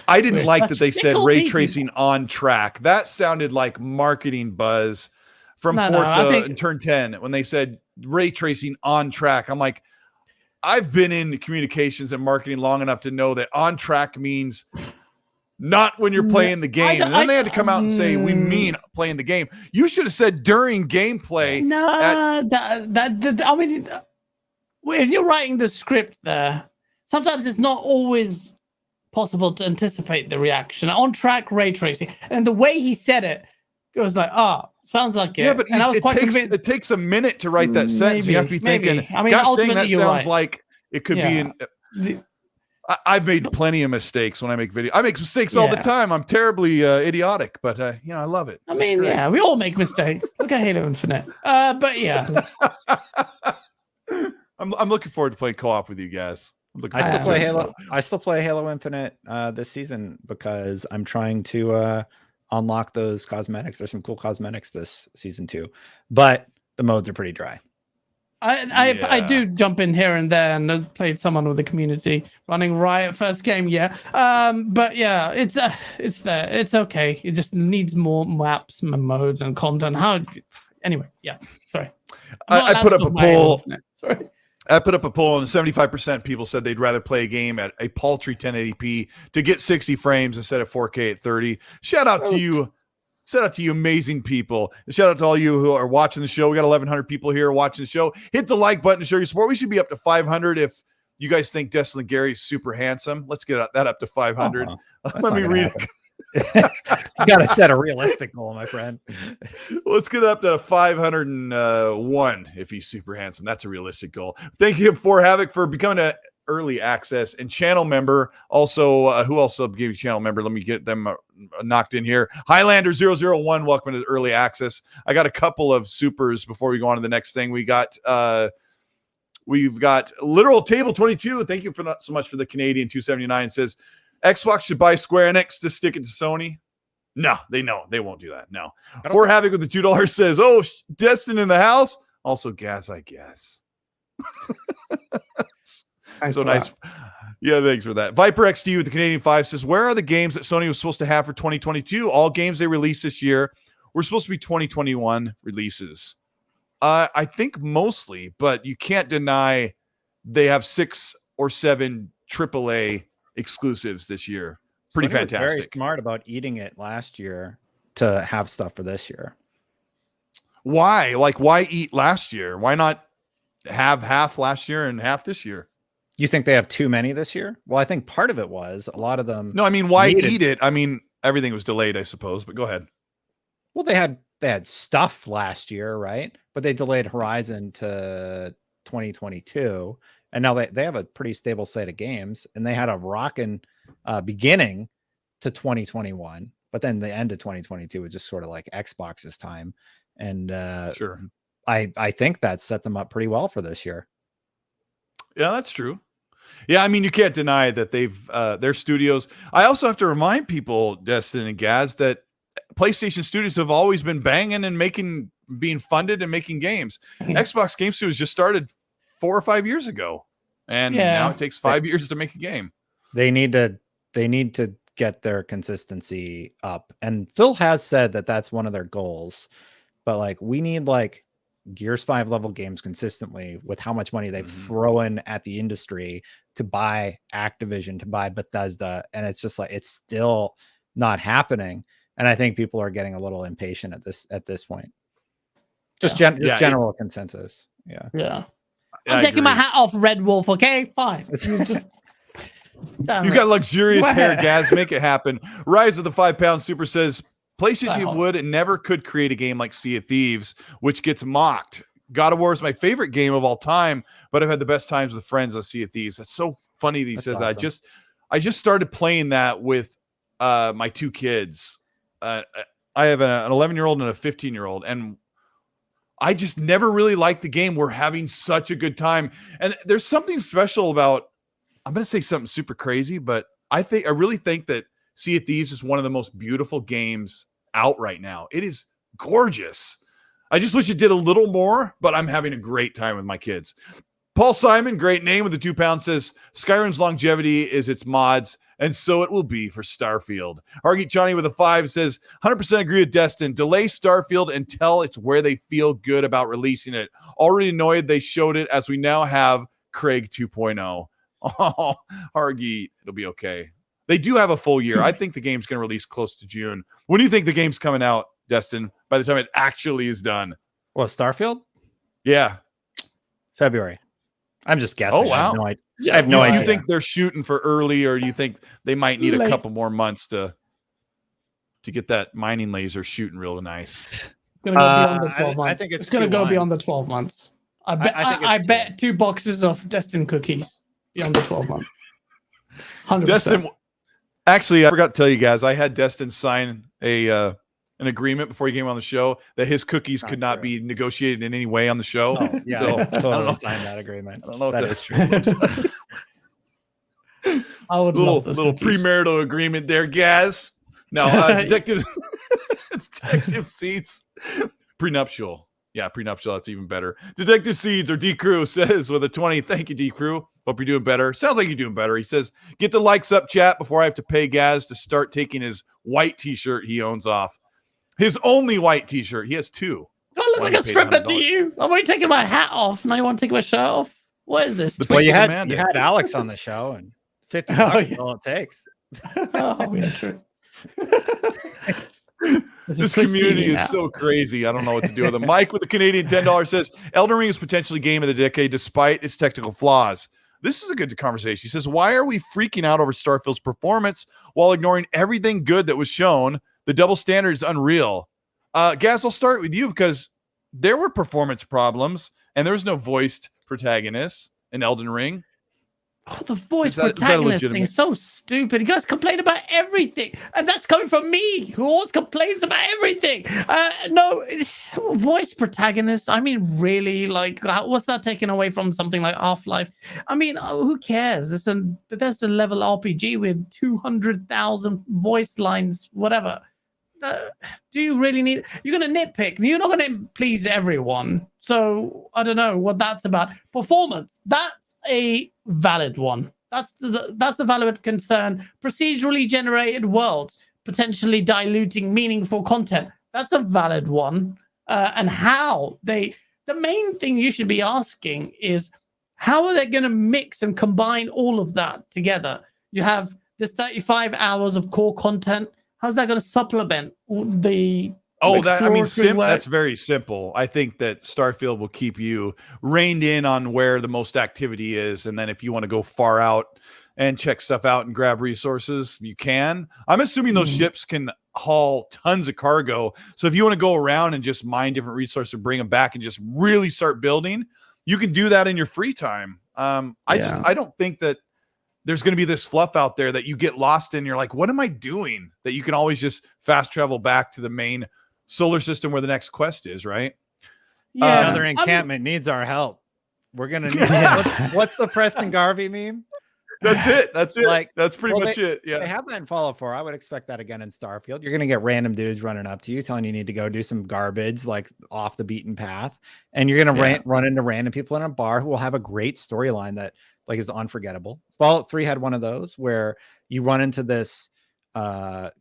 Speaker 1: I didn't like that they said ray tracing on track. That sounded like marketing buzz from Forza in Turn 10 when they said ray tracing on track. I'm like, I've been in communications and marketing long enough to know that on track means not when you're playing the game. And then they had to come out and say, we mean playing the game. You should have said during gameplay.
Speaker 2: I mean, when you're writing the script there, sometimes it's not always possible to anticipate the reaction. On track ray tracing. And the way he said it, it was like, sounds like it.
Speaker 1: Yeah, but
Speaker 2: and I was quite convinced.
Speaker 1: It takes a minute to write that sentence. You have to be thinking,
Speaker 2: I mean,
Speaker 1: gosh dang, that sounds
Speaker 2: right.
Speaker 1: like it could be I've made plenty of mistakes when I make videos. I make mistakes all the time. I'm terribly idiotic, but I love it.
Speaker 2: I mean, we all make mistakes. Look at Halo Infinite. But yeah.
Speaker 1: I'm looking forward to playing co-op with you guys.
Speaker 3: I still play Halo. I still play Halo Infinite this season because I'm trying to unlock those cosmetics. There's some cool cosmetics this season too, but the modes are pretty dry.
Speaker 2: I do jump in here and there and I've played someone with the community running Riot first game. But yeah, it's there. It's okay. It just needs more maps and modes and content. Anyway, sorry.
Speaker 1: I put up a poll.
Speaker 2: Sorry.
Speaker 1: I put up a poll and 75% people said they'd rather play a game at a paltry 1080p to get 60 frames instead of 4K at 30. Shout out to you. Shout out to you amazing people. And shout out to all you who are watching the show. We got 1,100 people here watching the show. Hit the like button to show your support. We should be up to 500 if you guys think Destin Gary is super handsome. Let's get that up to 500. Let me read it.
Speaker 3: You got to set a realistic goal, my friend.
Speaker 1: Let's get up to 501 if he's super handsome. That's a realistic goal. Thank you for Havoc for becoming an early access and channel member. Also, who also gave you channel member? Let me get them knocked in here. Highlander 001, welcome to the early access. I got a couple of supers before we go on to the next thing. We've got Literal Table 22. Thank you for so much for the Canadian 279. Says Xbox should buy Square Enix to stick it to Sony. No, they won't do that. No. For Havoc with the $2 says, oh, Destin in the house. Also gas, I guess. So nice. Yeah, thanks for that. Viper XD with the Canadian 5 says, where are the games that Sony was supposed to have for 2022? All games they released this year were supposed to be 2021 releases. I think mostly, but you can't deny they have 6 or 7 AAA exclusives this year. Pretty
Speaker 3: Sony
Speaker 1: fantastic.
Speaker 3: Was very smart about eating it last year to have stuff for this year.
Speaker 1: Why? Like, why eat last year? Why not have half last year and half this year?
Speaker 3: You think they have too many this year? Well, I think part of it was a lot of them.
Speaker 1: No, I mean, why eat it? I mean, everything was delayed, I suppose, but go ahead.
Speaker 3: Well, they had stuff last year, right? But they delayed Horizon to 2022. And now they have a pretty stable slate of games, and they had a rockin' beginning to 2021, but then the end of 2022 was just sort of like Xbox's time. And
Speaker 1: sure,
Speaker 3: I think that set them up pretty well for this year.
Speaker 1: Yeah, that's true. Yeah, I mean, you can't deny that they've their studios. I also have to remind people, Destin and Gaz, that PlayStation studios have always been banging and being funded and making games. Xbox Game Studios just started 4 or 5 years ago, and now it takes 5 years to make a game.
Speaker 3: They need to get their consistency up, and Phil has said that that's one of their goals. But like, we need like Gears 5 level games consistently with how much money they've thrown at the industry to buy Activision, to buy Bethesda, and it's just like it's still not happening. And I think people are getting a little impatient at this point. Just general consensus. Yeah.
Speaker 2: I'm taking my hat off, Red Wolf. Okay, fine. You
Speaker 1: got luxurious hair, Gaz. Make it happen. Rise of the 5 pound super says, PlayStation would and never could create a game like Sea of Thieves, which gets mocked. God of War is my favorite game of all time, but I've had the best times with friends on Sea of Thieves. That's so funny that he says
Speaker 3: awesome.
Speaker 1: that. I just started playing that with my 2 kids. I have an 11-year-old and a 15-year-old, and I just never really liked the game. We're having such a good time. And there's something special about, I'm going to say something super crazy, but I really think that Sea of Thieves is one of the most beautiful games out right now. It is gorgeous. I just wish it did a little more, but I'm having a great time with my kids. Paul Simon, great name with the 2 pounds, says Skyrim's longevity is its mods, and so it will be for Starfield. Hargeet Johnny with a 5 says 100% agree with Destin. Delay Starfield until it's where they feel good about releasing it. Already annoyed they showed it, as we now have Craig 2.0. Oh, Hargeet, it'll be okay. They do have a full year. I think the game's going to release close to June. When do you think the game's coming out, Destin, by the time it actually is done?
Speaker 3: Well, Starfield?
Speaker 1: Yeah.
Speaker 3: February. I'm just guessing.
Speaker 1: Oh, wow.
Speaker 3: I have no idea.
Speaker 1: Do you think they're shooting for early, or do you think they might need a couple more months to get that mining laser shooting real nice?
Speaker 2: It's gonna go beyond the 12 months.
Speaker 3: I think it's
Speaker 2: going to go
Speaker 3: Q1.
Speaker 2: beyond the 12 months. I bet 2 boxes of Destin cookies beyond the 12 months. 100%.
Speaker 1: Destin, actually, I forgot to tell you guys, I had Destin sign an agreement before he came on the show that his cookies could not be negotiated in any way on the show.
Speaker 3: Oh, yeah,
Speaker 1: so,
Speaker 3: I totally signed that agreement.
Speaker 1: I don't know if
Speaker 3: that
Speaker 1: that's
Speaker 3: is true.
Speaker 2: I would love those
Speaker 1: little
Speaker 2: cookies.
Speaker 1: premarital agreement there, Gaz. Now, detective Seeds, prenuptial. Yeah, prenuptial. That's even better. Detective Seeds or D Crew says with a 20. Thank you, D Crew. Hope you're doing better. Sounds like you're doing better. He says, get the likes up, chat, before I have to pay Gaz to start taking his white T-shirt he owns off. His only white T-shirt. He has 2.
Speaker 2: Do I look like a stripper to you? I'm already taking my hat off. Now you want to take my shirt off? What is this?
Speaker 3: Well, you had Alex on the show, and $50 is all it takes.
Speaker 2: Oh, yeah, true.
Speaker 1: This community is so crazy. I don't know what to do with them. Mike with the Canadian $10 says Elden Ring is potentially game of the decade despite its technical flaws. This is a good conversation. He says, why are we freaking out over Starfield's performance while ignoring everything good that was shown? The double standard is unreal. Gaz, I'll start with you because there were performance problems and there was no voiced protagonist in Elden Ring.
Speaker 2: Oh, the voice protagonist thing is so stupid. You guys complain about everything. And that's coming from me, who always complains about everything. No, it's voice protagonist. I mean, really, like, what's that taken away from something like Half-Life? I mean, who cares? It's a Bethesda level RPG with 200,000 voice lines, whatever. Do you really need? You're going to nitpick. You're not going to please everyone. So I don't know what that's about. Performance. That's a valid one. That's the valid concern. Procedurally generated worlds potentially diluting meaningful content. That's a valid one. And how the main thing you should be asking is how are they going to mix and combine all of that together? You have this 35 hours of core content. How's that going to supplement the?
Speaker 1: That's very simple. I think that Starfield will keep you reined in on where the most activity is, and then if you want to go far out and check stuff out and grab resources, you can. I'm assuming those ships can haul tons of cargo. So if you want to go around and just mine different resources and bring them back and just really start building, you can do that in your free time. I don't think that there's going to be this fluff out there that you get lost in. You're like, what am I doing? That you can always just fast travel back to the main solar system where the next quest is, right?
Speaker 3: Yeah, another encampment needs our help. We're going to need what's the Preston Garvey meme?
Speaker 1: That's it. Like, that's pretty much it. Yeah.
Speaker 3: They have that in Fallout 4. I would expect that again in Starfield. You're going to get random dudes running up to you, telling you need to go do some garbage, like off the beaten path. And you're going to run into random people in a bar who will have a great storyline that like is unforgettable. Fallout 3 had one of those where you run into this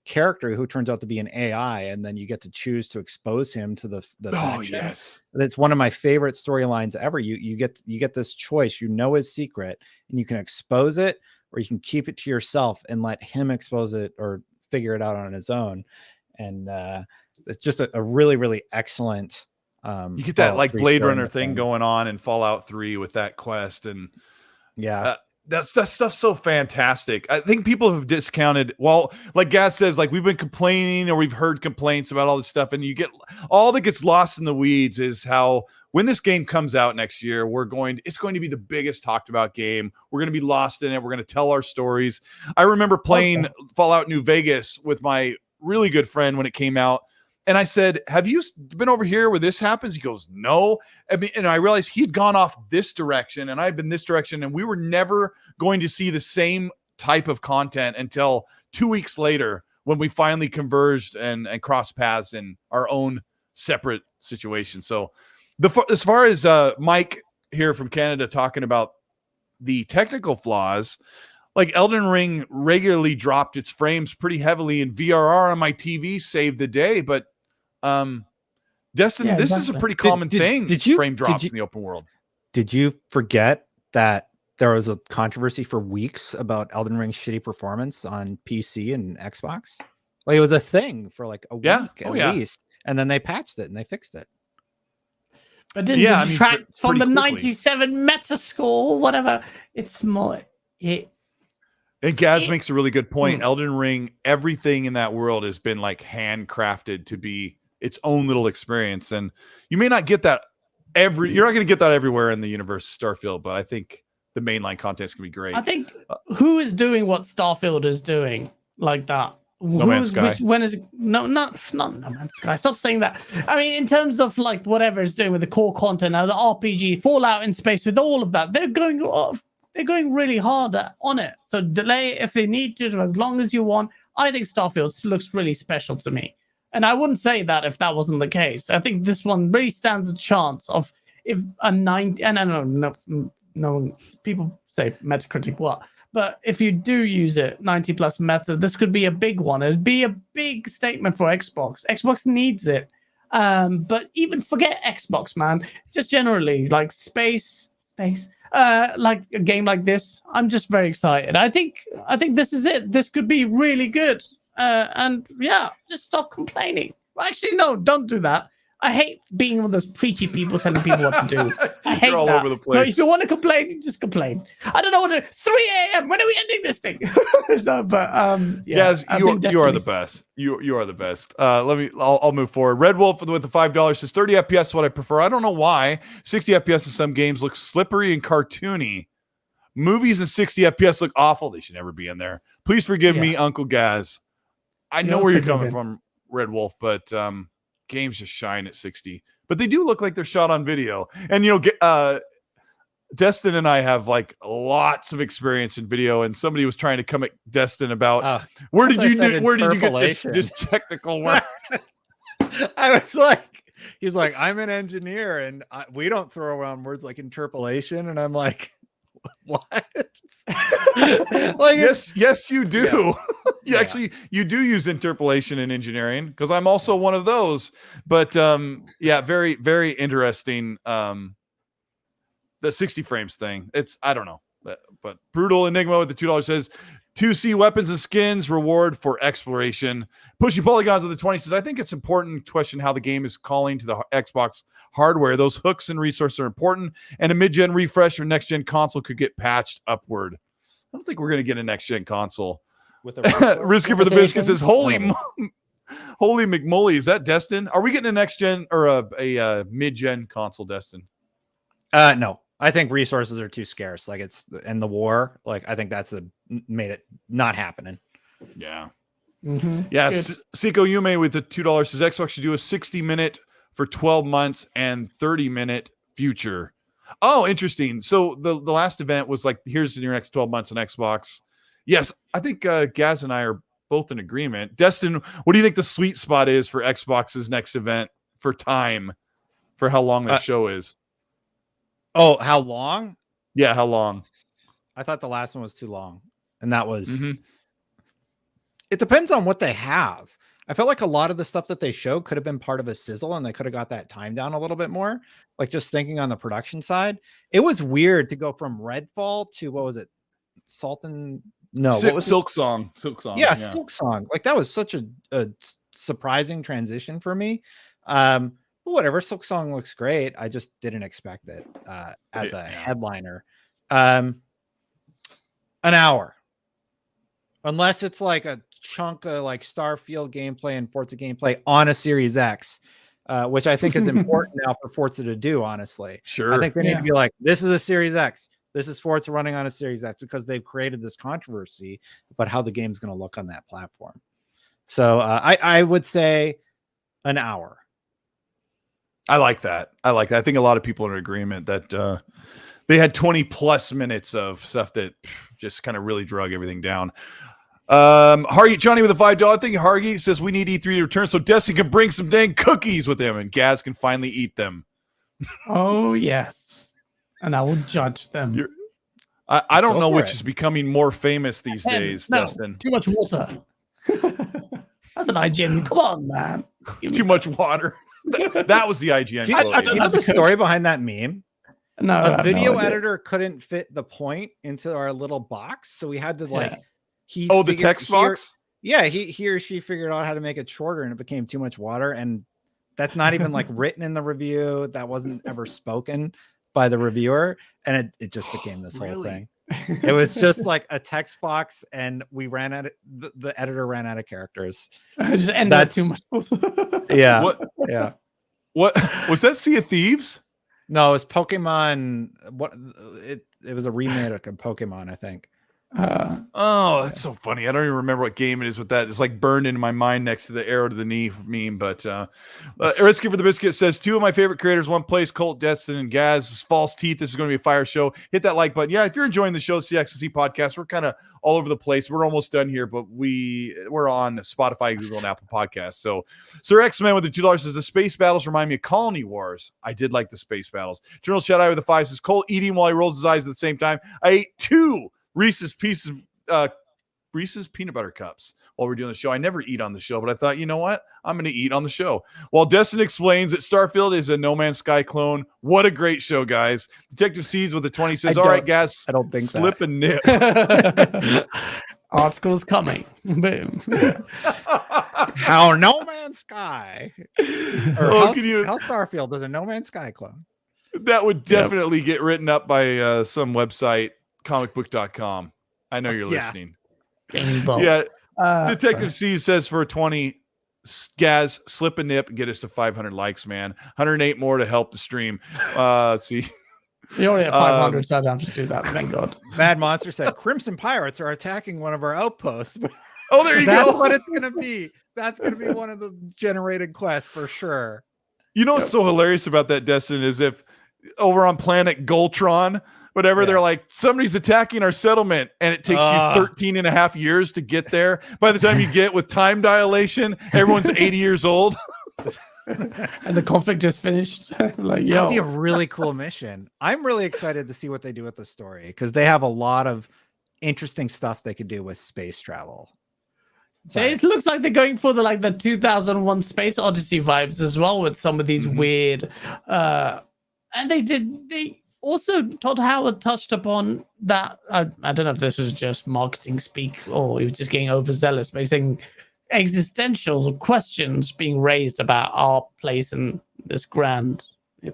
Speaker 3: character who turns out to be an AI, and then you get to choose to expose him to the faction.
Speaker 1: Yes,
Speaker 3: that's one of my favorite storylines ever. You get this choice. You know his secret, and you can expose it, or you can keep it to yourself and let him expose it or figure it out on his own. And it's just a really, really excellent.
Speaker 1: You get that like Blade Runner thing going on in Fallout 3 with that quest, and that stuff's so fantastic. I think people have discounted. Well, like Gaz says, like we've been complaining or we've heard complaints about all this stuff, and you get all that gets lost in the weeds is how when this game comes out next year, it's going to be the biggest talked about game. We're going to be lost in it. We're going to tell our stories. I remember playing Fallout New Vegas with my really good friend when it came out. And I said, have you been over here where this happens? He goes, no. I mean, and I realized he'd gone off this direction and I'd been this direction, and we were never going to see the same type of content until 2 weeks later when we finally converged and crossed paths in our own separate situations. So as far as Mike here from Canada talking about the technical flaws, like Elden Ring regularly dropped its frames pretty heavily in VRR on my TV saved the day, but Destin, this is a pretty common thing. Frame drops in the open world.
Speaker 3: Did you forget that there was a controversy for weeks about Elden Ring's shitty performance on PC and Xbox? Like it was a thing for like a week at least, and then they patched it and they fixed it.
Speaker 2: But didn't detract from the 97 Metascore, whatever. It's more.
Speaker 1: And Gaz makes a really good point. Elden Ring, everything in that world has been like handcrafted to be its own little experience. And you may not get that you're not going to get that everywhere in the universe of Starfield, but I think the mainline content is going to be great.
Speaker 2: I think who is doing what Starfield is doing like that?
Speaker 1: No Man's Sky.
Speaker 2: When is it? No, not No Man's Sky. Stop saying that. I mean, in terms of like whatever it's doing with the core content now, the RPG, Fallout in space, with all of that, they're going really hard on it. So delay if they need to, as long as you want. I think Starfield looks really special to me. And I wouldn't say that if that wasn't the case. I think this one really stands a chance of if a 90, and I know no people say Metacritic what, but if you do use it 90 plus meta, this could be a big one. It'd be a big statement for Xbox. Xbox needs it. But even forget Xbox, man. Just generally like space. Like a game like this, I'm just very excited. I think this is it. This could be really good. And yeah, just stop complaining. Well, actually, no, don't do that. I hate being one of those preachy people telling people what to do. I hate
Speaker 1: all
Speaker 2: that.
Speaker 1: over the place.
Speaker 2: So if you want to complain, just complain. I don't know what to. 3 a.m. When are we ending this thing? No, but yeah,
Speaker 1: yes, you are the best. You are the best. I'll move forward. Red Wolf with the $5 says 30 FPS is what I prefer. I don't know why. 60 FPS in some games look slippery and cartoony. Movies in 60 FPS look awful. They should never be in there. Please forgive me, Uncle Gaz. I know where you're coming from, Red Wolf, but games just shine at 60. But they do look like they're shot on video. And Destin and I have like lots of experience in video, and somebody was trying to come at Destin about where did you get this technical work?
Speaker 3: I was like, he's like, I'm an engineer, and we don't throw around words like interpolation, and I'm like, what?
Speaker 1: Like, yes, you do. Actually, you do use interpolation in engineering, because I'm also one of those. But very, very interesting. The 60 frames thing. I don't know, but Brutal Enigma with the $2 says 2C weapons and skins reward for exploration. Pushy Polygons with the 20 says, I think it's important to question how the game is calling to the Xbox hardware. Those hooks and resources are important, and a mid-gen refresh or next-gen console could get patched upward. I don't think we're going to get a next-gen console.
Speaker 3: With a
Speaker 1: Risky for the Biscuit says, holy McMully, is that Destin? Are we getting a next-gen or a mid-gen console, Destin?
Speaker 3: No. I think resources are too scarce. Like it's in the war. Like I think that's made it not happening.
Speaker 1: Yeah.
Speaker 2: Mm-hmm.
Speaker 1: Yeah. Siko Yume with the $2 says Xbox should do a 60-minute for 12 months and 30-minute future. Oh, interesting. So the last event was like, here's your next 12 months on Xbox. Yes, I think Gaz and I are both in agreement. Destin, what do you think the sweet spot is for Xbox's next event for time, for how long the show is?
Speaker 3: Oh, how long?
Speaker 1: Yeah, how long?
Speaker 3: I thought the last one was too long. And that was... It depends on what they have. I felt like a lot of the stuff that they showed could have been part of a sizzle, and they could have got that time down a little bit more. Like just thinking on the production side. It was weird to go from Redfall to, what was it? What was
Speaker 1: Silk Song.
Speaker 3: Yeah, Silk Song. Like that was such a surprising transition for me. Whatever, Silk Song looks great. I just didn't expect it as a headliner. An hour. Unless it's like a chunk of like Starfield gameplay and Forza gameplay on a Series X, which I think is important now for Forza to do, honestly.
Speaker 1: Sure.
Speaker 3: I think they need to be like, this is a Series X. This is Forza running on a Series X, because they've created this controversy about how the game's going to look on that platform. So I would say an hour.
Speaker 1: I like that. I think a lot of people are in agreement that they had 20 plus minutes of stuff that just kind of really drug everything down. Hargy Johnny with a $5 thing. Hargy says we need E3 to return so Destiny can bring some dang cookies with him and Gaz can finally eat them.
Speaker 2: Oh yes, and I will judge them.
Speaker 1: I don't know which is becoming more famous these days,
Speaker 2: No,
Speaker 1: Destin.
Speaker 2: too much water. That's an IGN. Come on, man.
Speaker 1: Too much water. That was the IGN.
Speaker 3: Do you know the story behind that meme?
Speaker 2: No,
Speaker 3: a video editor couldn't fit the point into our little box, so we had to like
Speaker 1: the text box.
Speaker 3: He or she figured out how to make it shorter, and it became too much water. And that's not even like written in the review. That wasn't ever spoken by the reviewer, and it just became this whole thing. It was just like a text box, and we ran out of the editor ran out of characters.
Speaker 2: Just ended up too much.
Speaker 3: Yeah.
Speaker 1: What was that? Sea of Thieves?
Speaker 3: No, it was Pokemon. It was a remake of Pokemon, I think.
Speaker 1: That's so funny. I don't even remember what game it is with that. It's like burned into my mind next to the arrow to the knee meme. But Risky for the Biscuit says 2 of my favorite creators, one place, Colt, Destin, and Gaz. False Teeth. This is going to be a fire show. Hit that like button. Yeah, if you're enjoying the show, CXC podcast, we're kind of all over the place. We're almost done here, but we're on Spotify, Google, and Apple Podcasts. So Sir X-Man with the $2 says the space battles remind me of Colony Wars. I did like the space battles. Journal Shout Out with the 5 says Colt eating while he rolls his eyes at the same time. I ate 2 Reese's peanut butter cups while we're doing the show. I never eat on the show, but I thought, you know what? I'm going to eat on the show. While Destin explains that Starfield is a No Man's Sky clone. What a great show, guys. Detective Seeds with the 20 says, all right, guys,
Speaker 3: I don't think
Speaker 1: slip and nip.
Speaker 2: Articles coming. Boom.
Speaker 3: How No Man's Sky or how Starfield is a No Man's Sky clone.
Speaker 1: That would definitely get written up by some website, comicbook.com. I know you're listening. Yeah. Detective C says for 20, Gaz, slip a nip and get us to 500 likes, man. 108 more to help the stream. See.
Speaker 2: You only have 500, so I don't have to do that. Thank God.
Speaker 3: Mad Monster said Crimson Pirates are attacking one of our outposts.
Speaker 1: Oh, there you
Speaker 3: That's
Speaker 1: go.
Speaker 3: what it's going to be. That's going to be one of the generated quests for sure.
Speaker 1: You know what's so hilarious about that, Destin, is if over on planet Goltron, whatever, they're like, somebody's attacking our settlement, and it takes you 13 and a half years to get there. By the time you get with time dilation, everyone's 80 years old.
Speaker 2: And the conflict just finished. Like,
Speaker 3: that'd be a really cool mission. I'm really excited to see what they do with the story, because they have a lot of interesting stuff they could do with space travel.
Speaker 2: It looks like they're going for the 2001 Space Odyssey vibes as well, with some of these weird and they also, Todd Howard touched upon that. I don't know if this was just marketing speak or he was just getting overzealous, but he's saying existential questions being raised about our place in this grand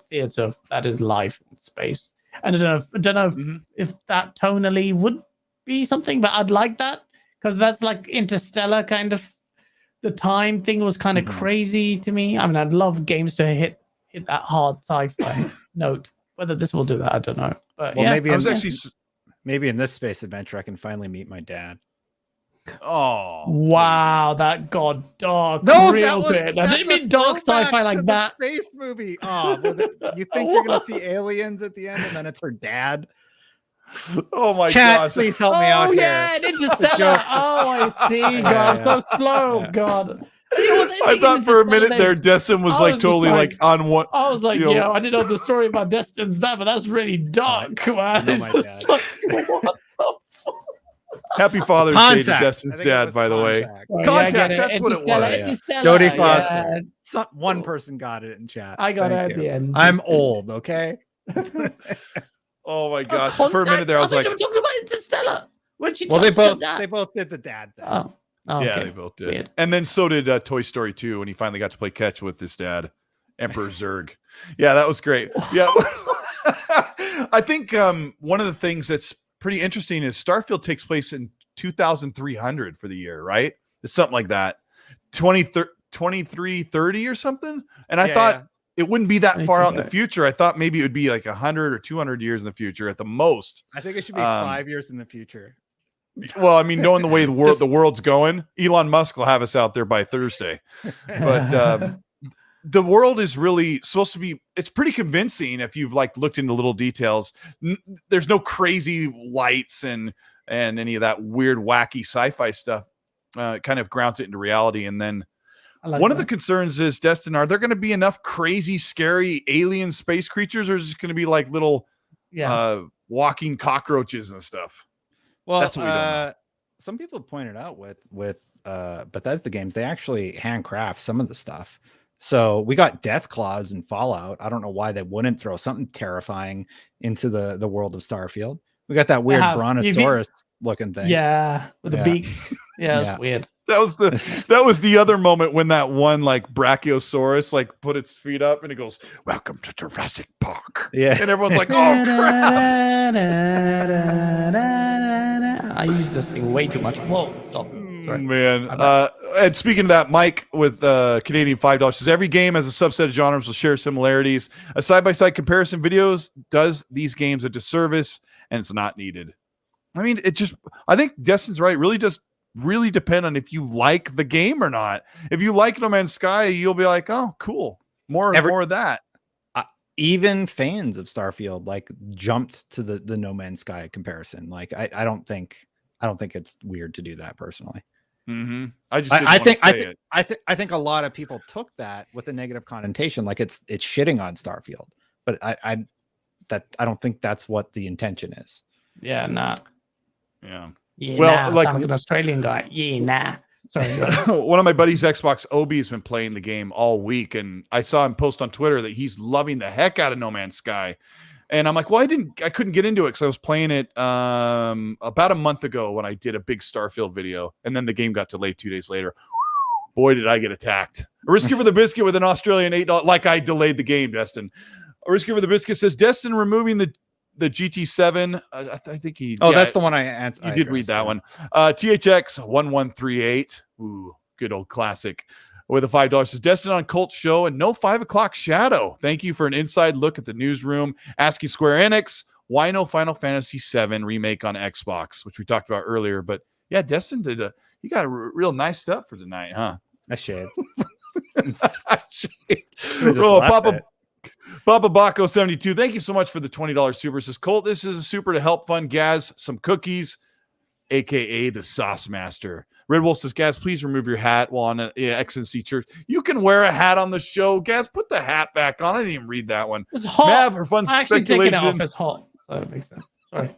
Speaker 2: theater that is life in space. And I don't know if that tonally would be something, but I'd like that, because that's like Interstellar kind of. The time thing was kind of crazy to me. I mean, I'd love games to hit that hard sci-fi note. Whether this will do that, I don't know. But
Speaker 3: maybe in this space adventure, I can finally meet my dad.
Speaker 1: Oh
Speaker 2: wow, that got dark real bit. I didn't mean dark sci-fi like that.
Speaker 3: Space movie. Oh, you think you're gonna see aliens at the end, and then it's her dad?
Speaker 1: Oh my
Speaker 3: Chat,
Speaker 1: gosh!
Speaker 3: please help me out here.
Speaker 2: Yeah, Interstellar. Oh, I see. God, I'm so slow. God.
Speaker 1: I thought for a minute there, Destin was totally on one.
Speaker 2: I was like, I didn't know the story about Destin's dad, but that's really dark, man. It's what the fuck?
Speaker 1: Happy Father's Day to Destin's dad, by the way. Contact, that's what it was.
Speaker 3: Jodie Foster. One person got it in chat.
Speaker 2: I got it at the end.
Speaker 3: I'm old, okay?
Speaker 1: Oh my gosh! For a minute there, I was like,
Speaker 2: "We're talking about Interstellar." When she
Speaker 3: they both did the dad thing.
Speaker 2: Oh,
Speaker 1: yeah,
Speaker 2: okay.
Speaker 1: they both did.
Speaker 2: Weird.
Speaker 1: And then so did Toy Story 2 when he finally got to play catch with his dad, Emperor Zurg. Yeah, that was great. Yeah, I think one of the things that's pretty interesting is Starfield takes place in 2300 for the year, right? It's something like that. 2330 or something. And I thought it wouldn't be that far out in the future. I thought maybe it would be like 100 or 200 years in the future at the most.
Speaker 3: I think it should be 5 years in the future.
Speaker 1: Well, I mean, knowing the way the world's going, Elon Musk will have us out there by Thursday. But the world is really supposed to be, it's pretty convincing if you've like looked into little details. There's no crazy lights and any of that weird, wacky sci-fi stuff. Kind of grounds it into reality. And then one of the concerns is, Destin, are there going to be enough crazy, scary alien space creatures, or is it just going to be like little walking cockroaches and stuff?
Speaker 3: Well,
Speaker 1: that's what we don't know.
Speaker 3: Some people pointed out with Bethesda games, they actually handcraft some of the stuff. So we got death claws in Fallout. I don't know why they wouldn't throw something terrifying into the world of Starfield. We got that weird brontosaurus looking thing.
Speaker 2: Yeah, with a beak. Yeah, that's weird.
Speaker 1: That was the other moment when that one like Brachiosaurus like put its feet up and it goes, "Welcome to Jurassic Park."
Speaker 3: Yeah,
Speaker 1: and everyone's like, "Oh crap!"
Speaker 2: I use this thing way too much. Whoa, stop. Sorry.
Speaker 1: Man. And speaking of that, Mike with Canadian $5 says every game has a subset of genres will share similarities. A side-by-side comparison videos does these games a disservice, and it's not needed. I mean, I think Destin's right. Really does really depend on if you like the game or not. If you like No Man's Sky, you'll be like, oh, cool. More of that.
Speaker 3: Even fans of Starfield like jumped to the No Man's Sky comparison. Like, I don't think it's weird to do that personally.
Speaker 1: Mm-hmm. I
Speaker 3: think a lot of people took that with a negative connotation, like it's shitting on Starfield, but I don't think that's what the intention is.
Speaker 2: Yeah, nah.
Speaker 1: Yeah.
Speaker 2: Yeah,
Speaker 1: well,
Speaker 2: nah, like an Australian guy. Yeah, nah. Sorry.
Speaker 1: One of my buddies, Xbox Obi, has been playing the game all week, and I saw him post on Twitter that he's loving the heck out of No Man's Sky. And I'm like, well, I couldn't get into it because I was playing it about a month ago when I did a big Starfield video, and then the game got delayed 2 days later. Boy, did I get attacked. A Risky for the Biscuit with an Australian $8, like I delayed the game, Destin. A Risky for the Biscuit says, Destin removing the GT7. I think he...
Speaker 3: Oh, that's the one I answered.
Speaker 1: You did read that one. THX 1138. Ooh, good old classic. With a $5 says, Destin on Cult Show and no 5 o'clock shadow. Thank you for an inside look at the newsroom. Asking Square Enix, why no Final Fantasy VII remake on Xbox, which we talked about earlier. But yeah, Destin you got a real nice stuff for tonight, huh?
Speaker 3: I should.
Speaker 1: Papa Baco 72. Thank you so much for the $20 super. Says Colt, this is a super to help fund Gaz some cookies, aka the Sauce Master. Red Wolf says, Gaz, please remove your hat while on XNC Church. You can wear a hat on the show. Gaz, put the hat back on. I didn't even read that one.
Speaker 2: It's hot.
Speaker 1: Mav, for fun
Speaker 2: speculation.
Speaker 1: Taking it
Speaker 2: off. It's hot. So it makes sense. Sorry.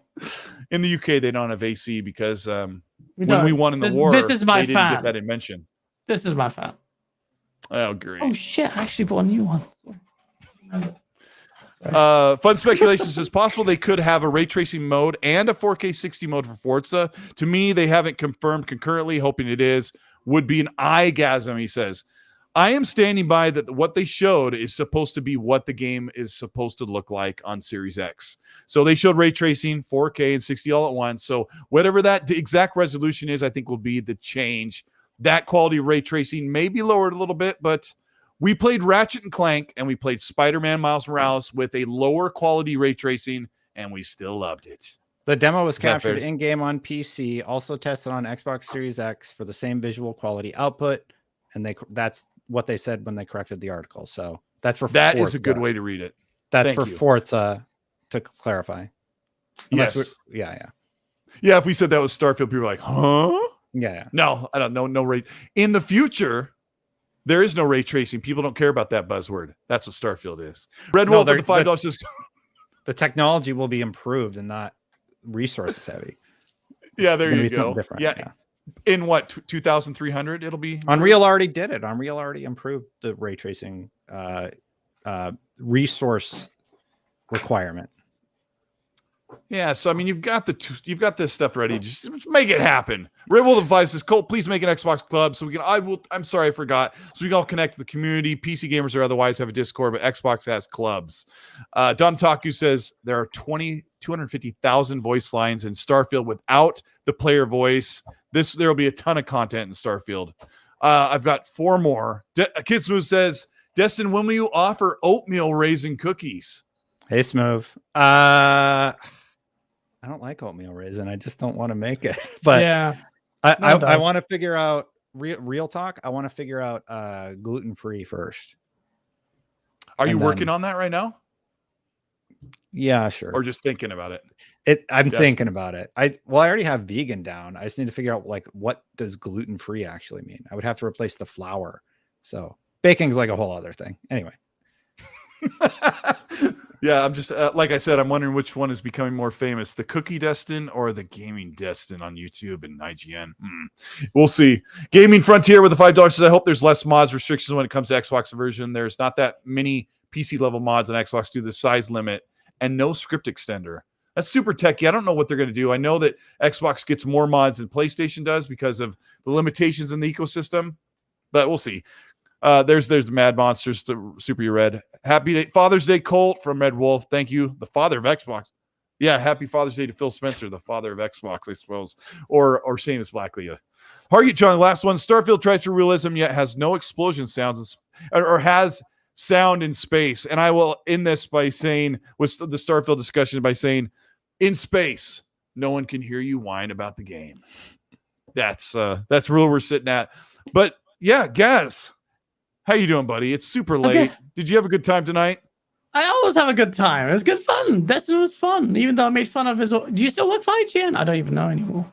Speaker 1: In the UK, they don't have AC because when we won in the war,
Speaker 2: this is my
Speaker 1: they
Speaker 2: fan.
Speaker 1: didn't get that invention.
Speaker 2: This is my fan.
Speaker 1: Oh, great.
Speaker 2: Oh, shit. I actually bought a new one. Sorry.
Speaker 1: Fun speculation says possible they could have a ray tracing mode and a 4K 60 mode for Forza. To me, they haven't confirmed concurrently, hoping it is. Would be an eyegasm, he says. I am standing by that what they showed is supposed to be what the game is supposed to look like on Series X. So they showed ray tracing, 4K and 60 all at once. So whatever that exact resolution is, I think will be the change. That quality of ray tracing may be lowered a little bit, but we played Ratchet and Clank and we played Spider-Man Miles Morales with a lower quality ray tracing, and we still loved it.
Speaker 3: The demo was captured in-game on PC, also tested on Xbox Series X for the same visual quality output, and that's what they said when they corrected the article. So that's for
Speaker 1: that
Speaker 3: Forza.
Speaker 1: Is a good way to read it.
Speaker 3: That's for Forza, to clarify.
Speaker 1: Yes.
Speaker 3: Yeah.
Speaker 1: If we said that was Starfield, people were like, huh?
Speaker 3: Yeah.
Speaker 1: No, I don't know. No ray. In the future, there is no ray tracing. People don't care about that buzzword. That's what Starfield is. Red Wolf with the $5.
Speaker 3: The technology will be improved and not resources heavy.
Speaker 1: Yeah, there you go.
Speaker 3: Yeah.
Speaker 1: In what, 2,300 it'll be?
Speaker 3: Unreal already did it. Unreal already improved the ray tracing resource requirement.
Speaker 1: Yeah, so I mean, you've got this stuff ready. Just make it happen. Red Wolf Advice says, Colt, please make an Xbox club so we can. I'm sorry, I forgot. So we can all connect to the community. PC gamers or otherwise have a Discord, but Xbox has clubs. Don Taku says there are 22 250,000 voice lines in Starfield without the player voice. There will be a ton of content in Starfield. I've got 4 more. Kid Smooth says, Destin, when will you offer oatmeal raisin cookies?
Speaker 3: Hey, Smooth. I don't like oatmeal raisin. I just don't want to make it. But
Speaker 2: yeah,
Speaker 3: I want to figure out real talk. I want to figure out gluten-free first.
Speaker 1: Are you working on that right now?
Speaker 3: Yeah, sure.
Speaker 1: Or just thinking about it?
Speaker 3: I'm thinking about it. I already have vegan down. I just need to figure out like what does gluten-free actually mean. I would have to replace the flour. So baking's like a whole other thing. Anyway.
Speaker 1: Yeah, I'm just like I said, I'm wondering which one is becoming more famous, the Cookie Destin or the Gaming Destin on YouTube and IGN. We'll see. Gaming Frontier with the $5 says, I hope there's less mods restrictions when it comes to Xbox version. There's not that many PC level mods on Xbox due to the size limit and no script extender. That's super techy. I don't know what they're going to do. I know that Xbox gets more mods than PlayStation does because of the limitations in the ecosystem, but we'll see. There's the Mad Monsters, the Super You Red. Happy Father's Day, Colt from Red Wolf. Thank you, the father of Xbox. Yeah, happy Father's Day to Phil Spencer, the father of Xbox, I suppose, or same as Blackley. Hargit John, last one. Starfield tries for realism yet has no explosion sounds or has sound in space. And I will end this by saying, with the Starfield discussion, by saying, in space, no one can hear you whine about the game. That's where we're sitting at. But yeah, Gaz. How you doing, buddy? It's super late. Okay. Did you have a good time tonight?
Speaker 2: I always have a good time. It was good fun. Destiny was fun, even though I made fun of his... Do you still work for IGN? I don't even know anymore.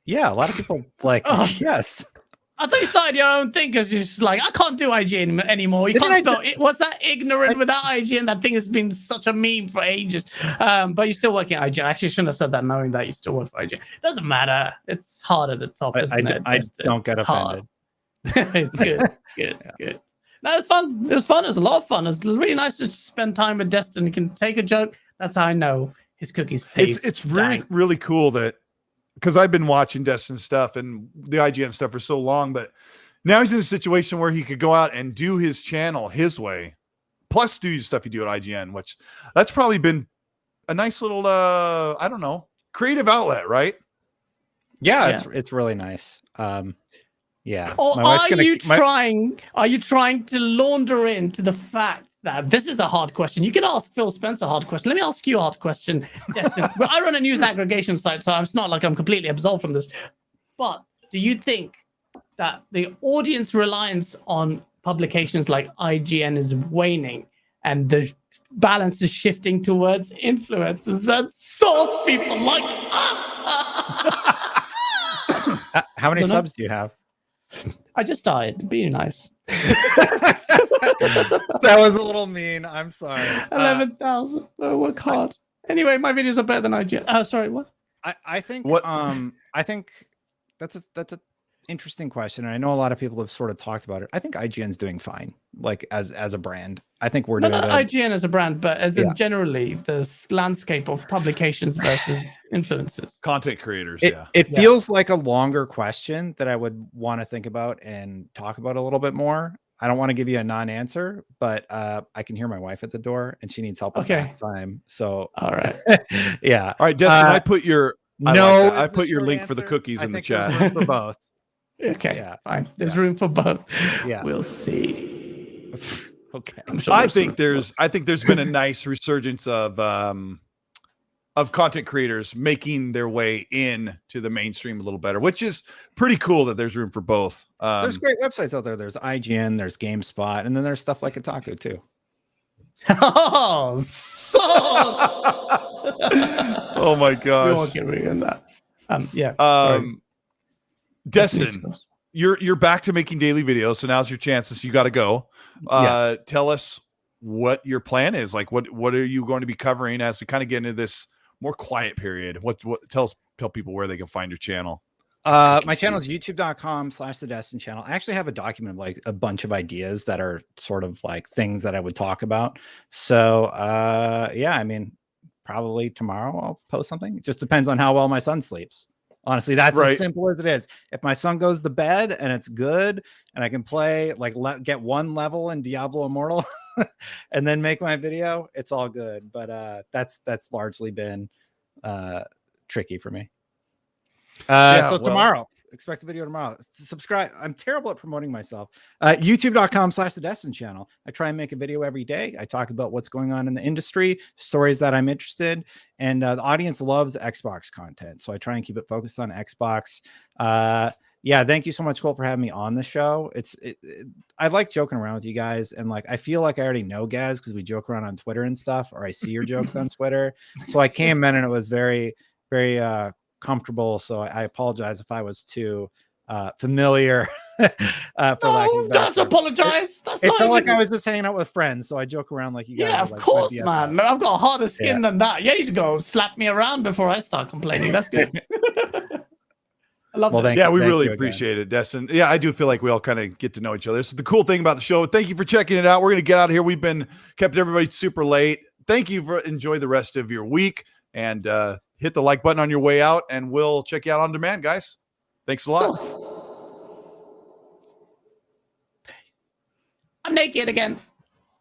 Speaker 3: Yeah, a lot of people yes.
Speaker 2: I thought you started your own thing because you're just like, I can't do IGN anymore. You can't spell it. Was that ignorant without IGN? That thing has been such a meme for ages. But you're still working at IGN. I actually shouldn't have said that knowing that you still work for IGN. Doesn't matter. It's hard at the top, isn't it?
Speaker 3: I don't get offended.
Speaker 2: It's good. Good. No, it was fun. It was fun. It was a lot of fun. It was really nice to spend time with Destin. You can take a joke. That's how I know his cookies taste.
Speaker 1: It's really cool that, because I've been watching Destin's stuff and the IGN stuff for so long, but now he's in a situation where he could go out and do his channel his way, plus do stuff you do at IGN, which that's probably been a nice little, I don't know, creative outlet, right?
Speaker 3: Yeah. It's really nice. Yeah.
Speaker 2: Or are you trying to launder into the fact that this is a hard question? You can ask Phil Spencer a hard question. Let me ask you a hard question, Destin. I run a news aggregation site, so it's not like I'm completely absolved from this. But do you think that the audience reliance on publications like IGN is waning and the balance is shifting towards influencers and source people like us?
Speaker 3: How many subs do you have?
Speaker 2: I just started. Be nice.
Speaker 3: That was a little mean. I'm sorry.
Speaker 2: 11,000. I work hard. Anyway, my videos are better than IGN. Sorry, what?
Speaker 3: I think what I think that's a interesting question, and I know a lot of people have sort of talked about it. I think IGN's doing fine, like as a brand. I think we're doing
Speaker 2: not IGN as a brand, but as in generally the landscape of publications versus influencers,
Speaker 1: content creators.
Speaker 3: It feels like a longer question that I would want to think about and talk about a little bit more. I don't want to give you a non-answer, but I can hear my wife at the door and she needs help with bath time. So
Speaker 2: all right.
Speaker 3: Yeah.
Speaker 1: All right, Destin, I put your link
Speaker 3: answer?
Speaker 1: for the cookies in the chat.
Speaker 3: There's room for both.
Speaker 2: Okay. Yeah. Fine. There's room for both.
Speaker 3: Yeah.
Speaker 2: We'll see.
Speaker 3: Okay.
Speaker 1: Sure I think there's been a nice resurgence of content creators making their way in to the mainstream a little better, which is pretty cool that there's room for both.
Speaker 3: There's great websites out there. There's IGN, there's GameSpot, and then there's stuff like Kotaku too.
Speaker 1: Oh my gosh.
Speaker 2: We won't get rid of that.
Speaker 1: Destin, you're back to making daily videos, so now's your chance. Since you got to go, tell us what your plan is. Like, what are you going to be covering as we kind of get into this more quiet period? Tell people where they can find your channel.
Speaker 3: My channel is youtube.com/the Destin channel. I actually have a document of like a bunch of ideas that are sort of like things that I would talk about. So I mean, probably tomorrow I'll post something. It just depends on how well my son sleeps. Honestly, that's as simple as it is. If my son goes to bed and it's good and I can play, like get one level in Diablo Immortal and then make my video, it's all good. But that's largely been tricky for me.
Speaker 1: Yeah,
Speaker 3: So
Speaker 1: well-
Speaker 3: tomorrow, expect a video tomorrow. Subscribe. I'm terrible at promoting myself. YouTube.com/the channel. I try and make a video every day. I talk about what's going on in the industry, stories that I'm interested, and the audience loves Xbox content. So I try and keep it focused on Xbox. Yeah, thank you so much, Cole, for having me on the show. I like joking around with you guys, and like I feel like I already know Gaz because we joke around on Twitter and stuff, or I see your jokes on Twitter. So I came in and it was very, very comfortable. So I apologize if I was too familiar. For lack of a
Speaker 2: Don't
Speaker 3: better
Speaker 2: have to
Speaker 3: term.
Speaker 2: apologize. That's
Speaker 3: It
Speaker 2: not
Speaker 3: felt like
Speaker 2: even-
Speaker 3: I was just hanging out with friends, so I joke around like you guys.
Speaker 2: Yeah,
Speaker 3: are
Speaker 2: of
Speaker 3: like my
Speaker 2: course, man.
Speaker 3: BFFs.
Speaker 2: I've got a harder skin than that. Yeah, you should go slap me around before I start complaining. That's good. I love it.
Speaker 1: Yeah, we
Speaker 3: thank
Speaker 1: really
Speaker 3: you again.
Speaker 1: appreciate it, Destin. Yeah, I do feel like we all kind of get to know each other. So the cool thing about the show, thank you for checking it out. We're going to get out of here. We've been kept everybody super late. Thank you for enjoy the rest of your week, and hit the like button on your way out, and we'll check you out on demand, guys. Thanks a lot.
Speaker 2: I'm naked again.